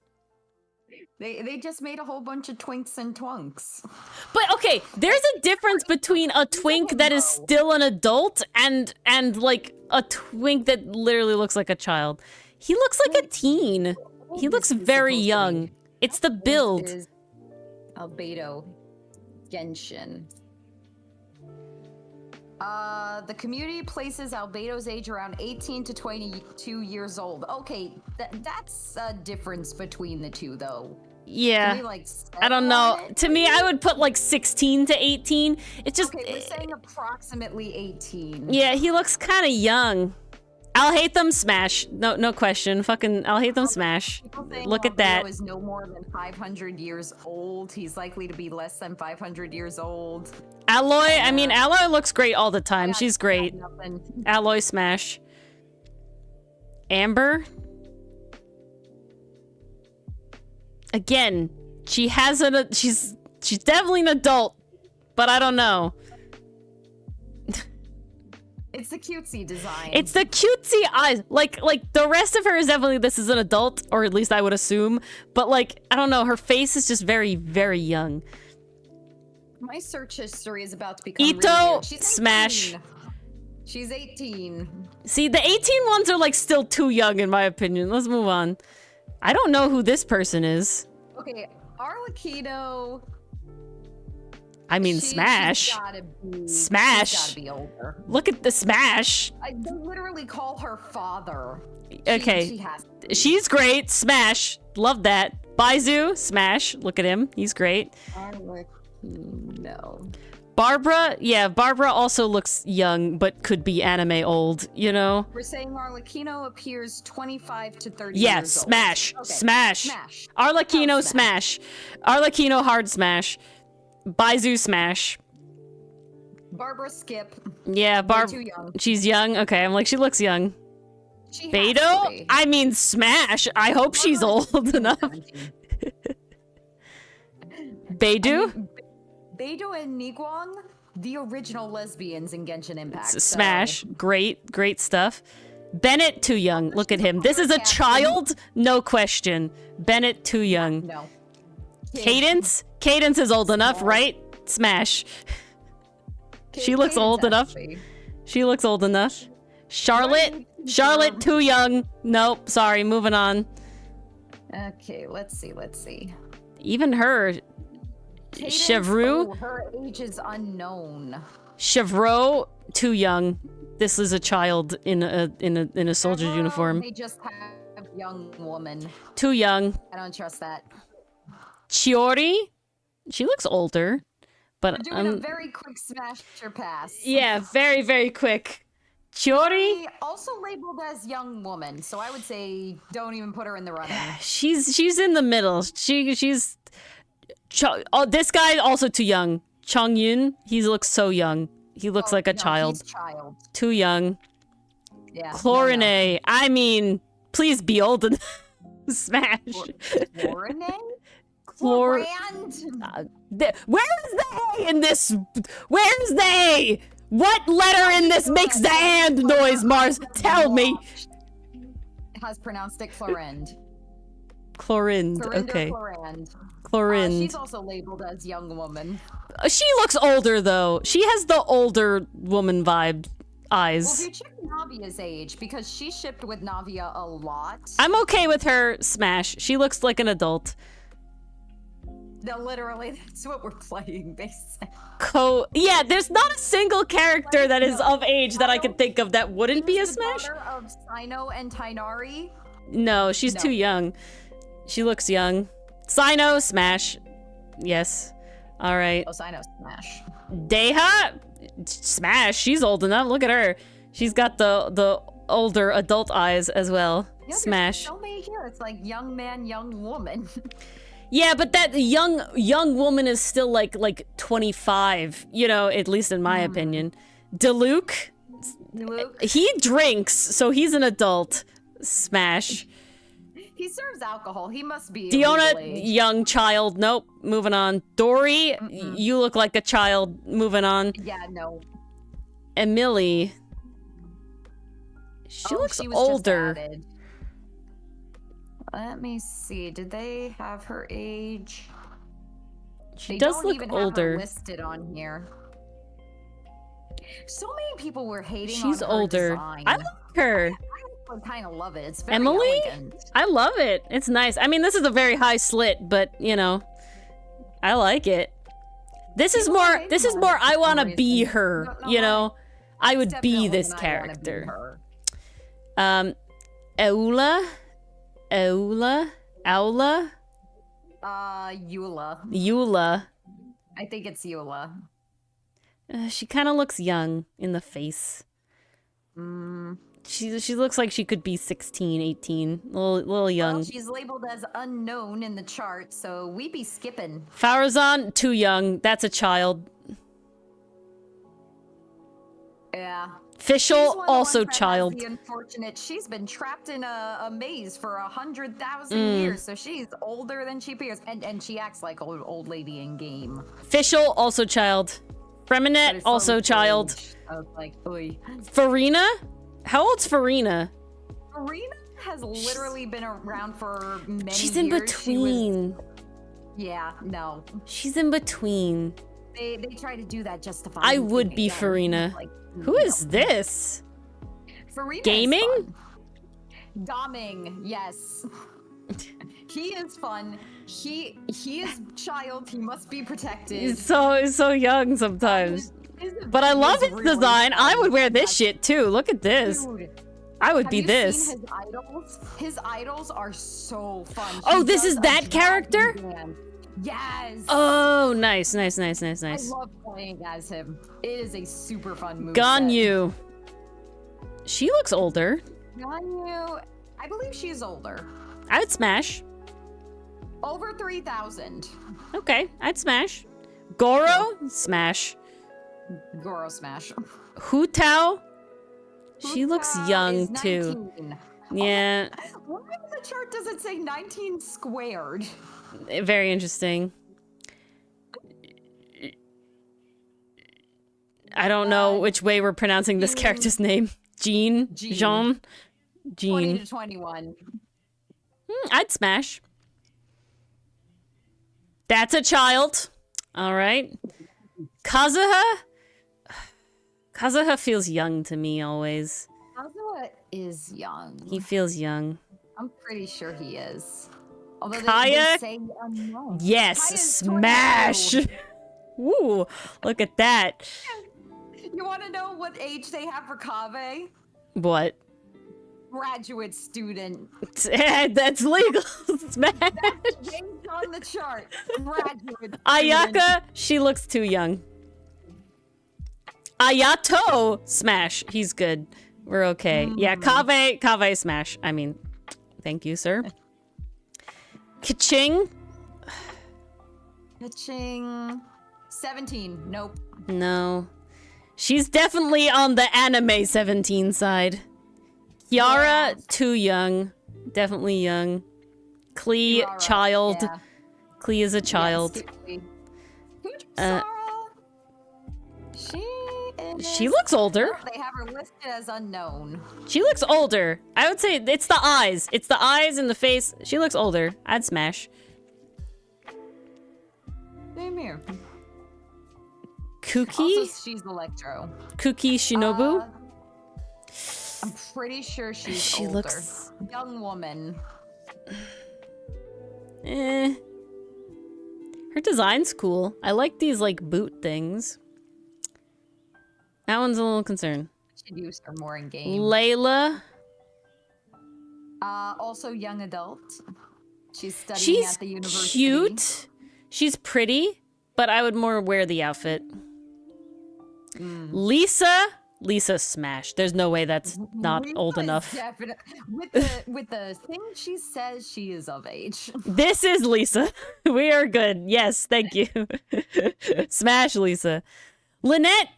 They just made a whole bunch of twinks and twunks. But okay, there's a difference between a twink that is still an adult and like a twink that literally looks like a child. He looks like a teen. He looks very young. It's the build. Albedo Genshin. The community places Albedo's age around 18 to 22 years old. Okay, that's a difference between the two, though. Yeah. Can we, like, I don't settle know. on it? To me, I would put like 16 to 18. It's just... Okay, we're saying approximately 18. Yeah, he looks kind of young. I'll hate them smash. No question. Fucking, I'll hate them smash. People saying Look at that. Albedo is no more than 500 years old. He's likely to be less than 500 years old. Alloy, I mean, Alloy looks great all the time. Yeah, She's great. nothing. Alloy smash. Amber? Again, she has she's definitely an adult, but I don't know. It's the cutesy design. It's the cutesy eyes. Like the rest of her is definitely, this is an adult, or at least I would assume. But like, I don't know, her face is just very, very young. My search history is about to become Ito, really weird. She's 18. smash. She's 18. See, the 18 ones are like still too young in my opinion. Let's move on. I don't know who this person is. Okay, Arlecchino. I mean, smash. She's gotta be, Smash. She's gotta be older. Look at the smash. They literally call her father. Okay. She has to be. She's great. Smash. Love that. Baizu, smash. Look at him. He's great. Arlecchino. Barbara, yeah, Barbara also looks young, but could be anime old, you know? We're saying Arlecchino appears 25 to 30 Yeah, years smash. old. Okay. Smash. Smash. Arlecchino, No, smash. Arlecchino, hard smash. Baizu, smash. Barbara skip. Yeah, Too young. she's young. Okay, I'm like, she looks young. She has to Beto? be. I mean, smash. I hope she's Barbara's old enough. 17. Beidou? Beidou and Niguang, the original lesbians in Genshin Impact. so- Smash. Great stuff. Bennett, too young. Look at him. This is a child? No question. Bennett, too young. No. Cadence? Cadence is old enough, right? Smash. She looks old enough. She looks old enough. Charlotte? Charlotte, too young. Nope, sorry, moving on. Okay, let's see. Even her. Cadence, Chevroux? oh, her age is unknown. Chevroux, too young. This is a child in a soldier's Chevroux, uniform. They just have young woman. Too young. I don't trust that. Chiori? She looks older. But We're doing a very quick smash or pass. yeah, very, very quick. Chiori? Also labeled as young woman, so I would say don't even put her in the running. She's in the middle. Oh, this guy also too young. Chong Yun, he looks so young. He looks like a child. He's child. Too young. Yeah. Chlorine. I mean, please be old enough. Smash. Chlorine? Chlor. Chlorand? Where's the A in this? Where's the A? What letter in this makes the and noise, Mars? Tell me. Has pronounced it Chlorend. Chlorind. Chlorind Okay. or Chlorand. Chlorind. She's also labeled as young woman. She looks older though. She has the older woman vibe Well, eyes. if you check Navia's age, because she shipped with Navia a lot. I'm okay with her smash. She looks like an adult. No, literally, that's what we're playing, basically. Yeah, there's not a single character that is of age that I could think of that wouldn't be a She's the smash. daughter of Sino and Tainari. No, she's No. too young. She looks young. Sino, smash. Yes. All right. Oh, Sino smash. Deha, smash. She's old enough. Look at her. She's got the older adult eyes as well. Yeah, there's Smash. so many here. It's like young man, young woman. Yeah, but that young woman is still like 25, you know, at least in my opinion. Deluke, Luke, he drinks, so he's an adult. Smash. he serves alcohol. He must be. Diona, legal age. young child. Nope. Moving on. Dory, you look like a child. Moving on. Yeah, no. Emily. She looks she was just older. added. Let me see. Did they have her age? She They does don't look even have her older. listed on here. So many people were hating She's on her older. design. I like her. I kind of love it. It's very Emily? elegant. I love it. It's nice. I mean, this is a very high slit, but you know, I like it. This is People are more. hating This is on more. it for I some want to be reason. her. No, You know, I would Definitely be this an I wanna be character. her. Eula. Eula. Eula. I think it's Eula. She kind of looks young in the face. She looks like she could be 16, 18. Little young. Well, she's labeled as unknown in the chart, so we be skipping. Farazan, too young. That's a child. Yeah. Fischl, also child. The unfortunate, she's been trapped in a maze for 100,000 Mm. years, so she's older than she appears, and she acts like an old lady in game. Fischl, also child. Freminette, also child. I was like, oy. Farina? How old's Farina? Farina has literally been around for many She's years. in between. Yeah, no. She's in between. They try to do that justify. I would be Farina. Like, Who is this? Farina Gaming? is fun. Doming, yes. He is fun. He is child. He must be protected. He's so young sometimes. But I love his really design. I fun. would wear this shit too. Look at this. Dude, I would have be you this. seen his idols? His idols are so fun. Oh, He this does is a that character? dragon dance. Yes. Oh, nice. I love playing as him. It is a super fun move. Ganyu. She looks older. Ganyu, I believe she's older. I would smash. Over 3,000. Okay, I'd smash. Goro? Smash. Goro smash. Hu Tao? She looks Huta young is too. 19. Yeah, Why on the chart does it say 19 squared? very interesting. I don't know which way we're pronouncing this character's name. Jean? Jean. Jean? 20 Jean. to 21. I'd smash. That's a child. All right. Kazuha? Kazuha feels young to me always. Kazuha is young. He feels young. I'm pretty sure he is. Although Kaya? they say unknown. Yes, Kaya's smash. 22. Ooh, look at that. You want to know what age they have for Kave? What? Graduate student. That's legal. Smash. That's based on the chart. Graduate student. Ayaka, she looks too young. Ayato, smash. He's good. We're okay. Yeah, Kave, smash. I mean, thank you, sir. Kaching? Pitching. 17. Nope. No. She's definitely on the anime 17 side. Kiara, Yeah. too young. Definitely young. Klee, Kiara, child. yeah. Klee is a child. Yes, Uh, she is... She looks older. Oh, they have her listed as unknown. She looks older. I would say it's the eyes. It's the eyes and the face. She looks older. I'd smash. Same here. Kuki? Also, she's Electro. Kuki Shinobu? I'm pretty sure she's She older. looks- Young woman. Eh. Her design's cool. I like these, like, boot things. That one's a little concern. Should use her more in game. Layla? Also young adult. She's studying She's at the university. cute. She's pretty, but I would more wear the outfit. Lisa? Lisa smash. There's no way that's not Lisa old is enough. with the thing she says, she is of age. This is Lisa. We are good. Yes, thank you. Smash Lisa. Lynette,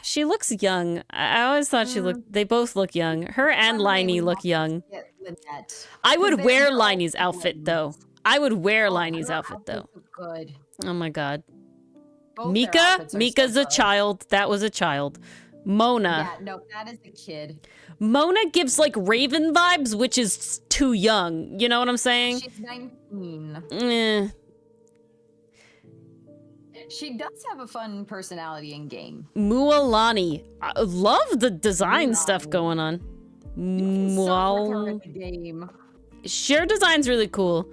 she looks young. I always thought she looked. They both look young. Her and Liney look young. Lynette. I would They're wear all Liney's outfit though. I would wear Liney's Her outfit though. outfits are Good. Oh my god. Both their Mika? outfits are Mika's so a good. child. That was a child. Mona. Yeah, no, that is a kid. Mona gives like Raven vibes, which is too young. You know what I'm saying? She's 19. Eh. She does have a fun personality in game. Mualani. I love the design stuff going on. So with her in Mual. the game. Sheer design's really cool.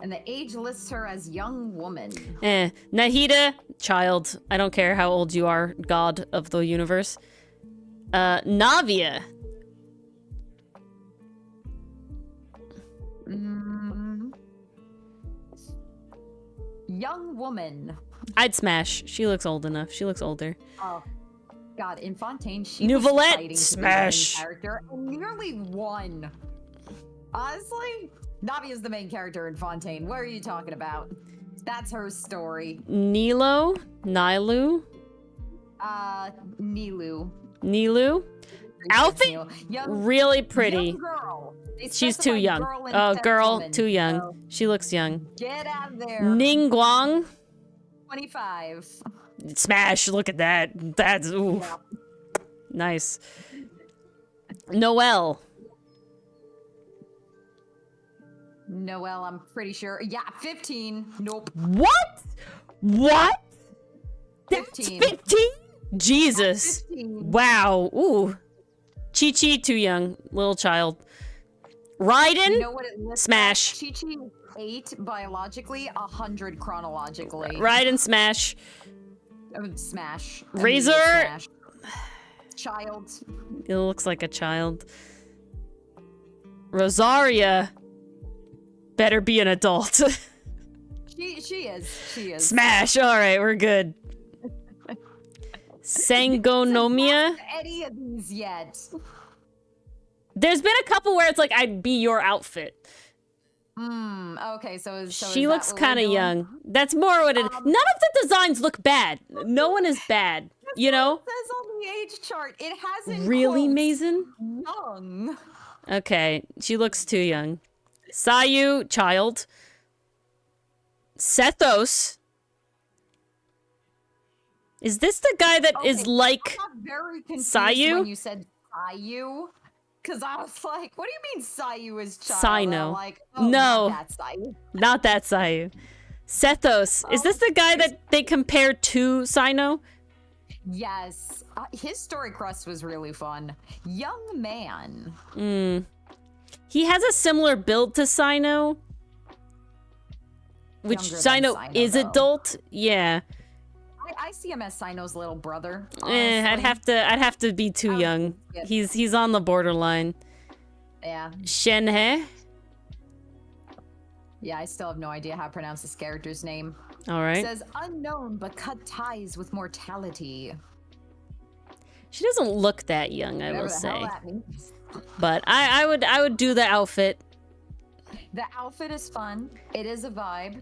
And the age lists her as young woman. Nahida, child. I don't care how old you are, god of the universe. Navia. young woman. I'd smash. She looks old enough. She looks older. Oh, God, in Fontaine, she Nouvellette, was fighting to be the main smash. character and nearly won. Honestly, Navi is the main character in Fontaine. What are you talking about? That's her story. Nilu? Nilu. Outfit? Young, Really pretty. young girl. They She's too specified young. girl Oh, instead of girl, woman, too young. so She looks young. get out of there. Ningguang? 25. Smash, look at that. That's, ooh. Yeah. Nice. Noelle. Noelle, I'm pretty sure. Yeah, 15. Nope. What? What? That's 15. 15? Jesus. 15. Wow. Ooh. Chi-Chi, too young. Little child. Raiden? You know what it lists Smash. as? Chi-Chi is 8 biologically, 100 chronologically. Raiden, smash. Smash. Razor? Immediate smash. Child. It looks like a child. Rosaria. Better be an adult. She is. She is. Smash. Alright, we're good. Sangonomia? Any of these yet? There's been a couple where it's like, I'd be your outfit. Okay, so She looks kind of young. That's more what it is. None of the designs look bad. No one is bad. You know? It says on the age chart. It hasn't. Really, Mason? Young. Okay, she looks too young. Sayu, child. Sethos. Is this the guy that is like I got very confused Sayu? when you said Sayu. Because I was like, what do you mean Sayu is child? Sino. And I'm like, oh, No. not that Sayu. Not that Sayu. Sethos. Is this the guy that they compared to Sino? Yes. His story crust was really fun. Young man. He has a similar build to Sino. Which Younger than Sino Sino, is though. adult. Yeah. I see him as Sino's little brother. I'd honestly. have to be too young. yeah. He's on the borderline. Yeah. Shenhe. Yeah, I still have no idea how to pronounce this character's name. All It right. says unknown but cut ties with mortality. She doesn't look that young, I Whatever will the say. hell that means. But I would do the outfit. The outfit is fun. It is a vibe.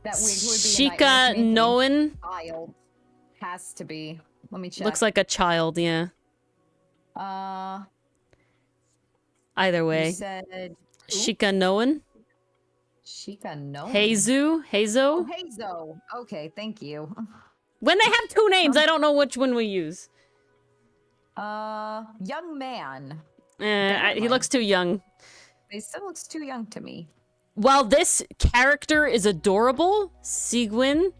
That wig would be a Shika nightmare to maintain. Noen Child has to be. Let me check. looks like a child, yeah. Either You way. said Shika Noen. Shika no. Heizu? Heizo? Hazo. Okay, thank you. When they have two names, I don't know which one we use. Young man. He looks too young. He still looks too young to me. While this character is adorable, Sigwin,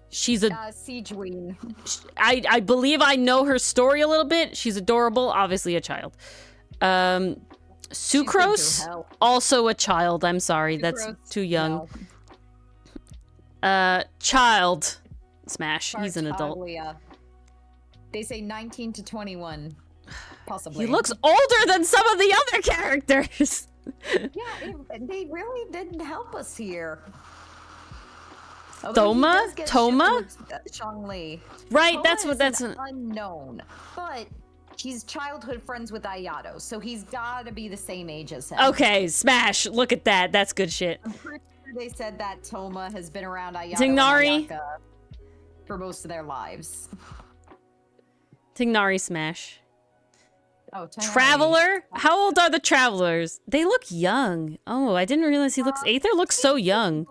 she's a... Siegeween. I believe I know her story a little bit. She's adorable, obviously a child. Sucrose, hell. also a child. I'm sorry, that's Sucrose, too young. no. Child. Smash, he's an adult. Tartaglia. They say 19 to 21. Possibly. He looks older than some of the other characters. Yeah, they really didn't help us here. Although he Thoma? does get Toma? shipped with, Chongli. Right, Toma that's what is that's an unknown, but he's childhood friends with Ayato, so he's gotta be the same age as him. Okay, Smash. Look at that. That's good shit. I'm pretty sure they said that Toma has been around Ayato Tignari? and Ayaka for most of their lives. Tignari Smash. Oh, Tignari. Traveler? How old are the travelers? They look young. Oh, I didn't realize he looks... Aether looks so young.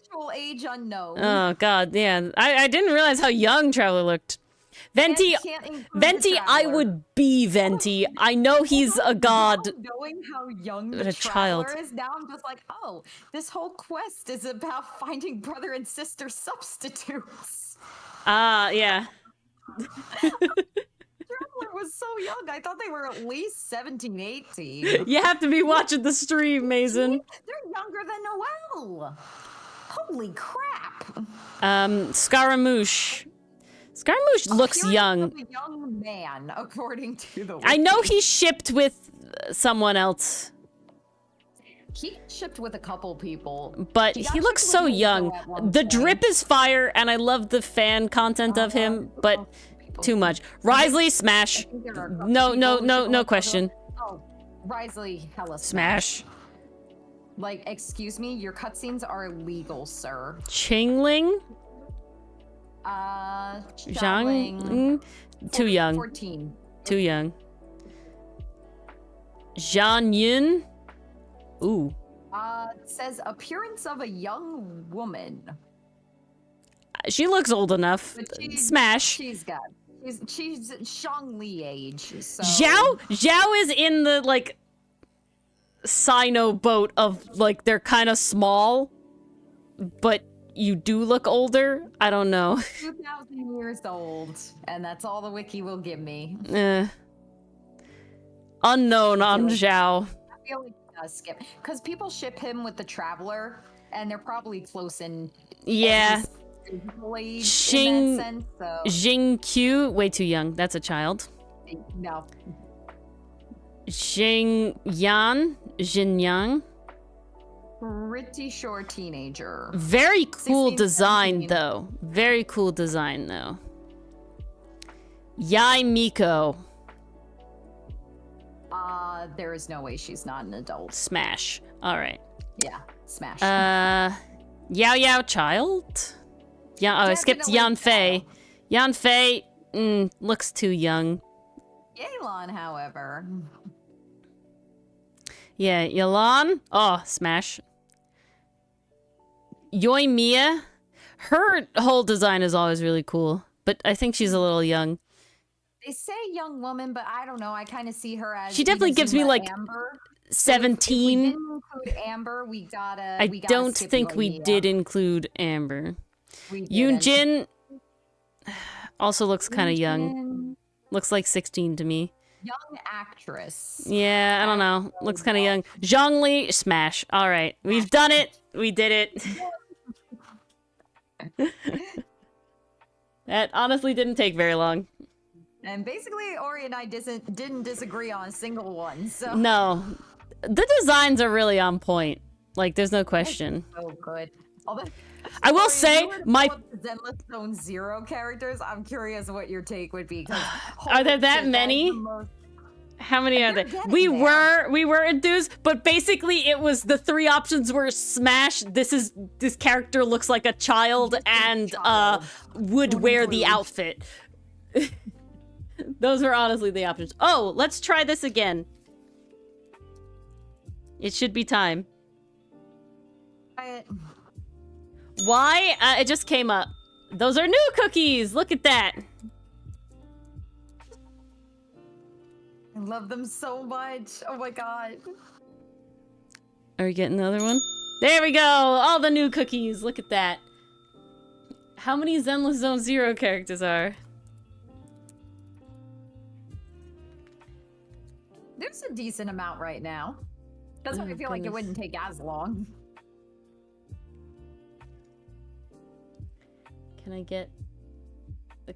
Actual age unknown. Oh, God, yeah. I didn't realize how young Traveler looked. Venti, Can't include the Venti, I Traveler. would be Venti. I know he's a god. Knowing how young But the a child. Traveler is now, I'm just like, oh, this whole quest is about finding brother and sister substitutes. Yeah. Traveler was so young. I thought they were at least 17, 18. You have to be watching the stream, Mason. They're younger than Noelle. Holy crap. Scaramouche. Scaramouche looks Appearance young. of a young man, according to the I know he's shipped with someone else. He shipped with a couple people. But He he got looks shipped so with Mako young. at one The point. drip is fire, and I love the fan content of him, but too much. Risley, smash. I think there are a couple No, people no, who no, should no go question. Oh, Risley, hella Smash. Like, excuse me, your cutscenes are illegal, sir. Qingling? Xiangling, Zhang? Too young. 14. Too young. Zhan Yun? Ooh. It says appearance of a young woman. She looks old enough. But Smash. She's Shangli age. So Zhao is in the, like, Sino boat of, like, they're kind of small, but you do look older. I don't know. 2,000 years old, and that's all the wiki will give me. Unknown on Zhao. I feel like he does skip because people ship him with the Traveler, and they're probably close in. Yeah. Physical age Xing- in that sense, so Jing Q, way too young. That's a child. no. Jing Yan, Jin Yang. Pretty sure teenager. Very cool 16, design 17. though. Very cool design though. Yai Miko. There is no way she's not an adult. Smash. Alright. Yeah, smash. Yao Yao child? Yeah, oh, I skipped Definitely Yan Fei. Yan Fei, looks too young. Yelan, however. Yeah, Yalan. Oh, smash. Yoi Mia. Her whole design is always really cool, but I think she's a little young. They say young woman, but I don't know. I kind of see her as She definitely gives me, Inazuma like, Amber. 17. If we didn't include Amber, we gotta. I we gotta don't skip think we Yoimiya. did include Amber. We didn't. Yoonjin also looks kind of young. Yoonjin, Looks like 16 to me. young actress. Yeah, I don't know. Looks kind of young. Zhongli, smash. All right, we've done it. We did it. That honestly didn't take very long. And basically, Ori and I didn't disagree on a single one. So No, the designs are really on point. Like, there's no question. so good. Although, I will Ori, if say, you were to my... pull up the Zenless Zone Zero characters. I'm curious what your take would be. 'Cause Are there holy that shit, is many? the most- How many are They're there? getting We there. were enthused, but basically it was the three options were smash. This character looks like a child and child. would Don't wear the include. outfit. Those were honestly the options. Oh, let's try this again. It should be time. Why? It just came up. Those are new cookies. Look at that. I love them so much. Oh my god. Are we getting another one? There we go! All the new cookies! Look at that. How many Zenless Zone Zero characters are? There's a decent amount right now. That's why Oh, I feel like it goodness. wouldn't take as long. Can I get... the...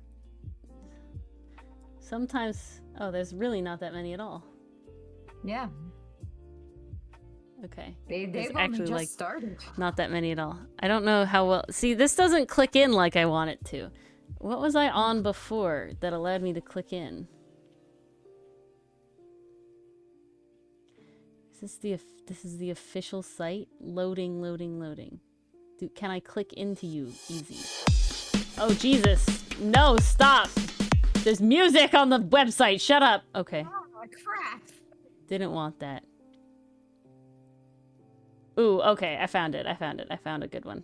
Sometimes... Oh, there's really not that many at all. Yeah, Okay. they've There's only actually, just like, started. Not that many at all. I don't know how well... See, this doesn't click in like I want it to. What was I on before that allowed me to click in? This is the official site? Loading, loading, loading. Can I click into you? Easy. Oh, Jesus. No, stop. There's music on the website. Shut up. Okay. Oh crap! Didn't want that. Ooh, okay. I found it. I found a good one.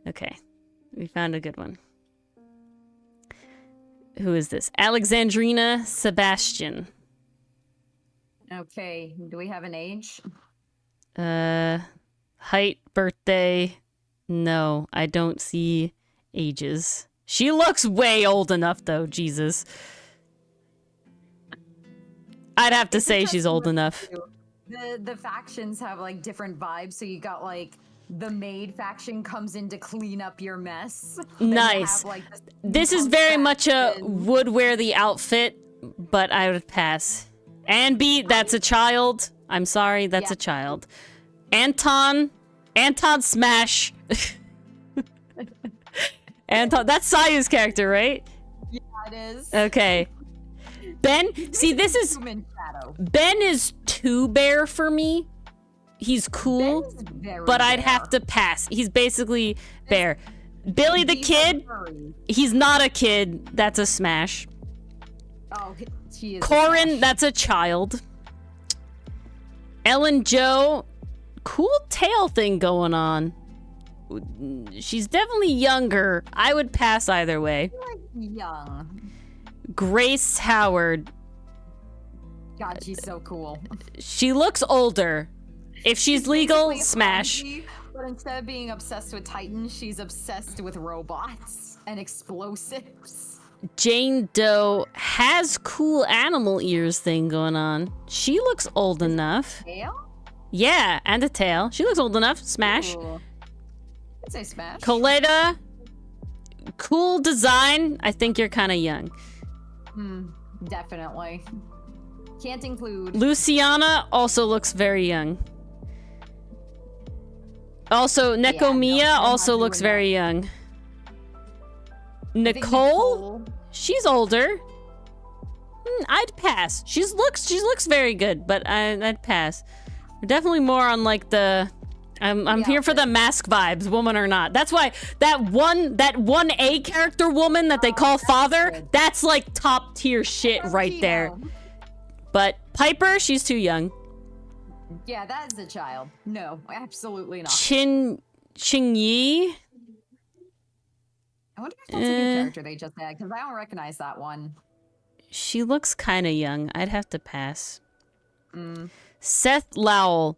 Okay. We found a good one. Who is this? Alexandrina Sebastian. Okay, do we have an age? Height, birthday. No, I don't see ages. She looks way old enough though, Jesus. I'd have to say she's old enough. The factions have like different vibes, so you got like the maid faction comes in to clean up your mess. Then you Nice. have, like, This is punk very much a faction. would wear the outfit, but I would pass. And B, that's a child. I'm sorry, that's Yeah. a child. Anton Smash. Anton, that's Sayu's character, right? Yeah, it is. Okay. Ben, see, this is... Human shadow. Ben is too bear for me. He's cool, Ben is very but I'd bear. have to pass. He's basically bear. Billy the He's Kid, a furry. he's not a kid. That's a smash. Oh, he is. a Corin, smash. that's a child. Ellen Joe, cool tail thing going on. She's definitely younger. I would pass either way. Like young. Grace Howard, God, she's so cool. she looks older. If she's legal, Basically smash. Hanji, but instead of being obsessed with Titans, she's obsessed with robots and explosives. Jane Doe has cool animal ears thing going on. She looks old enough. Tail? Yeah, and a tail. She looks old enough. Smash. Ooh. I'd say smash. Coletta, cool design. I think you're kind of young. Definitely. Can't include. Luciana also looks very young. Also, Nekomiya I'm not also doing looks that. very young. I think Nicole, she's older. I'd pass. She looks very good, but I'd pass. We're definitely more on like the. I'm here for the mask vibes, woman or not. That's why that one A character woman that they call father, good. that's like top tier shit right there. Tarantino. But Piper, she's too young. Yeah, that is a child. No, absolutely not. Qing Yi, I wonder if that's a new character they just had, because I don't recognize that one. she looks kind of young. I'd have to pass. Seth Lowell,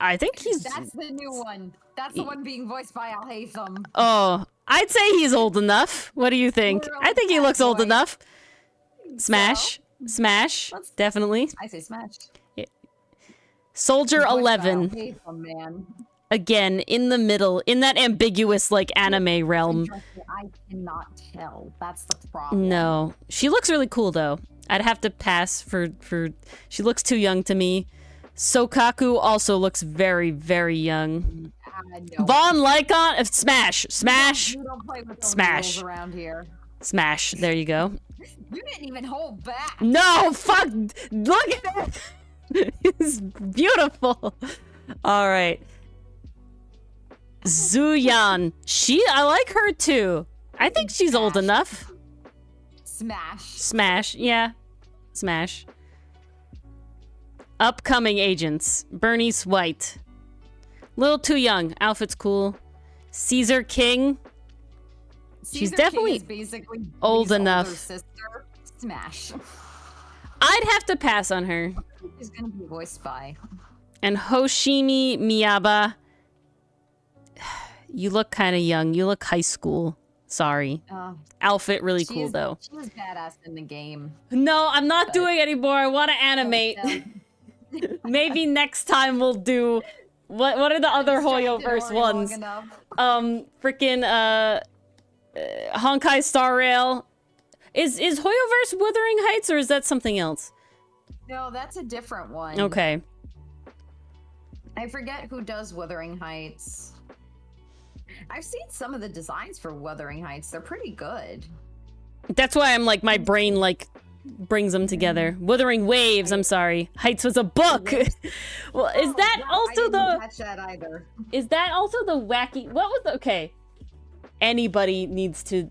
I think he's. That's the new one. That's the one being voiced by Al Haytham. Oh, I'd say he's old enough. What do you think? Literally I think he that looks old boy. enough. Smash. Smash. Let's- Definitely. I say smash. Soldier Voiced by Al 11. Haytham, man. Again, in the middle, in that ambiguous, like, anime realm. Trust me, I cannot tell. That's the problem. No. She looks really cool, though. I'd have to pass for... She looks too young to me. Sokaku also looks very, very young. No. Vaughn Lycon... Smash. Smash. You don't play with those Smash. rules around here. Smash. There you go. You didn't even hold back. No, fuck! Look at it! It's beautiful. All right. Zuyan. I like her too. I think she's old enough. Smash. Smash. Yeah. Smash. Upcoming agents. Bernice White. Little too young. Outfit's cool. Caesar King. She's Caesar definitely King is basically old Bree's older enough. Sister. Smash. I'd have to pass on her. She's gonna be voiced by. And Hoshimi Miyaba. You look kind of young. You look high school. Sorry. Outfit really cool, though. She was badass in the game. No, I'm not doing anymore. I want to animate. Maybe next time we'll do... What are the other Hoyoverse ones? Freaking, Honkai Star Rail. Is Hoyoverse Wuthering Heights, or is that something else? No, that's a different one. Okay. I forget who does Wuthering Heights. I've seen some of the designs for Wuthering Heights. They're pretty good. That's why I'm like, my brain, like, brings them together. Wuthering Waves, I'm sorry. Heights was a book! Well, is that Yeah, also I didn't the... catch that either. Is that also the wacky... What was the... Okay. Anybody needs to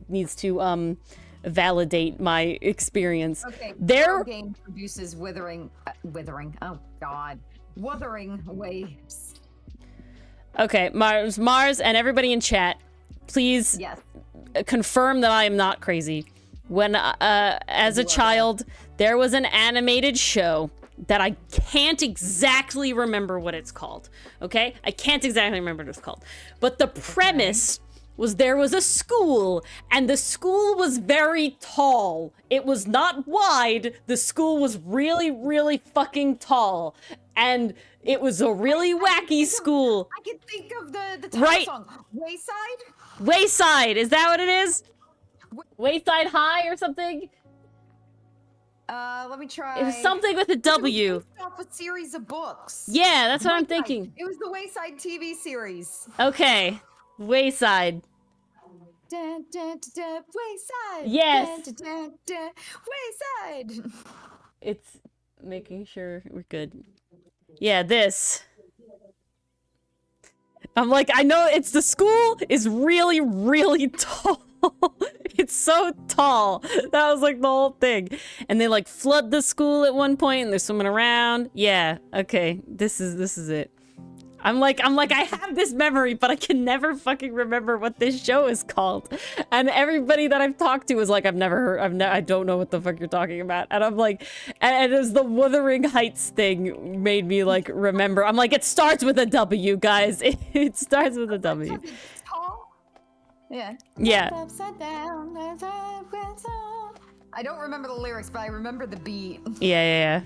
validate my experience. Okay, Their Pro game produces Wuthering Waves. Okay, Mars and everybody in chat, please Yes. confirm that I am not crazy. When as a child, there was an animated show that I can't exactly remember what it's called. Okay? I can't exactly remember what it's called. But the premise was there was a school, and the school was very tall. It was not wide. The school was really, really fucking tall. And it was a really wacky school. I can think of the title Right. song. Wayside? Wayside, is that what it is? Wayside High or something? Let me try. It was something with a W. It was off a series of books. Yeah, that's what I'm Wayside. thinking. It was the Wayside TV series. Okay. Wayside. Dun, dun, dun, dun, Wayside. Yes. Dun, dun, dun, dun, Wayside. It's making sure we're good. Yeah, this. I'm like, I know it's the school is really, really tall. It's so tall. That was like the whole thing. And they like flood the school at one point and they're swimming around. Yeah, okay. This is it. I'm like, I have this memory, but I can never fucking remember what this show is called. And everybody that I've talked to is like, I don't know what the fuck you're talking about. And I'm like, and it was the Wuthering Heights thing made me like remember. I'm like, it starts with a W, guys. It starts with a W. It's tall. Yeah. Yeah. Upside down, I don't remember the lyrics, but I remember the beat. Yeah.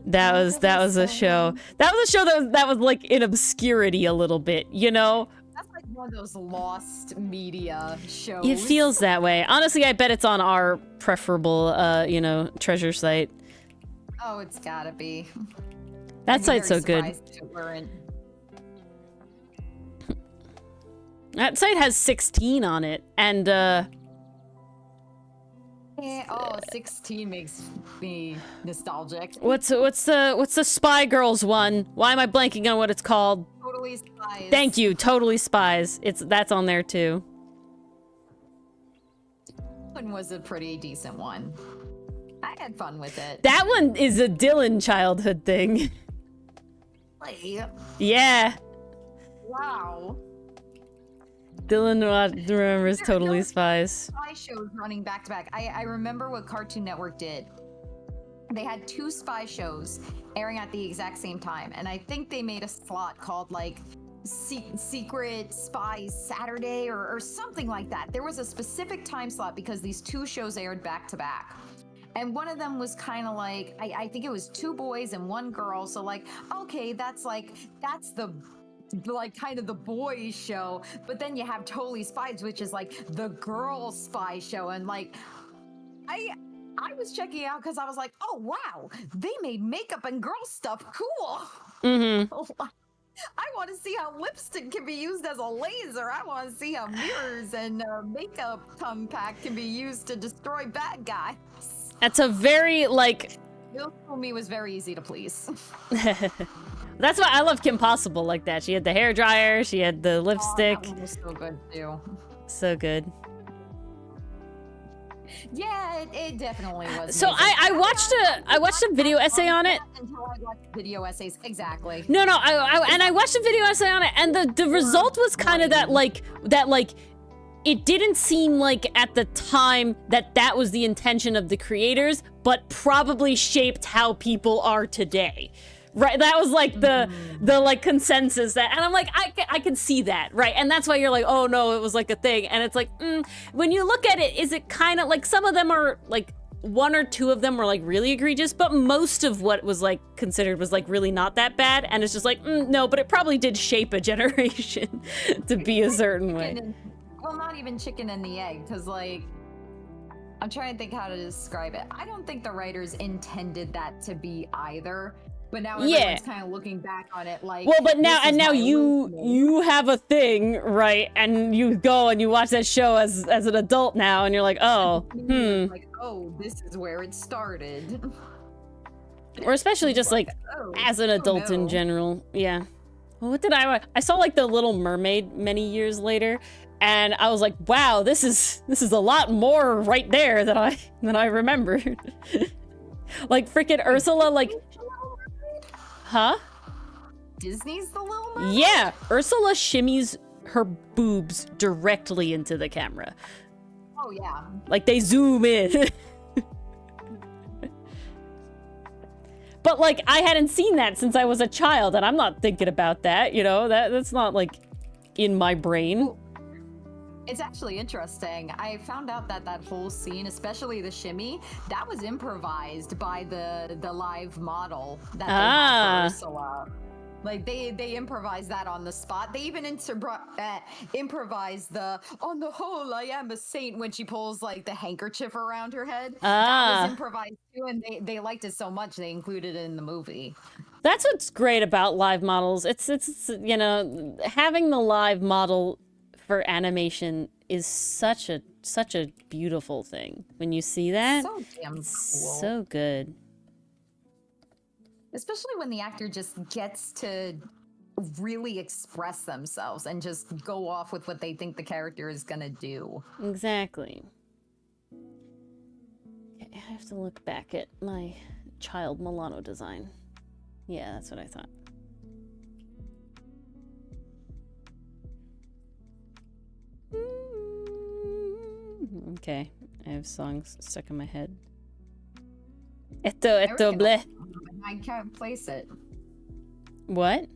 That was a show. That was a show that was like in obscurity a little bit, you know? That's like one of those lost media shows. It feels that way. Honestly, I bet it's on our preferable, treasure site. Oh, it's gotta be. That site's so good. That site has 16 on it, and oh, 16 makes me nostalgic. what's the Spy Girls one? Why am I blanking on what it's called? Totally Spies. Thank you, Totally Spies. That's on there too. One was a pretty decent one. I had fun with it. That one is a Dylan childhood thing. Like, Yeah. wow. Dylan remembers Totally Spies. Spy shows running back to back. I remember what Cartoon Network did. They had 2 spy shows airing at the exact same time, and I think they made a slot called like Secret Spies Saturday or something like that. There was a specific time slot because these 2 shows aired back to back. And one of them was kind of like, I think it was 2 boys and 1 girl. So like, okay, that's the like kind of the boys show, but then you have Totally Spies, which is like the girl spy show. And like I was checking out because I was like, oh wow, they made makeup and girl stuff cool. Mm-hmm. I want to see how lipstick can be used as a laser. I want to see how mirrors and makeup compact can be used to destroy bad guys. That's a very like Bill told me was very easy to please. That's why I love Kim Possible like that. She had the hair dryer, she had the lipstick. Oh, that one was so good too. So good. Yeah, it definitely was. So amazing. I watched a video essay on it. Until I watched video essays, exactly. No, I watched a video essay on it, and the result was kind of that like it didn't seem like at the time that was the intention of the creators, but probably shaped how people are today. Right, that was like the like consensus that, and I'm like, I can see that, right? And that's why you're like, oh no, it was like a thing, and it's like, when you look at it, is it kind of like some of them are like 1 or 2 of them were like really egregious, but most of what was like considered was like really not that bad, and it's just like, no, but it probably did shape a generation to be a certain way. Well, not even chicken and the egg, because like, I'm trying to think how to describe it. I don't think the writers intended that to be either. But now everyone's kind of looking back on it like, well, but now you have a thing, right? And you go and you watch that show as an adult now, and you're like, oh, like, oh, this is where it started. Or especially just like as an adult in general, yeah. Well, what did I watch? I saw like The Little Mermaid many years later, and I was like, wow, this is a lot more right there than I remembered. Like freaking Ursula, like. Huh? Disney's The Little Mermaid? Yeah, Ursula shimmies her boobs directly into the camera. Oh yeah. Like they zoom in. But like I hadn't seen that since I was a child, and I'm not thinking about that, you know? That's not like in my brain. It's actually interesting. I found out that whole scene, especially the shimmy, that was improvised by the live model that they had for Ursula. Like they improvise that on the spot. They even improvise the on the whole I am a saint when she pulls like the handkerchief around her head. That was improvised too, and they liked it so much they included it in the movie. That's what's great about live models. It's you know, having the live model for animation is such a beautiful thing. When you see that, So damn cool. So good. Especially when the actor just gets to really express themselves and just go off with what they think the character is gonna do. Exactly. Okay, I have to look back at my child Milano design. Yeah, that's what I thought. Okay, I have songs stuck in my head. Esto bleh. I can't place it. What?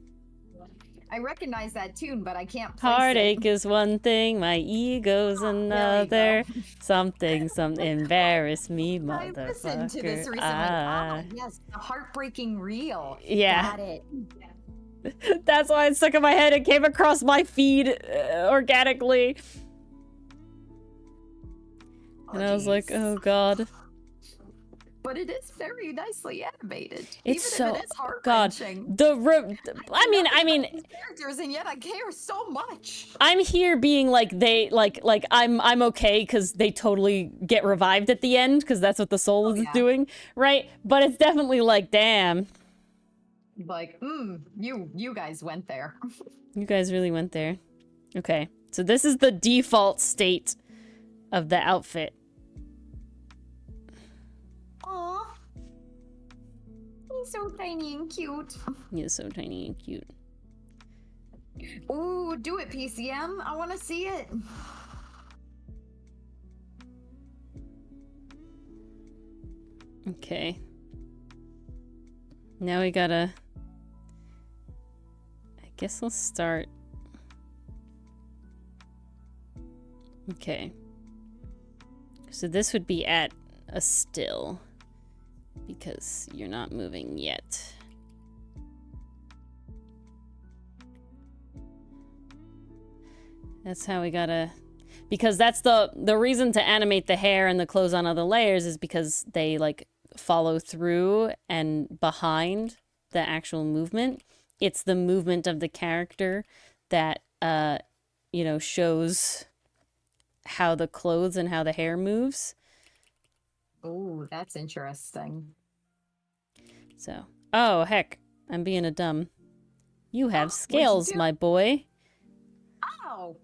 I recognize that tune, but I can't place Heartache it. is one thing, my ego's another. Something embarrass me, motherfucker. I listened to this recently. Ah, yes, the heartbreaking reel. Yeah. Got it. That's why it's stuck in my head. It came across my feed organically. And I was like, oh god. But it is very nicely animated. It's even so if it is god. heart-wrenching. I mean These characters, and yet I care so much. I'm here being like I'm okay because they totally get revived at the end because that's what the soul is doing, right? But it's definitely like, damn. Like, you guys went there. You guys really went there. Okay, so this is the default state of the outfit. Aw. He's so tiny and cute. He is so tiny and cute. Ooh, do it, PCM. I want to see it. Okay. Now we gotta... I guess let's start... Okay. So this would be at a still. Because you're not moving yet. That's how we gotta... Because that's the reason to animate the hair and the clothes on other layers is because they, like, follow through and behind the actual movement. It's the movement of the character that, you know, shows how the clothes and how the hair moves. Ooh, that's interesting. So, oh, heck, I'm being a dumb. You have scales, my boy. Oh!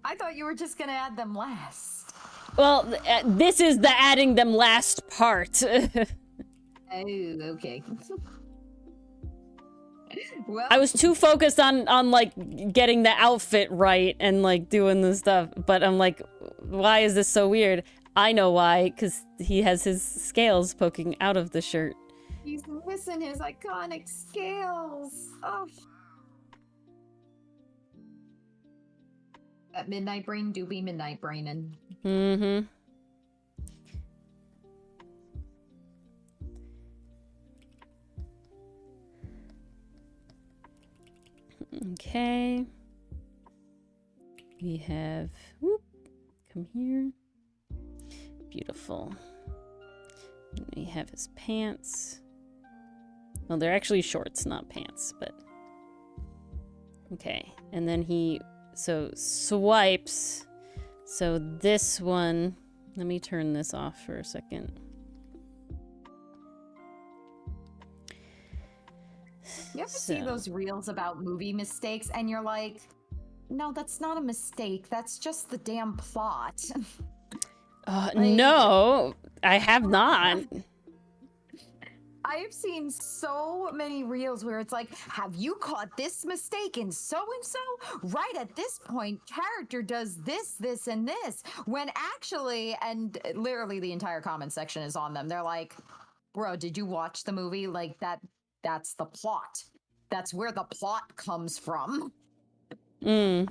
I thought you were just gonna add them last. Well, this is the adding them last part. Oh, okay. Well, I was too focused on like getting the outfit right and like doing the stuff, but I'm like, why is this so weird? I know why, because he has his scales poking out of the shirt. he's missing his iconic scales. Oh. That midnight brain do be midnight braining. Mm-hmm. Okay. We have, whoop, come here. Beautiful. And we have his pants. Well, they're actually shorts, not pants, but. Okay. And then he, so swipes. So this one, let me turn this off for a second. You ever see those reels about movie mistakes and you're like, no, that's not a mistake. That's just the damn plot. No, I have not. I've seen so many reels where it's like, have you caught this mistake in so-and-so? Right at this point, character does this, this, and this. When actually, and literally the entire comment section is on them. They're like, bro, did you watch the movie? Like that's the plot. That's where the plot comes from. Mm.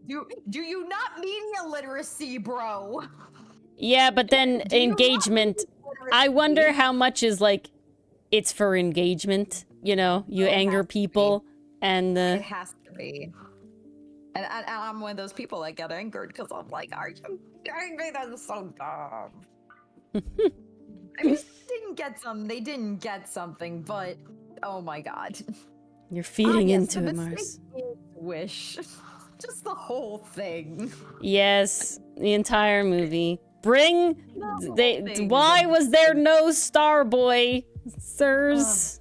Do you not media literacy, bro? Yeah, but then engagement. I wonder how much is like, it's for engagement you know, you Oh, it anger has to be. people, and It has to be. And I'm one of those people that get angered because I'm like, are you kidding me? That's so dumb. I mean, they didn't get something, but oh my god. you're feeding yes, into the it, mistake Mars. is Wish. Just the whole thing. Yes, the entire movie. Bring The whole they. thing is Why a was there mistake. no Starboy, sirs?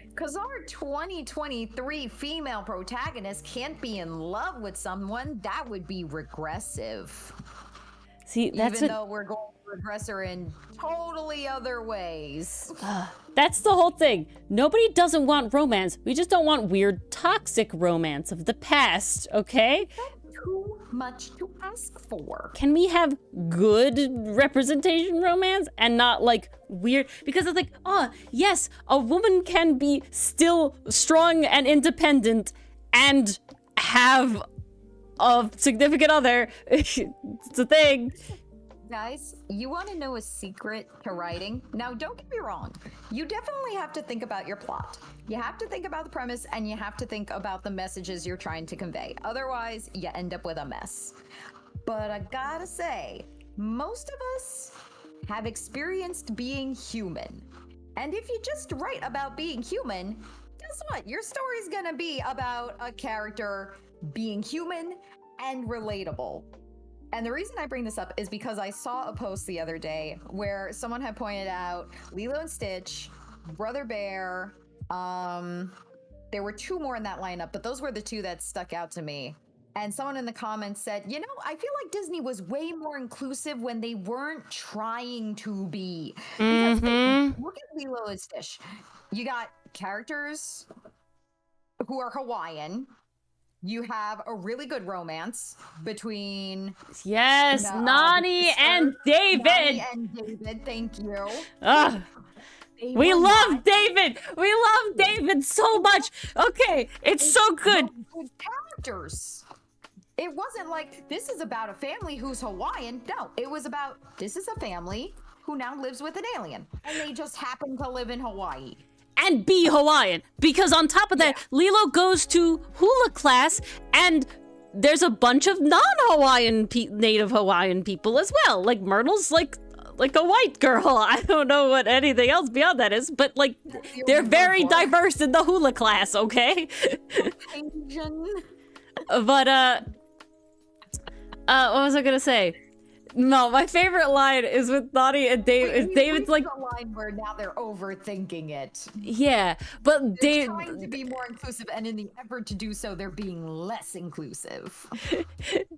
Because our 2023 female protagonist can't be in love with someone, that would be regressive. See, that's Even what. though we're going to regress her in totally other ways. That's the whole thing. Nobody doesn't want romance. We just don't want weird, toxic romance of the past, okay? Too much to ask for. Can we have good representation romance and not like weird? Because it's like, oh, yes, a woman can be still strong and independent and have a significant other. It's a thing. Guys, you want to know a secret to writing? Now, don't get me wrong. You definitely have to think about your plot. You have to think about the premise and you have to think about the messages you're trying to convey. Otherwise, you end up with a mess. But I gotta say, most of us have experienced being human. And if you just write about being human, guess what? Your story's gonna be about a character being human and relatable. And the reason I bring this up is because I saw a post the other day where someone had pointed out Lilo and Stitch, Brother Bear, there were two more in that lineup, but those were the two that stuck out to me. And someone in the comments said, you know, I feel like Disney was way more inclusive when they weren't trying to be. Because look at Lilo and Stitch. You got characters who are Hawaiian. You have a really good romance between Yes, Nani and David. Nani and David, thank you. They We were love not David. We love David so much. Okay, it's so good. good characters. It wasn't like this is about a family who's Hawaiian. No, it was about this is a family who now lives with an alien, and they just happen to live in Hawaii. And be Hawaiian. Because on top of that, Lilo goes to hula class and there's a bunch of non-Hawaiian native Hawaiian people as well. Like Myrtle's like a white girl. I don't know what anything else beyond that is, but like they're very diverse in the hula class, okay? Asian. But what was I gonna say? No, my favorite line is with Nani and David. Wait, David's like, the line where now they're overthinking it. yeah, but They're trying to be more inclusive, and in the effort to do so, they're being less inclusive.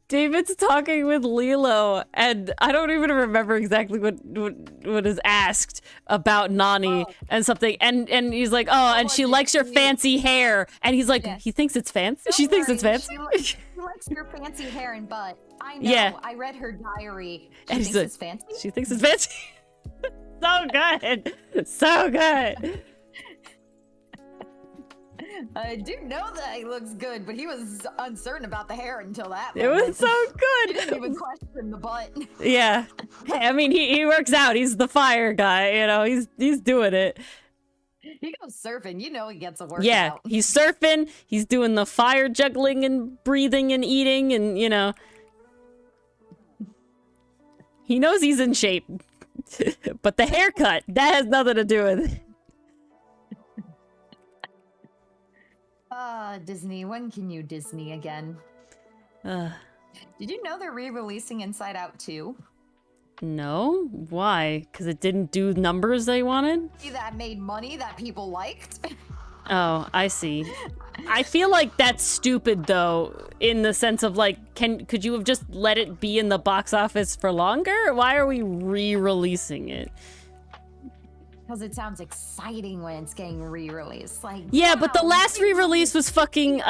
David's talking with Lilo, and I don't even remember exactly what is asked about Nani and something, and he's like, oh, and she likes your fancy hair, and he's like, he thinks it's fancy. She thinks it's fancy. She likes your fancy hair and butt. I know. Yeah. I read her diary. She And thinks he's like, it's fancy. She thinks it's fancy. So good, so good. I do know that he looks good, but he was uncertain about the hair until that It moment. was so He didn't good. even question the butt. Yeah, I mean he works out. He's the fire guy, you know. He's doing it. He goes surfing. You know he gets a workout. Yeah, he's surfing. He's doing the fire juggling and breathing and eating, and you know, he knows he's in shape. But the haircut, that has nothing to do with it. Disney. When can you Disney again? Did you know they're re-releasing Inside Out 2? No? Why? Because it didn't do numbers they wanted? That made money that people liked? Oh, I see. I feel like that's stupid though, in the sense of like, could you have just let it be in the box office for longer? Why are we re-releasing it? Because it sounds exciting when it's getting re-released. Like, Yeah, but the wow, last re-release was fucking,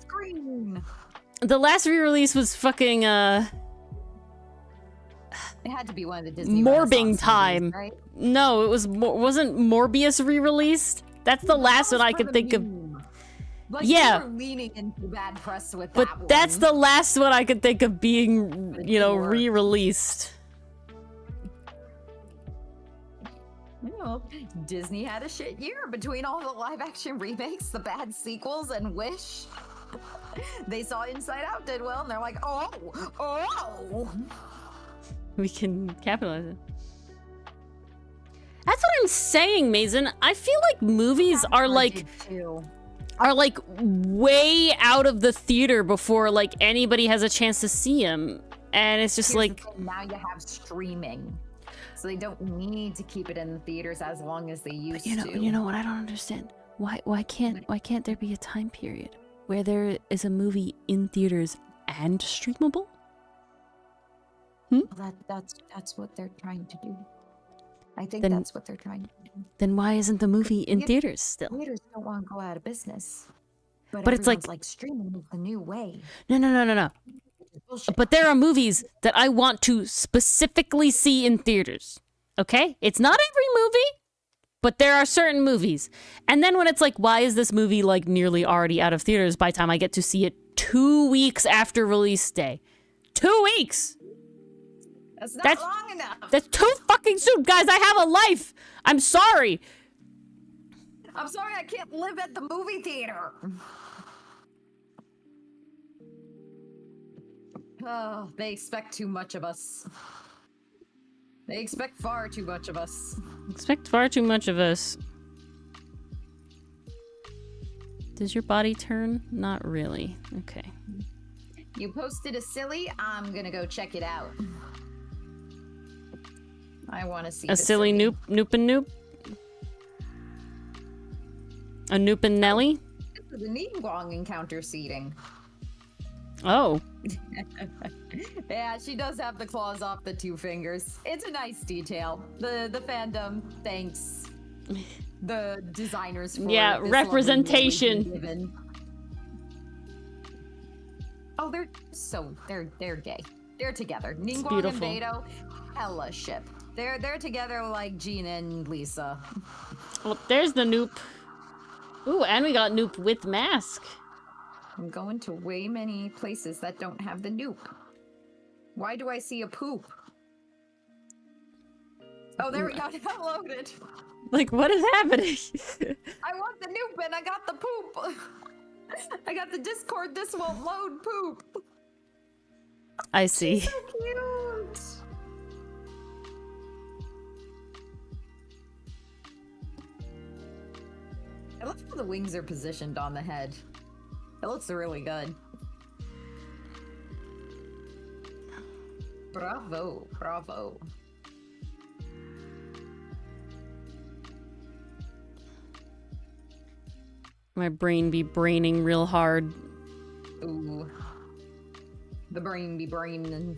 screen. the last re-release was fucking, It had to be one of the Disney Morbing Renaissance Time. movies, right? No, it was, wasn't Morbius re-released? That's the last one I could think of. Like, Yeah. you were leaning into bad press with But that one. that's the last one I could think of being, you know, Sure. re-released. You know, Disney had a shit year between all the live action remakes, the bad sequels, and Wish. They saw Inside Out did well, and they're like, oh. We can capitalize it. That's what I'm saying, Mason. I feel like movies are like way out of the theater before like anybody has a chance to see them, and it's just like now you have streaming, so they don't need to keep it in the theaters as long as they used to. You know what I don't understand? Why can't there be a time period where there is a movie in theaters and streamable? That's what they're trying to do. I think that's what they're trying to do. Then why isn't the movie in theaters still? Theaters don't want to go out of business. But it's like streaming is the new way. No. Bullshit. But there are movies that I want to specifically see in theaters. Okay? It's not every movie, but there are certain movies. And then when it's like, why is this movie like nearly already out of theaters by the time I get to see it 2 weeks after release day? 2 weeks! That's long enough. That's too fucking soon, guys. I have a life. I'm sorry. I'm sorry I can't live at the movie theater. Oh, they expect too much of us. They expect far too much of us. Expect far too much of us. Does your body turn? Not really. Okay. You posted a silly. I'm gonna go check it out. I want to see a silly noop and noop. A noop and Nelly. This is a Ningguang encounter seating. Oh. Yeah, she does have the claws off the 2 fingers. It's a nice detail. The fandom thanks the designers for this representation. Given. Oh, they're gay. They're together. Ningguang and Beidou, hella ship. They're together like Gina and Lisa. Well, there's the Noop. Ooh, and we got Noop with mask. I'm going to way many places that don't have the Noop. Why do I see a poop? Oh, there we go. Downloaded. Like, what is happening? I want the Noop and I got the poop. I got the Discord. This won't load poop. I see. She's so cute. I love how the wings are positioned on the head. It looks really good. Bravo, bravo. My brain be braining real hard. Ooh. The brain be brainin'.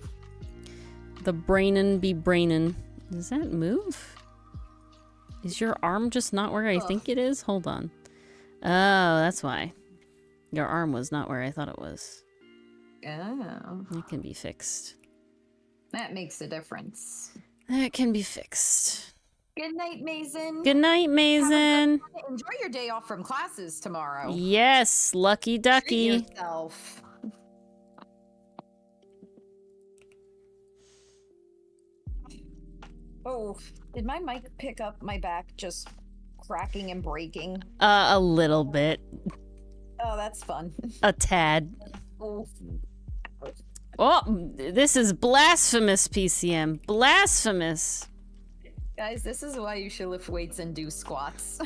The brainin' be brainin'. Does that move? Is your arm just not where I think it is? Hold on. Oh, that's why. Your arm was not where I thought it was. Oh. It can be fixed. That makes a difference. That can be fixed. Good night, Mason. Good night, Mason. Enjoy your day off from classes tomorrow. Yes, lucky ducky. Treat yourself. Oh, did my mic pick up my back just cracking and breaking? A little bit. Oh, that's fun. A tad. Oh. Oh, this is blasphemous, PCM. Blasphemous. Guys, this is why you should lift weights and do squats.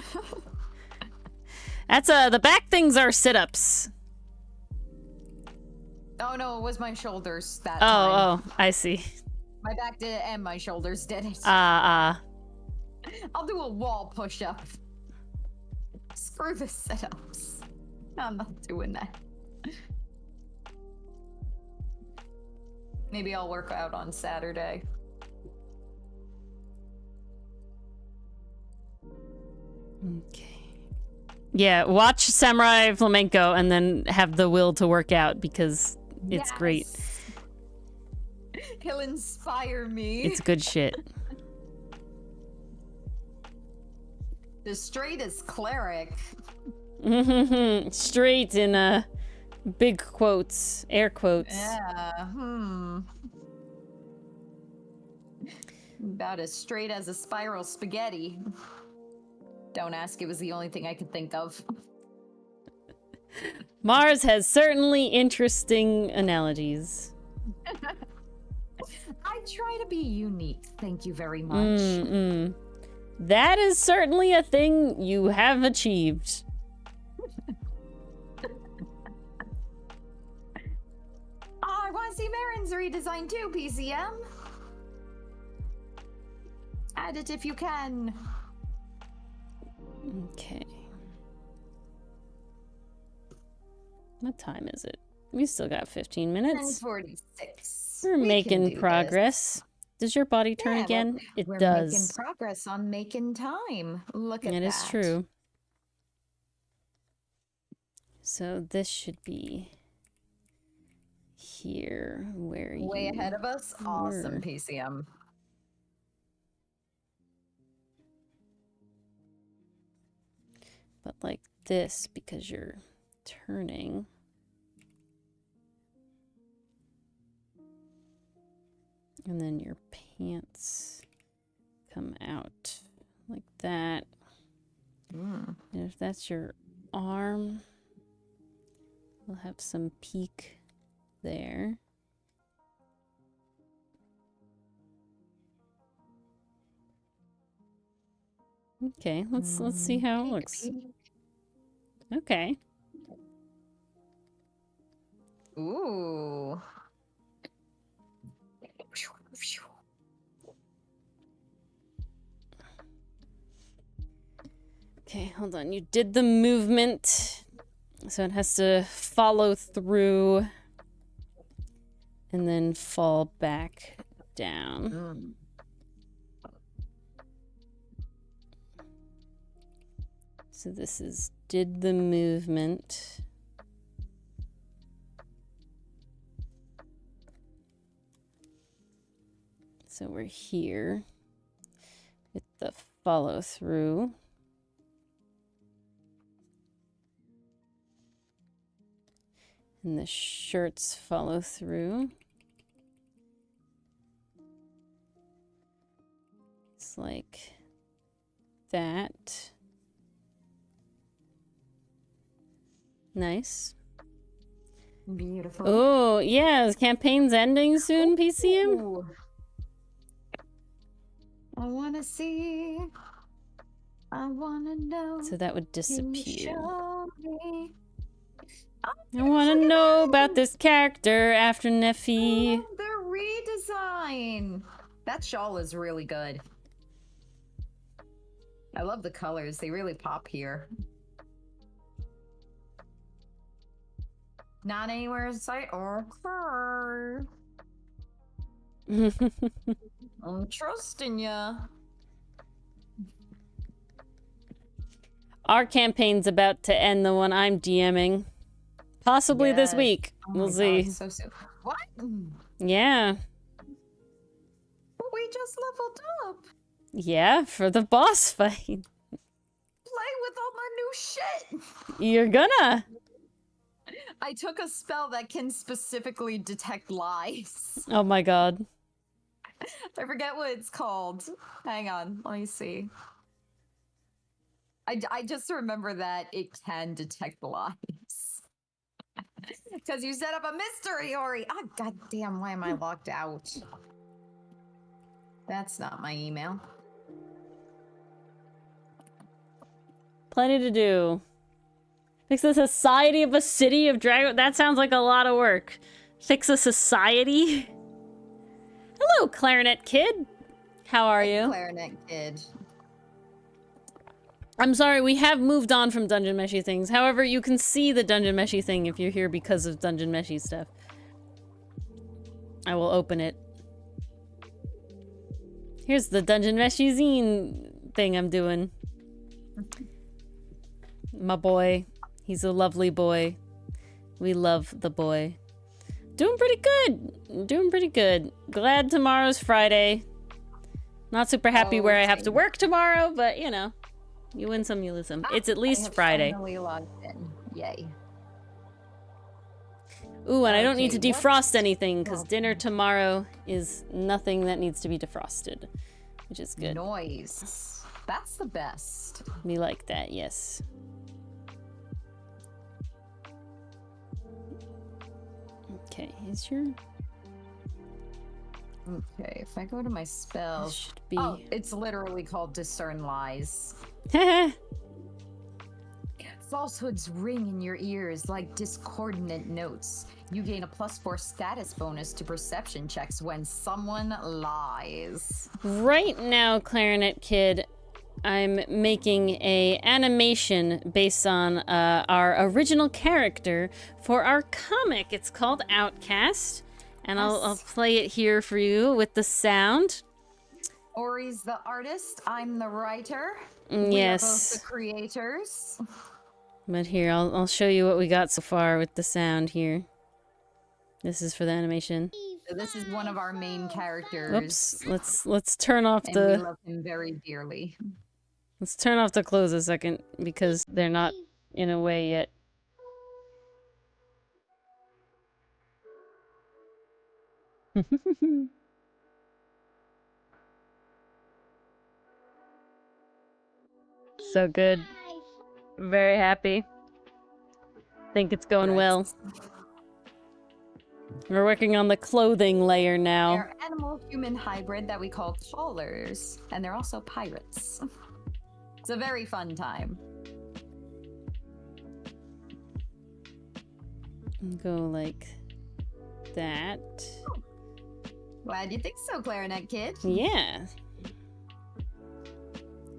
That's the back things are sit-ups. Oh no, it was my shoulders that time. Oh, I see. My back did it and my shoulders did it. I'll do a wall push-up. Screw the sit-ups. I'm not doing that. Maybe I'll work out on Saturday. Okay. Yeah, watch Samurai Flamenco and then have the will to work out because it's great. He'll inspire me. It's good shit. The straightest cleric. Straight in big quotes, air quotes. Yeah. About as straight as a spiral spaghetti. Don't ask, it was the only thing I could think of. Mars has certainly interesting analogies. I try to be unique, thank you very much. That is certainly a thing you have achieved. I want to see Marin's redesign too, PCM. Add it if you can. Okay. What time is it? We still got 15 minutes. 10:46. We're making progress. Does your body turn Yeah, again? It we're does. making progress on making time. Look at that. It is true. So this should be here where you Way ahead of us. Awesome, were. PCM. But like this, because you're turning. And then your pants come out like that. And if that's your arm, we'll have some peak there. Okay, let's see how it looks. Okay. Ooh. Okay, hold on. You did the movement, so it has to follow through and then fall back down. So this is did the movement. So we're here with the follow through. And the shirts follow through. It's like that. Nice. Beautiful. Oh, yeah, the campaign's ending soon, PCM? Ooh. I want to see. I want to know. So that would Can you disappear. show me? I want to know about this character after Neffy. Oh, their redesign. That shawl is really good. I love the colors. They really pop here. Not anywhere in sight. Okay. I'm trusting ya. Our campaign's about to end, the one I'm DMing. Possibly this Yes. week. Oh We'll my see. God, so soon. What? Yeah. But we just leveled up. Yeah, for the boss fight. Play with all my new shit. You're gonna. I took a spell that can specifically detect lies. Oh my god. I forget what it's called. Hang on, let me see. I just remember that it can detect lies. Because you set up a mystery, Ori. Ah, goddamn, why am I locked out? That's not my email. Plenty to do. Fix the society of a city of dragon. That sounds like a lot of work. Fix a society? Hello, Clarinet Kid. How are you? Clarinet Kid. I'm sorry, we have moved on from Dungeon Meshi things. However, you can see the Dungeon Meshi thing if you're here because of Dungeon Meshi stuff. I will open it. Here's the Dungeon Meshi Zine thing I'm doing. My boy. He's a lovely boy. We love the boy. Doing pretty good. Doing pretty good. Glad tomorrow's Friday. Not super happy where I have to work tomorrow, but you know. You win some, you lose some. It's at I least have Friday. finally logged in. Yay. Ooh, and I don't need to Okay, defrost anything, because Oh. dinner tomorrow is nothing that needs to be defrosted. Which is good. Noise. That's the best. We like that, yes. Okay, is your... Okay, if I go to my This spells. should be... Oh, it's literally called Discern Lies. Falsehoods ring in your ears like discordant notes. You gain a +4 status bonus to perception checks when someone lies. Right now, Clarinet Kid, I'm making a animation based on our original character for our comic. It's called Outcast, and I'll play it here for you with the sound. Ori's the artist, I'm the writer. Yes. We are both the creators. But here, I'll show you what we got so far with the sound here. This is for the animation. So this is one of our main characters. Oops, let's turn off And we the love him very dearly. let's turn off the clothes a second because they're not in a way yet. So good. Very happy. Think it's going well. We're working on the clothing layer now. They're animal-human hybrid that we call callers, and they're also pirates. It's a very fun time. Go like that. Glad you think so, Clarinet Kid. Yeah.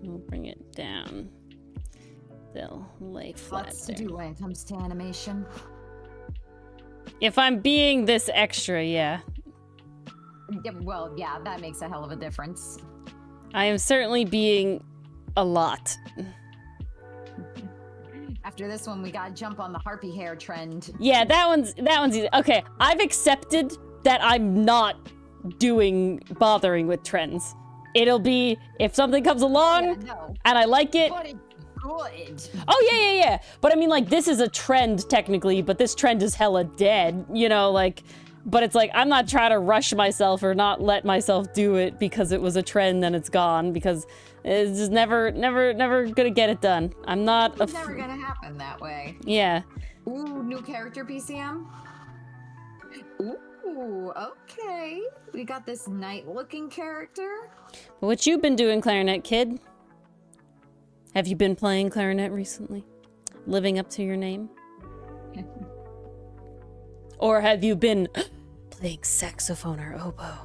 We'll bring it down. They'll lay flat Lots to there. do when it comes to animation. If I'm being this extra, yeah. Yeah, well, yeah, that makes a hell of a difference. I am certainly being a lot. After this one, we gotta jump on the harpy hair trend. Yeah, that one's easy. Okay, I've accepted that I'm not bothering with trends. It'll be if something comes along Yeah, no, and I like it. but it's good. Oh yeah. But I mean, like, this is a trend technically, but this trend is hella dead, you know, like, but it's like, I'm not trying to rush myself or not let myself do it because it was a trend and it's gone, because it's just never gonna get it done. I'm not It's never gonna happen that way. Yeah. Ooh, new character PCM. Ooh, okay. We got this knight-looking character. What you been doing, Clarinet Kid? Have you been playing clarinet recently? Living up to your name? Or have you been playing saxophone or oboe?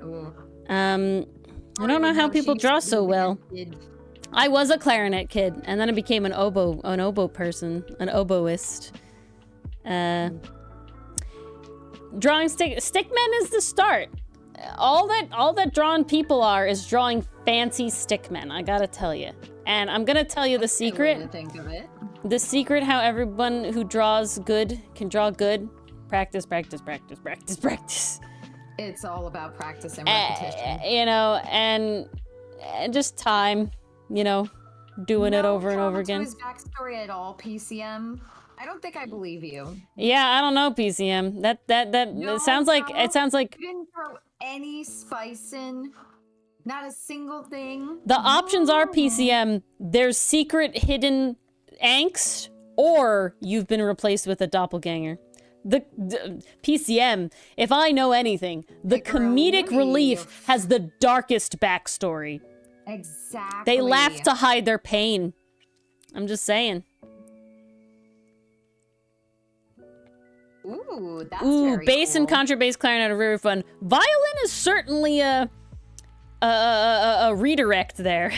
Ooh. I don't know how people draw so well. I was a clarinet kid, and then I became an oboe person, an oboist. Drawing stickmen is the start. All that drawn people are is drawing fancy stickmen, I gotta tell you. And I'm gonna tell you the secret. Way to think of it. The secret how everyone who draws good can draw good. Practice, practice, practice, practice, practice. It's all about practice and repetition. You know, and just time, you know, doing it over and over No again. his backstory at all, PCM. I don't think I believe you. Yeah, I don't know, PCM. That No, it sounds like no. it sounds like You didn't throw any spice in. Not a single thing. the options are No. PCM. There's secret hidden angst, or you've been replaced with a doppelganger. The PCM, if I know anything, the Like a comedic relief relief. has the darkest backstory. Exactly. They laugh to hide their pain. I'm just saying. Ooh, that's Ooh, very bass and cool. contrabass clarinet are very fun. Violin is certainly a redirect there.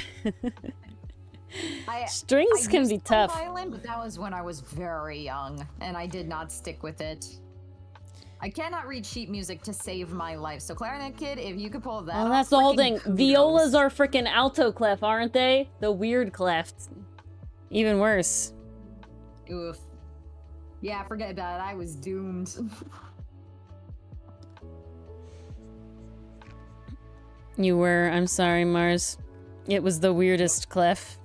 Strings I can used be to play tough. Violin, but that was when I was very young, and I did not stick with it. I cannot read sheet music to save my life. So, Clarinet Kid, if you could pull that Well, off, that's the whole freaking thing. kudos. Violas are freaking alto clef, aren't they? The weird clef. Even worse. Oof. Yeah, forget about it. I was doomed. You were. I'm sorry, Mars. It was the weirdest clef.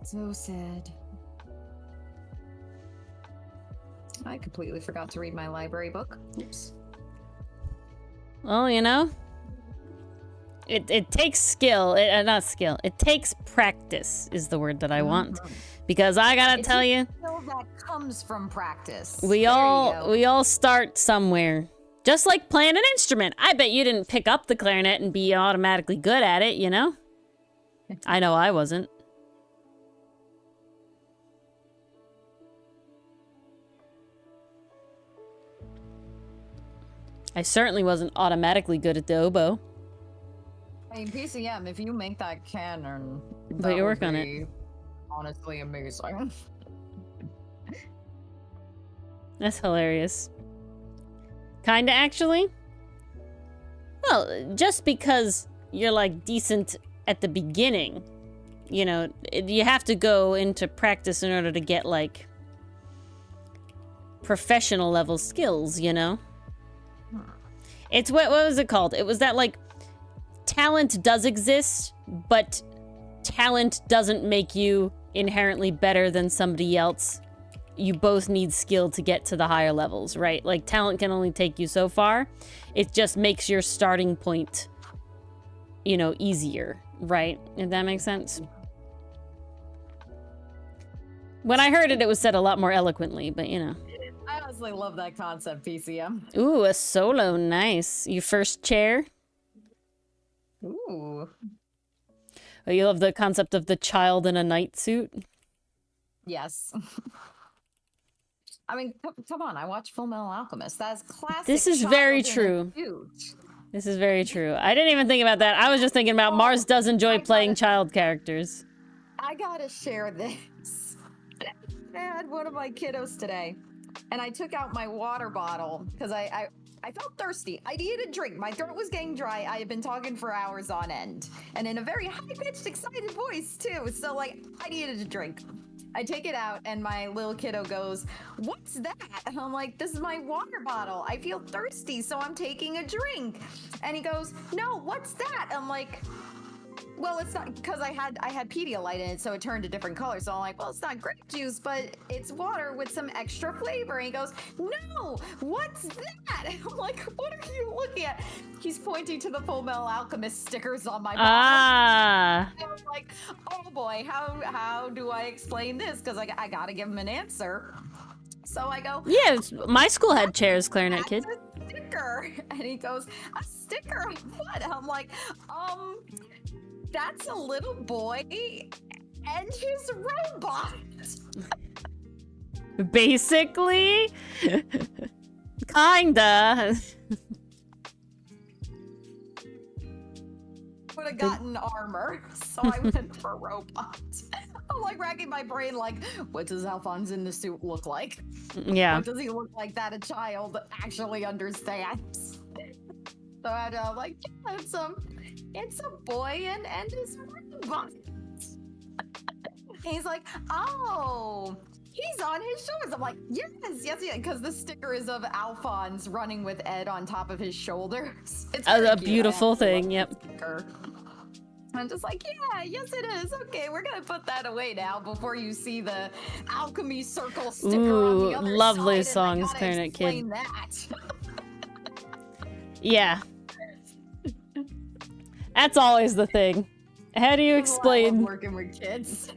So sad. I completely forgot to read my library book. Oops. Well, you know, it takes skill. Not skill. It takes practice is the word that I want. Because I gotta tell you, skill that comes from practice. we all start somewhere. Just like playing an instrument. I bet you didn't pick up the clarinet and be automatically good at it, you know? I know I wasn't. I certainly wasn't automatically good at the oboe. I mean, PCM, if you make that canon, But you work on it. Honestly amazing. That's hilarious. Kinda, actually. Well, just because you're, like, decent at the beginning, you know, you have to go into practice in order to get, like, professional level skills, you know? It's, what was it called? It was that, like, talent does exist, but talent doesn't make you inherently better than somebody else. You both need skill to get to the higher levels, right? Like, talent can only take you so far. It just makes your starting point, you know, easier, right? If that makes sense. When I heard it, it was said a lot more eloquently, but, you know. I honestly love that concept, PCM. Ooh, a solo, nice. Your first chair? Ooh. Oh, you love the concept of the child in a night suit? Yes. I mean, come on, I watch Full Metal Alchemist. That's classic. This is very true. This is very true. I didn't even think about that. I was just thinking about Mars does enjoy playing child characters. I gotta share this. I had one of my kiddos today, and I took out my water bottle because I felt thirsty. I needed a drink. My throat was getting dry. I had been talking for hours on end, and in a very high-pitched, excited voice, too. So, like, I needed a drink. I take it out, and my little kiddo goes, "What's that?" And I'm like, "This is my water bottle. I feel thirsty, so I'm taking a drink." And he goes, "No, what's that?" I'm like, "Well, it's not," because I had Pedialyte in it, so it turned a different color. So I'm like, "Well, it's not grape juice, but it's water with some extra flavor." And he goes, "No, what's that?" And I'm like, "What are you looking at?" He's pointing to the Full Metal Alchemist stickers on my bottle. Ah. And I'm like, "Oh boy, how do I explain this?" Because I gotta give him an answer. So I go, Yeah, my school had chairs, clarinet kid. "That's a sticker." And he goes, "A sticker of what?" And I'm like, "That's a little boy and his robot." Basically. Kinda. Would have gotten armor, so I went for robot. I'm like racking my brain, like, what does Alphonse in the suit look like? Yeah. What does he look like that a child actually understands? So I'm like, yeah, it's a boy and his robot. He's like, "Oh, he's on his shoulders." I'm like, yes, because the sticker is of Alphonse running with Ed on top of his shoulders. It's A beautiful thing, yep. I'm just like, yeah, yes it is. Okay, we're gonna put that away now before you see the alchemy circle sticker on the other lovely side. Songs, Clarinet Kid. That. Yeah. That's always the thing. How do you explain? I love working with kids.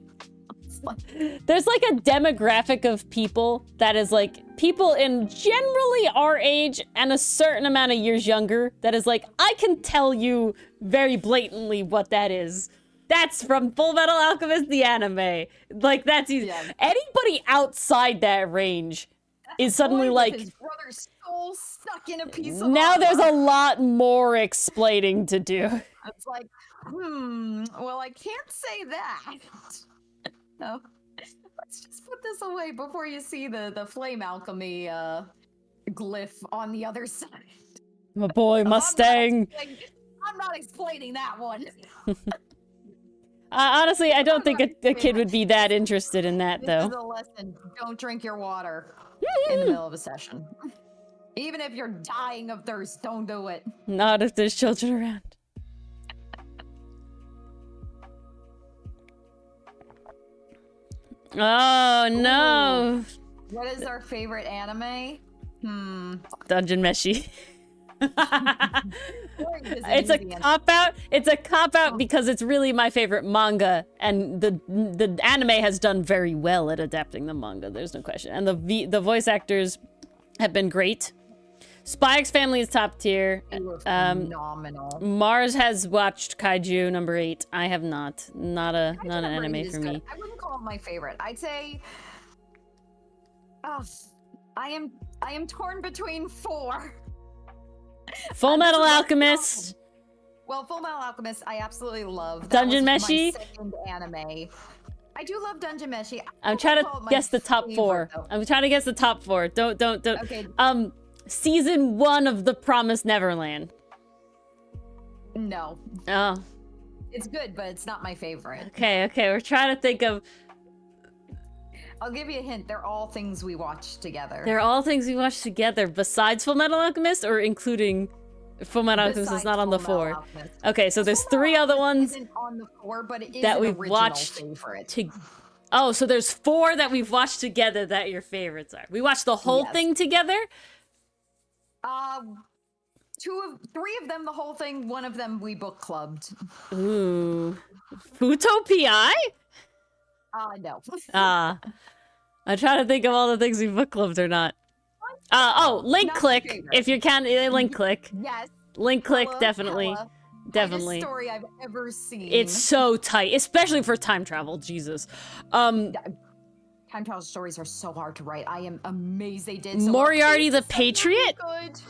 There's like a demographic of people that is like people in generally our age and a certain amount of years younger that is like, I can tell you very blatantly what that is. That's from Full Metal Alchemist, the anime. Like, that's easy. Yeah. Anybody outside that range is suddenly like, his brother's soul stuck in a piece of now armor. there's a lot more explaining to do. It's like, well, I can't say that. No, let's just put this away before you see the flame alchemy glyph on the other side. My boy Mustang. I'm not explaining that one. Honestly, I don't think a kid would be that interested in that, though. This is a lesson. Don't drink your water in the middle of a session. Even if you're dying of thirst, don't do it. Not if there's children around. Oh, no. What is our favorite anime? DunMeshi. It's a Easy cop-out. It's a cop-out because it's really my favorite manga, and the anime has done very well at adapting the manga. There's no question, and the voice actors have been great. Spy X Family is top tier. They were phenomenal. Mars has watched Kaiju number 8. I have not. Not an number 8 anime is for good. me. I wouldn't call it my favorite. I'd say, I am torn between 4. Full Metal Alchemist. Well, Full Metal Alchemist, I absolutely love. DunMeshi. My second anime. I do love DunMeshi. I'm trying to guess the top 4. I'm trying to guess the top 4. Don't. Okay. Season 1 of The Promised Neverland. No. Oh. It's good, but it's not my favorite. Okay. We're trying to think of. I'll give you a hint. They're all things we watched together. They're all things we watched together besides Full Metal Alchemist, or including Full Metal Alchemist is not on the 4. Okay, so there's 3 other ones isn't on the 4, but it is that an we've original watched favorite. Oh, so there's 4 that we've watched together that your favorites are. We watched the whole thing together? 3 of them, the whole thing. 1 of them we book clubbed. Ooh. Futo PI? No. I'm trying to think of all the things we book clubbed or not. Link Not Click. my favorite. If you can, Link Click. Yes. Link Click, Hella, definitely. hella. Definitely. Greatest story I've ever seen. It's so tight, especially for time travel. Jesus. Time travel stories are so hard to write. I am amazed they did. So Moriarty well. the Patriot? Good.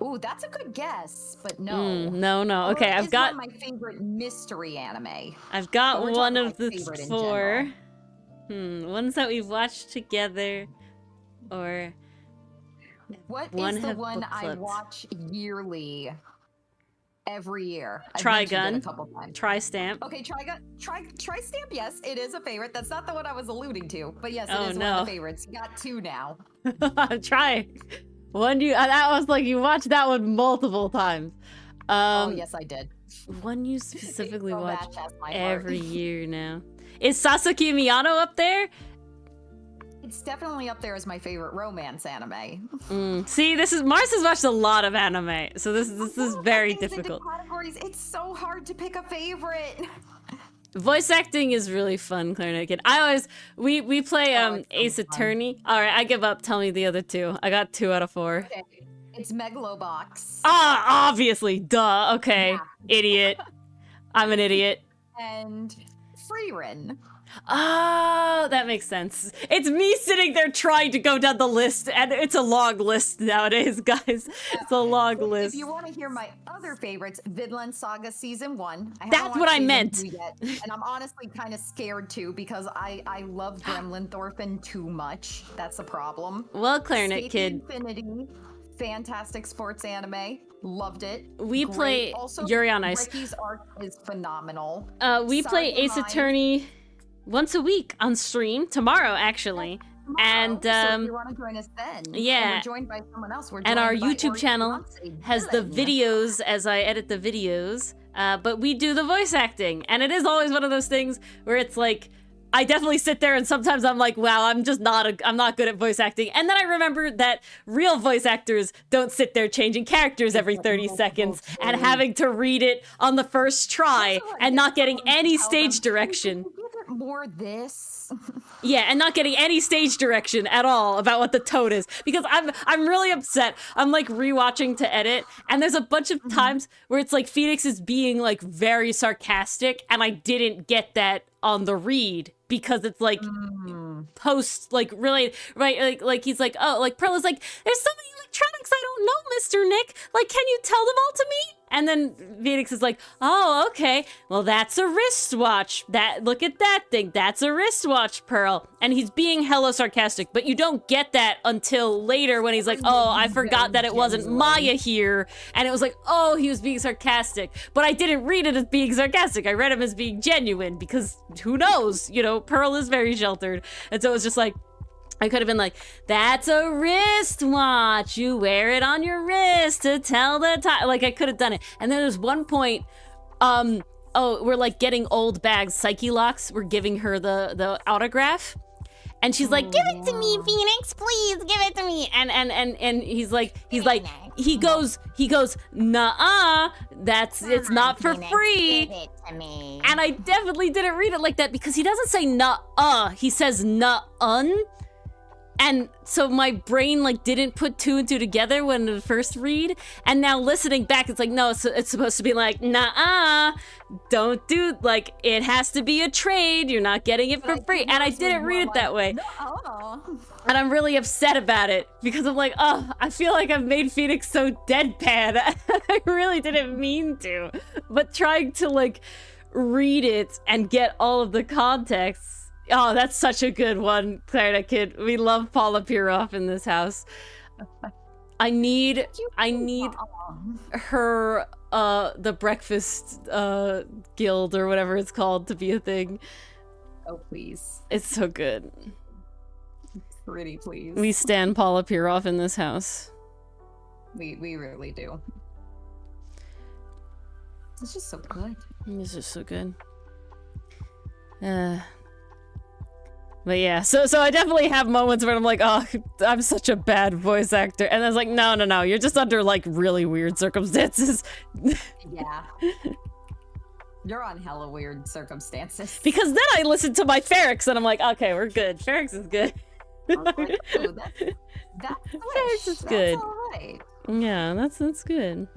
Ooh, that's a good guess, but no. No. Okay, I've got one of my favorite mystery anime. I've got But we're one talking of like the favorite in 4. general. Ones that we've watched together, or What one is the have one book I clubbed. watch yearly? Every year. I've Trigun. mentioned it a couple times. Tri-Stamp. Okay, Tri-Stamp, yes, it is a favorite. That's not the one I was alluding to, but yes, it Oh, is no. one of the favorites. You got 2 now. Try. One you that was like you watched that one multiple times. Oh, yes, I did. One you specifically So watch that has my every heart. year now. Is Sasuke Miyano up there? It's definitely up there as my favorite romance anime. See, Mars has watched a lot of anime, so this is very Things into difficult. Categories. It's so hard to pick a favorite. Voice acting is really fun, Clarinet Kid. We play it's so Ace fun. Attorney. All right, I give up. Tell me the other 2. I got 2 out of 4. Okay. It's Megalobox Obviously, duh. Okay, Yeah. idiot. I'm an idiot. and Freerin. Oh, that makes sense. It's me sitting there trying to go down the list, and it's a long list nowadays, guys. It's a long list. If you want to hear my other favorites, Vinland Saga Season 1. That's what I meant. Yet, and I'm honestly kind of scared too because I love Gremlin Thorfinn too much. That's a problem. Well, Clarinet Escape Kid, Infinity, fantastic sports anime. Loved it. we Great. play Also, Yuri on Ice. Ricky's arc is phenomenal. We play Sorry, Ace Mine. Attorney once a week on stream, tomorrow actually. And So if you want to join us then, yeah. and we're joined by someone else. We're And our joined by YouTube Ori channel Fiance has the Dylan. videos as I edit the videos, but we do the voice acting, and it is always one of those things where it's like, I definitely sit there and sometimes I'm like, wow, I'm not good at voice acting. And then I remember that real voice actors don't sit there changing characters every 30 seconds and having to read it on the first try Also, and not getting someone any tell stage them, direction. "Can you give it more this. Yeah, and not getting any stage direction at all about what the tone is, because I'm really upset. I'm like rewatching to edit, and there's a bunch of times where it's like Phoenix is being like very sarcastic, and I didn't get that on the read because it's like post like really right like he's like, oh, like Pearl is like, there's so many electronics I don't know, Mr. Nick, like can you tell them all to me? And then Phoenix is like, oh, okay, well, that's a wristwatch. Look at that thing. That's a wristwatch, Pearl. And he's being hella sarcastic, but you don't get that until later when he's like, oh, I forgot that it wasn't Maya here. And it was like, oh, he was being sarcastic. But I didn't read it as being sarcastic. I read him as being genuine because who knows? You know, Pearl is very sheltered. And so it was just like, I could have been like, that's a wristwatch. You wear it on your wrist to tell the time. Like, I could have done it. And then there's one point, we're like getting old bags. Psyche Locks, we're giving her the autograph. And she's like, give it to me, Phoenix, please, give it to me. And he's like, he goes, nuh-uh, it's not for free. Give it to me. And I definitely didn't read it like that because he doesn't say nuh-uh, he says nuh-un. And so my brain like didn't put two and two together when the first read. And now listening back, it's like, no, it's supposed to be like, nah, don't do, like, it has to be a trade. You're not getting it for free. And I didn't read it that way. And I'm really upset about it because I'm like, oh, I feel like I've made Phoenix so deadpan. I really didn't mean to. But trying to like read it and get all of the context. Oh, that's such a good one, Clarinet Kid. We love Paula Piroff in this house. I need her, the breakfast, guild or whatever it's called to be a thing. Oh, please. It's so good. Pretty please. We stan Paula Piroff in this house. We really do. It's just so good. This is so good. But yeah, so I definitely have moments where I'm like, oh, I'm such a bad voice actor. And I was like, no, you're just under like really weird circumstances. Yeah. You're on hella weird circumstances. Because then I listen to my Ferrex and I'm like, okay, we're good. Ferrex is good. Like, ooh, that's Ferrex is good. That's all right. Yeah, that's good.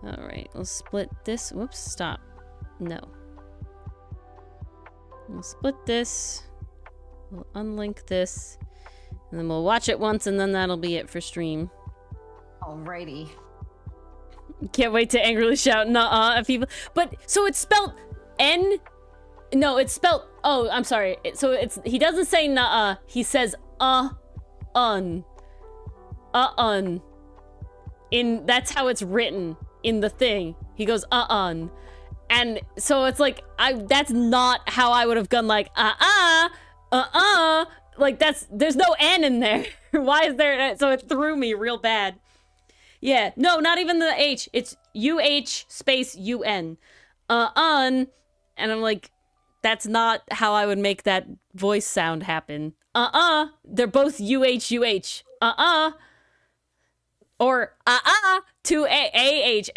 All right, we'll split this. Whoops, stop. No. We'll split this, we'll unlink this, and then we'll watch it once, and then that'll be it for stream. Alrighty. Can't wait to angrily shout nuh-uh at people. But, so it's spelled N... No, it's spelled... Oh, I'm sorry. So it's... He doesn't say nuh-uh, he says un. Un. That's how it's written in the thing. He goes un. And so it's like, that's not how I would have gone like, like there's no N in there. Why is there, so it threw me real bad. Yeah, no, not even the H, it's UH space UN. Un, and I'm like, that's not how I would make that voice sound happen. They're both UH. Or to AH.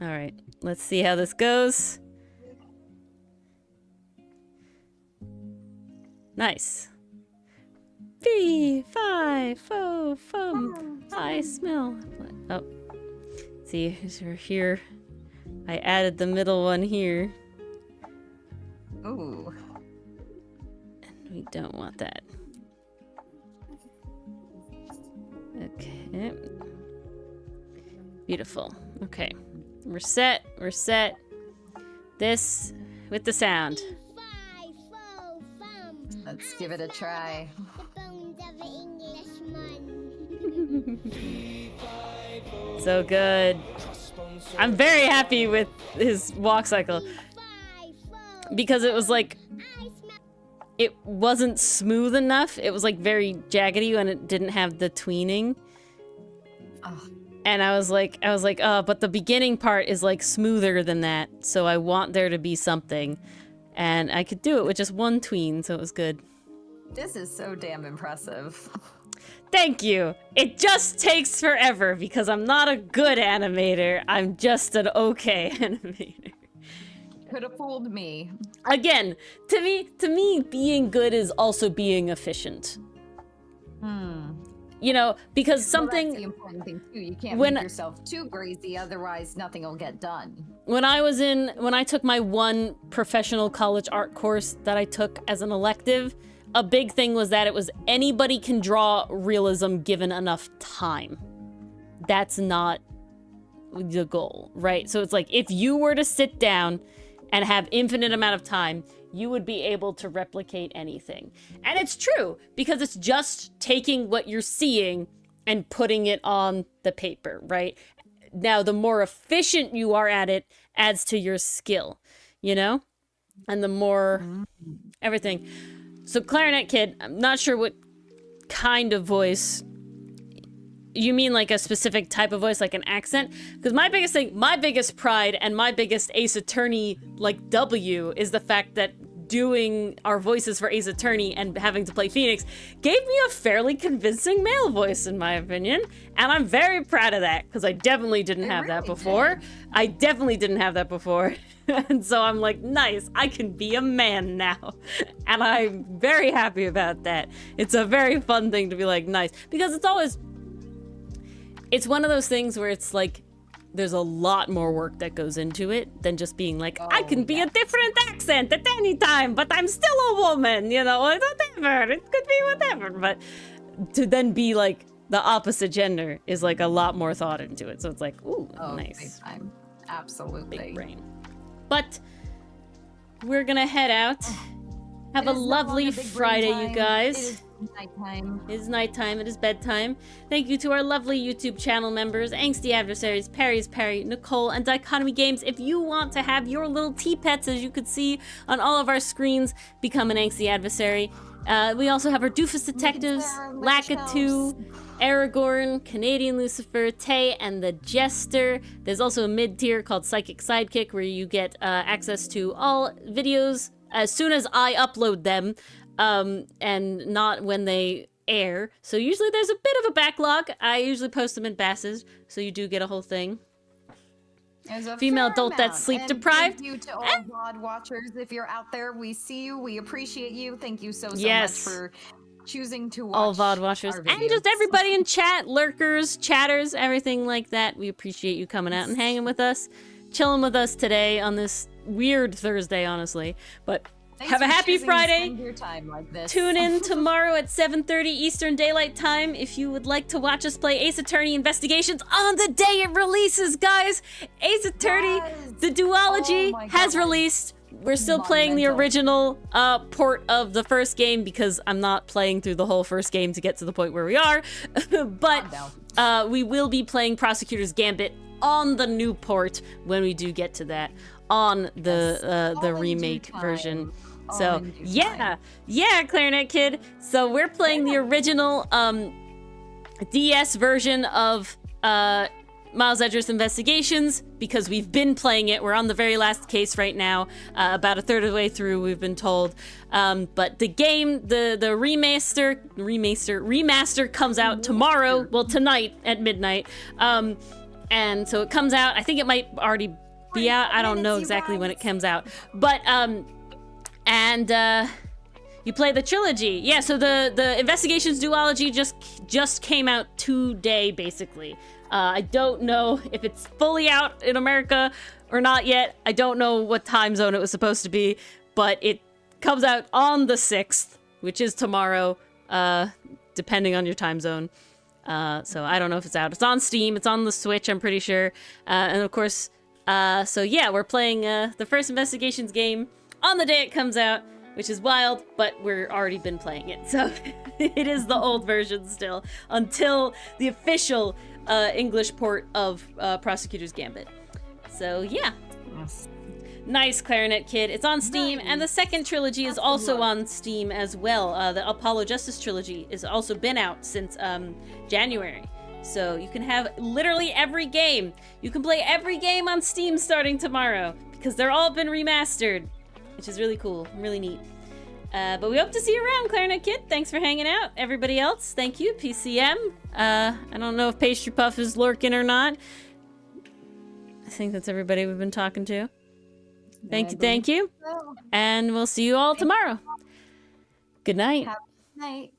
All right, let's see how this goes. Nice. Fee, fi, fo, fum. I smell. Oh, see, we're here. I added the middle one here. Ooh. And we don't want that. Okay. Beautiful. Okay. We're set. This with the sound. Let's give it a try. So good. I'm very happy with his walk cycle. Because it was like, it wasn't smooth enough. It was like very jaggedy and it didn't have the tweening. Oh. And I was like, but the beginning part is like smoother than that. So I want there to be something. And I could do it with just one tween, so it was good. This is so damn impressive. Thank you. It just takes forever because I'm not a good animator. I'm just an okay animator. Could have fooled me. Again, to me, being good is also being efficient. You know, because something... Well, that's the important thing, too. You can't make yourself too crazy, otherwise nothing will get done. When I took my one professional college art course that I took as an elective, a big thing was that it was anybody can draw realism given enough time. That's not the goal, right? So it's like, if you were to sit down and have infinite amount of time, you would be able to replicate anything. And it's true, because it's just taking what you're seeing and putting it on the paper, right? Now, the more efficient you are at it adds to your skill, you know? And the more everything. So Clarinet Kid, I'm not sure what kind of voice You mean like a specific type of voice, like an accent? Because my biggest thing, my biggest pride, and my biggest Ace Attorney, like, W, is the fact that doing our voices for Ace Attorney and having to play Phoenix gave me a fairly convincing male voice, in my opinion. And I'm very proud of that, because I definitely didn't have that before. I definitely didn't have that before. And so I'm like, nice, I can be a man now. And I'm very happy about that. It's a very fun thing to be like, nice. Because it's always... It's one of those things where it's like, there's a lot more work that goes into it than just being like, I can be a different accent at any time, but I'm still a woman, you know, whatever, it could be whatever. But to then be like the opposite gender is like a lot more thought into it. So it's like, ooh, nice. Big time. Absolutely. Big brain. But we're gonna head out. Have a lovely Friday, you guys. Nighttime. It is nighttime, it is bedtime. Thank you to our lovely YouTube channel members, Angsty Adversaries, Perry's Perry, Nicole, and Dichotomy Games. If you want to have your little tea-pets, as you could see on all of our screens, become an Angsty Adversary. We also have our Doofus Detectives, Lakitu, Aragorn, Canadian Lucifer, Tay, and the Jester. There's also a mid-tier called Psychic Sidekick, where you get access to all videos as soon as I upload them. And not when they air. So usually there's a bit of a backlog. I usually post them in basses, so you do get a whole thing. Female adult that's sleep deprived. Thank you to all VOD watchers. If you're out there, we see you. We appreciate you. Thank you so much for choosing to watch all VOD watchers. And just everybody in chat, lurkers, chatters, everything like that. We appreciate you coming out and hanging with us, chilling with us today on this weird Thursday, honestly. But Thanks have a happy Friday. Your time like this. Tune in tomorrow at 7:30 Eastern Daylight Time if you would like to watch us play Ace Attorney Investigations on the day it releases, guys. Ace Attorney, the duology has released. We're still playing the original port of the first game because I'm not playing through the whole first game to get to the point where we are. But we will be playing Prosecutor's Gambit on the new port when we do get to that on the remake version. So yeah, Clarinet Kid. So we're playing the original DS version of Miles Edgeworth's Investigations because we've been playing it. We're on the very last case right now, about a third of the way through, we've been told. But the game, the remaster comes out tomorrow. Well, tonight at midnight. And so it comes out. I think it might already be out. I don't know exactly when it comes out. But you play the trilogy. Yeah, so the Investigations duology just came out today, basically. I don't know if it's fully out in America or not yet. I don't know what time zone it was supposed to be, but it comes out on the 6th, which is tomorrow, depending on your time zone. So I don't know if it's out. It's on Steam. It's on the Switch, I'm pretty sure. And of course, so yeah, we're playing the first Investigations game on the day it comes out, which is wild, but we're already been playing it. So it is the old version still until the official English port of Prosecutor's Gambit. So yeah. Yes. Nice, Clarinet Kid. It's on Steam, and the second trilogy is also on Steam as well. The Apollo Justice trilogy has also been out since January. So you can have literally every game. You can play every game on Steam starting tomorrow because they're all been remastered, which is really cool, really neat. But we hope to see you around, Clarinet Kid. Thanks for hanging out. Everybody else, thank you. PCM. I don't know if Pastry Puff is lurking or not. I think that's everybody we've been talking to. Thank you. And we'll see you all tomorrow. Good night. Have a good night.